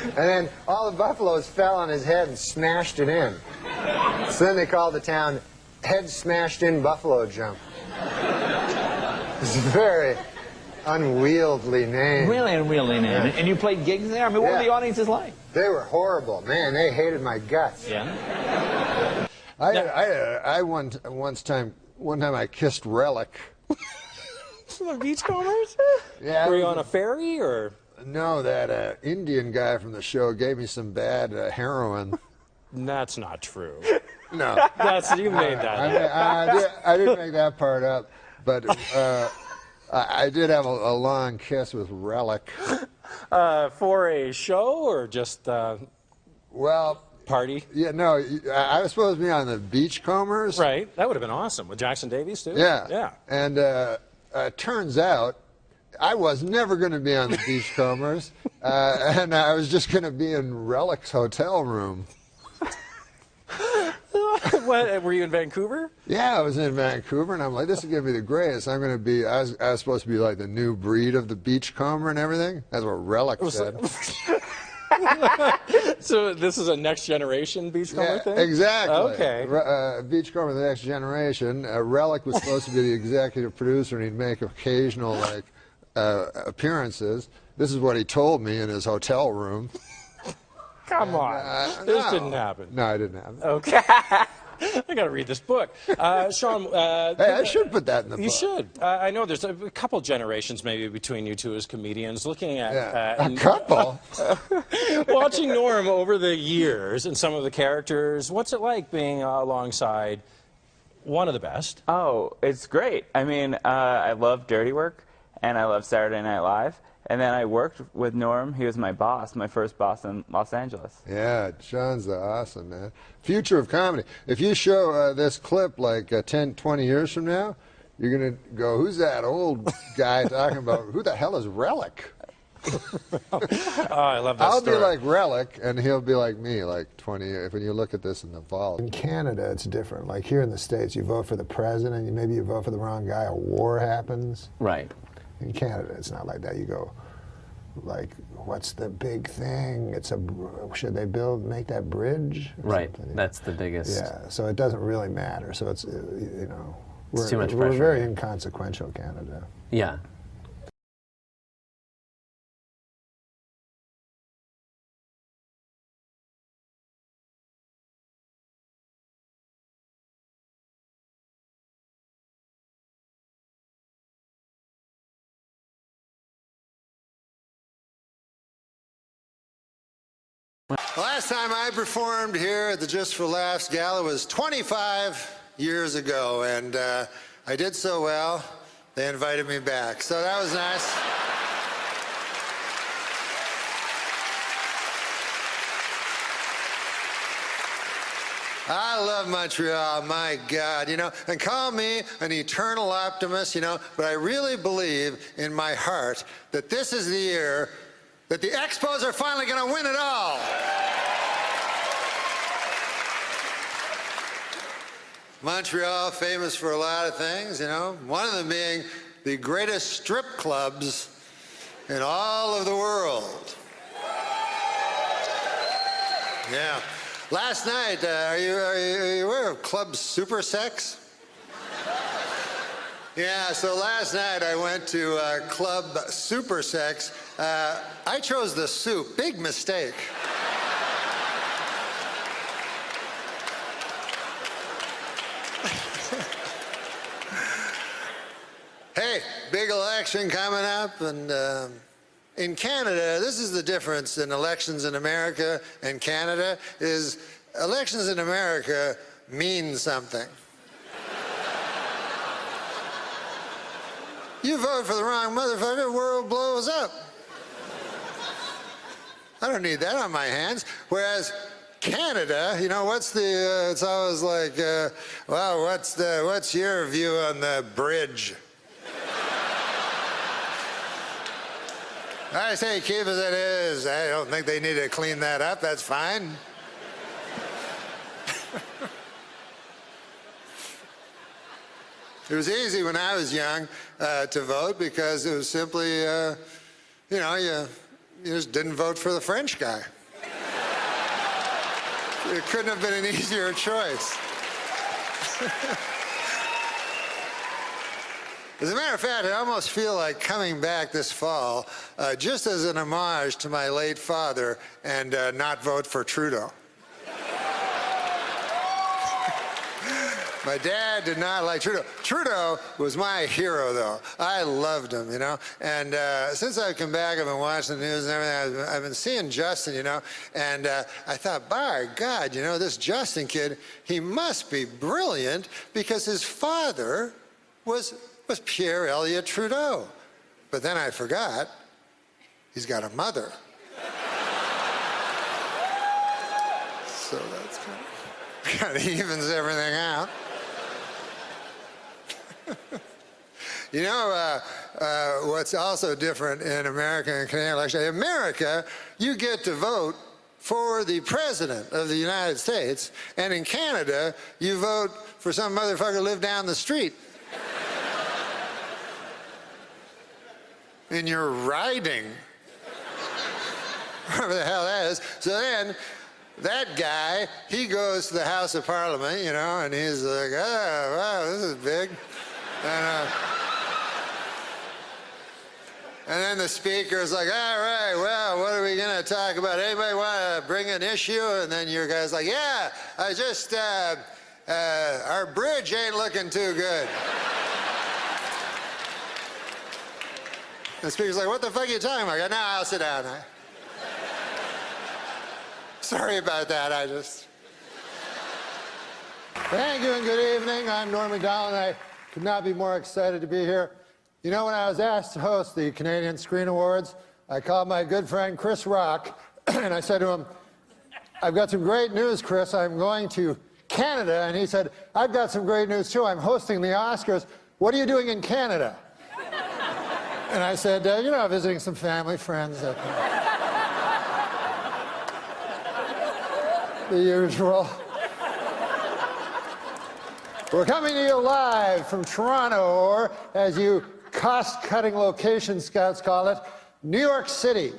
And then all the buffaloes fell on his head and smashed it in. So then they called the town head smashed in buffalo jump. It's a very unwieldy name. Really unwieldy name. Yeah. And you played gigs there? I mean, what were the audiences like? They were horrible. Man, they hated my guts. Yeah. One time I kissed Relic. The Beachcombers? Yeah. Were you on a ferry or? No, that Indian guy from the show gave me some bad heroin. That's not true. No. You made that. I didn't make that part up, but I did have a long kiss with Relic. For a show or just well, party? Yeah, no, I was supposed to be on the Beachcombers. Right, that would have been awesome with Jackson Davies too. Yeah, yeah. And turns out I was never going to be on the Beachcombers, and I was just going to be in Relic's hotel room. What, were you in Vancouver? Yeah, I was in Vancouver, and I'm like, this is going to be the greatest. I'm going to be, I was supposed to be like the new breed of the Beachcomber and everything. That's what Relic said. So this is a next generation Beachcomber thing? Exactly. Okay. Beachcomber, the next generation. Relic was supposed to be the executive producer, and he'd make occasional appearances. This is what he told me in his hotel room. Come on. This didn't happen. No, it didn't happen. Okay. I got to read this book. Sean. Hey, I should put that in the book. You should. I know there's a couple generations maybe between you two as comedians. Looking at a couple. Watching Norm over the years and some of the characters, what's it like being alongside one of the best? Oh, it's great. I mean, I love Dirty Work and I love Saturday Night Live. And then I worked with Norm. He was my boss, my first boss in Los Angeles. Yeah, Sean's awesome, man. Future of comedy. If you show this clip like 10, 20 years from now, you're going to go, who's that old guy talking about, who the hell is Relic? Oh, I love that I'll story. be like Relic, and he'll be like me, like 20 years, when you look at this in the vault. In Canada, it's different. Like here in the States, you vote for the president, maybe you vote for the wrong guy, a war happens. Right. In Canada, it's not like that. You go, like, what's the big thing? Should they make that bridge? Right. That's the biggest. Yeah. So it doesn't really matter. So it's, you know, It's too much we're pressure. very inconsequential, Canada. Yeah. The last time I performed here at the Just for Laughs Gala was 25 years ago, and I did so well, they invited me back. So that was nice. I love Montreal, my God, you know, and call me an eternal optimist, you know, but I really believe in my heart that this is the year that the Expos are finally going to win it all. Montreal, famous for a lot of things, you know, one of them being the greatest strip clubs in all of the world. Yeah. Last night, are you aware of Club Super Sex? Yeah, so last night I went to Club Super Sex. I chose the soup. Big mistake. Hey, big election coming up, and in Canada, this is the difference in elections in America and Canada, is elections in America mean something. You vote for the wrong motherfucker, the world blows up. I don't need that on my hands. Whereas Canada, you know, what's the, it's always like, well, what's your view on the bridge? I say keep as it is. I don't think they need to clean that up. That's fine. It was easy when I was young to vote because it was simply, you know, you just didn't vote for the French guy. It couldn't have been an easier choice. As a matter of fact, I almost feel like coming back this fall just as an homage to my late father and not vote for Trudeau. My dad did not like Trudeau. Trudeau was my hero, though. I loved him, you know. And since I've come back, I've been watching the news and everything. I've been seeing Justin, you know. And I thought, by God, you know, this Justin kid, he must be brilliant because his father was Pierre Elliott Trudeau. But then I forgot, he's got a mother. So that's kind of evens everything out. You know, what's also different in American and Canadian elections? In America, you get to vote for the President of the United States, and in Canada, you vote for some motherfucker who lived down the street. In your riding. Whatever the hell that is. So then, that guy, he goes to the House of Parliament, you know, and he's like, oh, wow, this is big. And then the speaker's like, all right, well, what are we going to talk about? Anybody want to bring an issue? And then your guy's like, yeah, I just, our bridge ain't looking too good. The speaker's like, what the fuck are you talking about? I go, no, I'll sit down. Sorry about that, I just... Thank you and good evening. I'm Norm Macdonald, and I could not be more excited to be here. You know, when I was asked to host the Canadian Screen Awards, I called my good friend Chris Rock, and I said to him, I've got some great news, Chris. I'm going to Canada. And he said, I've got some great news, too. I'm hosting the Oscars. What are you doing in Canada? And I said, you know, visiting some family, friends. The usual. We're coming to you live from Toronto, or as you cost-cutting location scouts call it, New York City.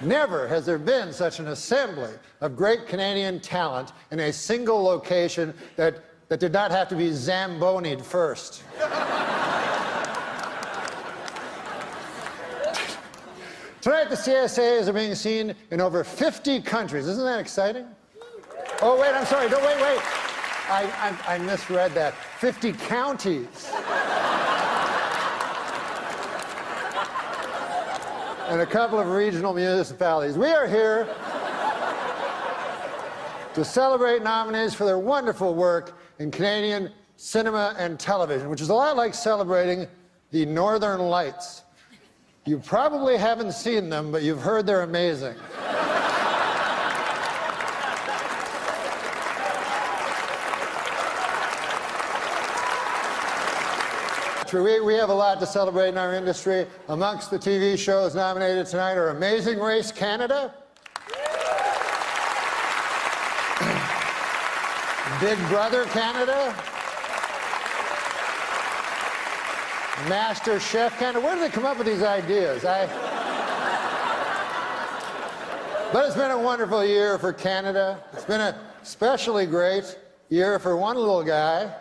Never has there been such an assembly of great Canadian talent in a single location that did not have to be Zamboni'd first. Tonight, the CSAs are being seen in over 50 countries. Isn't that exciting? Oh, wait, I'm sorry. No, wait. I misread that. 50 counties. And a couple of regional municipalities. We are here to celebrate nominees for their wonderful work in Canadian cinema and television, which is a lot like celebrating the Northern Lights. You probably haven't seen them, but you've heard they're amazing. We have a lot to celebrate in our industry. Amongst the TV shows nominated tonight are Amazing Race Canada, Big Brother Canada, Master Chef Canada. Where do they come up with these ideas? But it's been a wonderful year for Canada. It's been a especially great year for one little guy,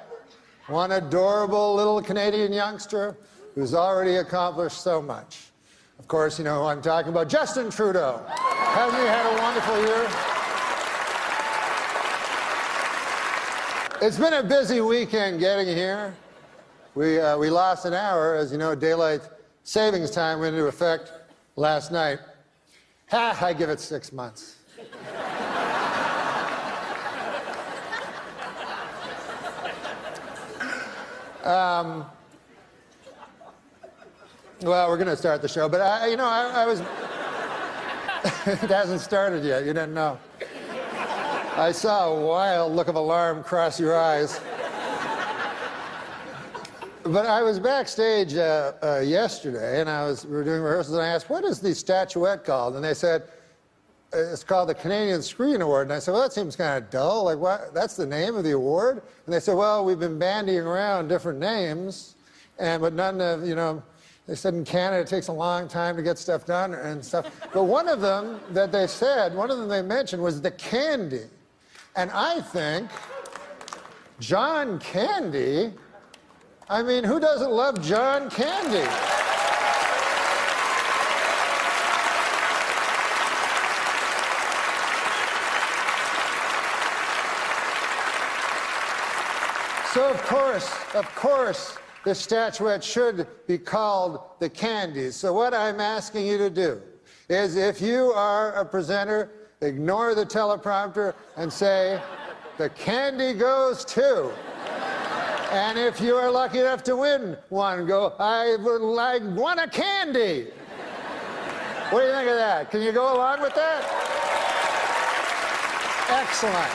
one adorable little Canadian youngster who's already accomplished so much. Of course, you know who I'm talking about, Justin Trudeau. Hasn't he had a wonderful year? It's been a busy weekend getting here. We lost an hour. As you know, daylight savings time went into effect last night. I give it 6 months. Well, we're going to start the show, but I was... It hasn't started yet. You didn't know. I saw a wild look of alarm cross your eyes. But I was backstage yesterday, and we were doing rehearsals, and I asked, what is the statuette called? And they said, it's called the Canadian Screen Award. And I said, well, that seems kind of dull. Like, what? That's the name of the award? And they said, well, we've been bandying around different names, but none have, They said in Canada it takes a long time to get stuff done and stuff. But one of them that they said, one of them they mentioned was the candy. And I think John Candy, I mean, who doesn't love John Candy? So of course, the statuette should be called the Candies. So what I'm asking you to do is, if you are a presenter, ignore the teleprompter and say, the candy goes to. And if you are lucky enough to win one, go, I won a candy. What do you think of that? Can you go along with that? Excellent.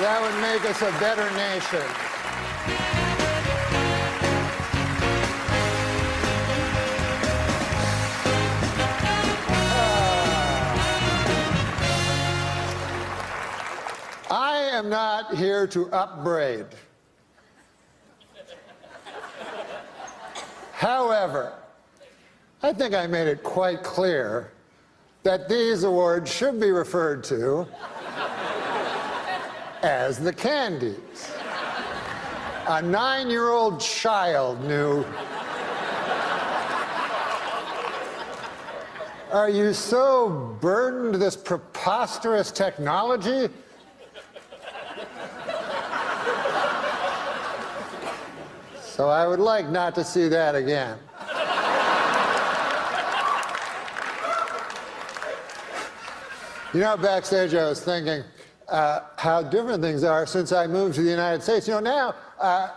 That would make us a better nation. I am not here to upbraid. However, I think I made it quite clear that these awards should be referred to as the Candies. A 9-year-old child knew. Are you so burdened with this preposterous technology? So I would like not to see that again. You know, backstage I was thinking how different things are since I moved to the United States. You know, now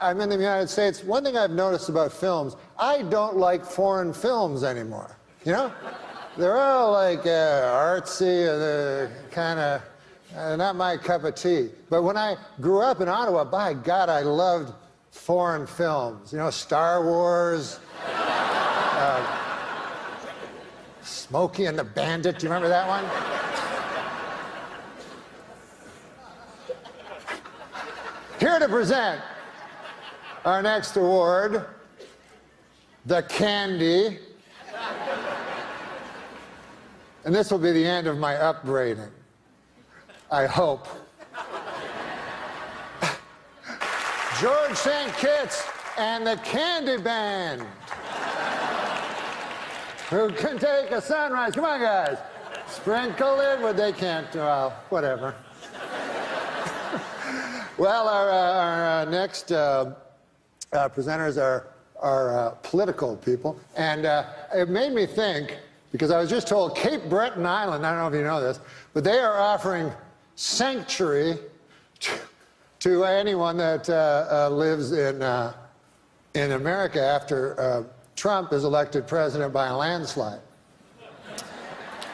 I'm in the United States. One thing I've noticed about films, I don't like foreign films anymore. You know? They're all like artsy and kind of not my cup of tea. But when I grew up in Ottawa, by God, I loved foreign films. You know, Star Wars, Smokey and the Bandit. Do you remember that one? Here to present our next award, the Candy. And this will be the end of my upbraiding, I hope. George St. Kitts and the Candy Band. Who can take a sunrise? Come on, guys. Sprinkle it, but they can't. Well, whatever. Well, our next presenters are political people. And it made me think, because I was just told Cape Breton Island, I don't know if you know this, but they are offering sanctuary to anyone that lives in America after Trump is elected president by a landslide.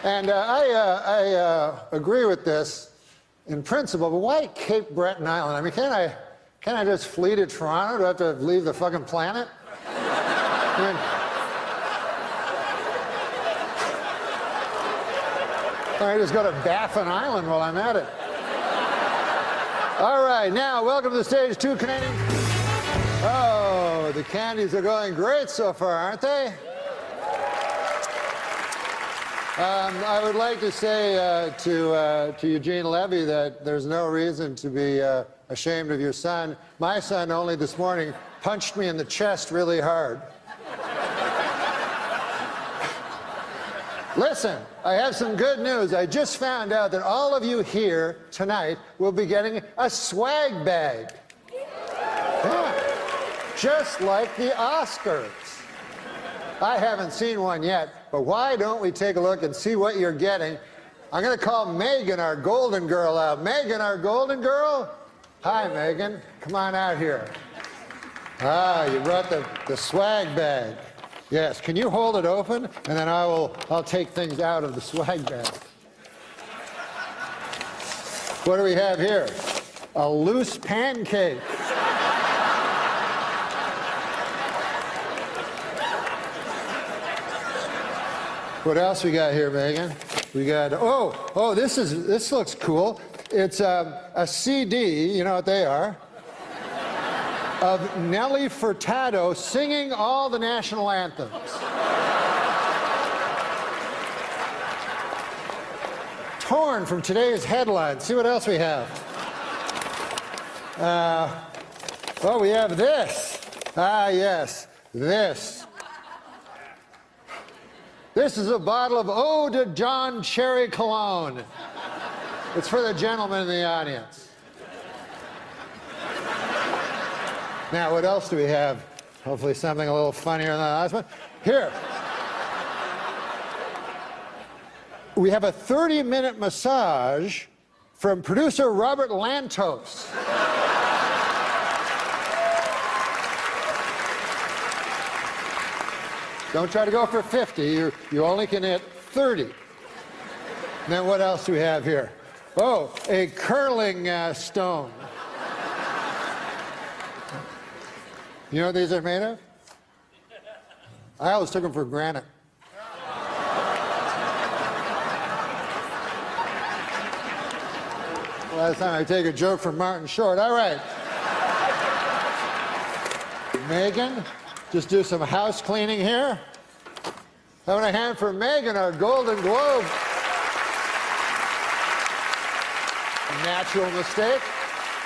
And I agree with this in principle, but why Cape Breton Island? I mean, can't I just flee to Toronto? Do I have to leave the fucking planet? I mean, I just go to Baffin Island while I'm at it. All right, now welcome to the stage, 2 Canadians. Oh, the Candies are going great so far, aren't they? I would like to say to Eugene Levy that there's no reason to be ashamed of your son. My son only this morning punched me in the chest really hard. Listen, I have some good news. I just found out that all of you here tonight will be getting a swag bag. Yeah. Just like the Oscars. I haven't seen one yet, but why don't we take a look and see what you're getting? I'm going to call Megan, our golden girl, out. Megan, our golden girl? Hi, Megan. Come on out here. Ah, you brought the swag bag. Yes, can you hold it open? And then I'll take things out of the swag bag. What do we have here? A loose pancake. What else we got here, Megan? We got, oh, this looks cool. It's a CD, you know what they are? of Nelly Furtado singing all the national anthems. Torn from today's headlines. See what else we have. Well, we have this. Ah, yes, this. This is a bottle of Eau de John Cherry Cologne. It's for the gentleman in the audience. Now, what else do we have? Hopefully something a little funnier than the last one. Here. We have a 30-minute massage from producer Robert Lantos. Don't try to go for 50. You only can hit 30. And then what else do we have here? Oh, a curling stone. You know what these are made of? I always took them for granite. Last time I take a joke from Martin Short. All right. Megan, just do some house cleaning here. Having a hand for Megan, our Golden Globe. Natural mistake.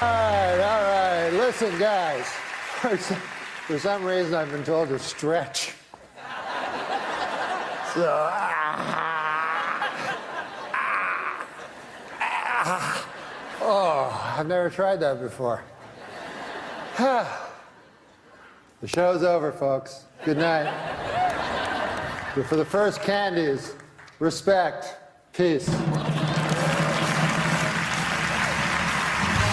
All right. Listen, guys. For some reason, I've been told to stretch. So, oh, I've never tried that before. The show's over, folks. Good night. For the first candies, respect, peace.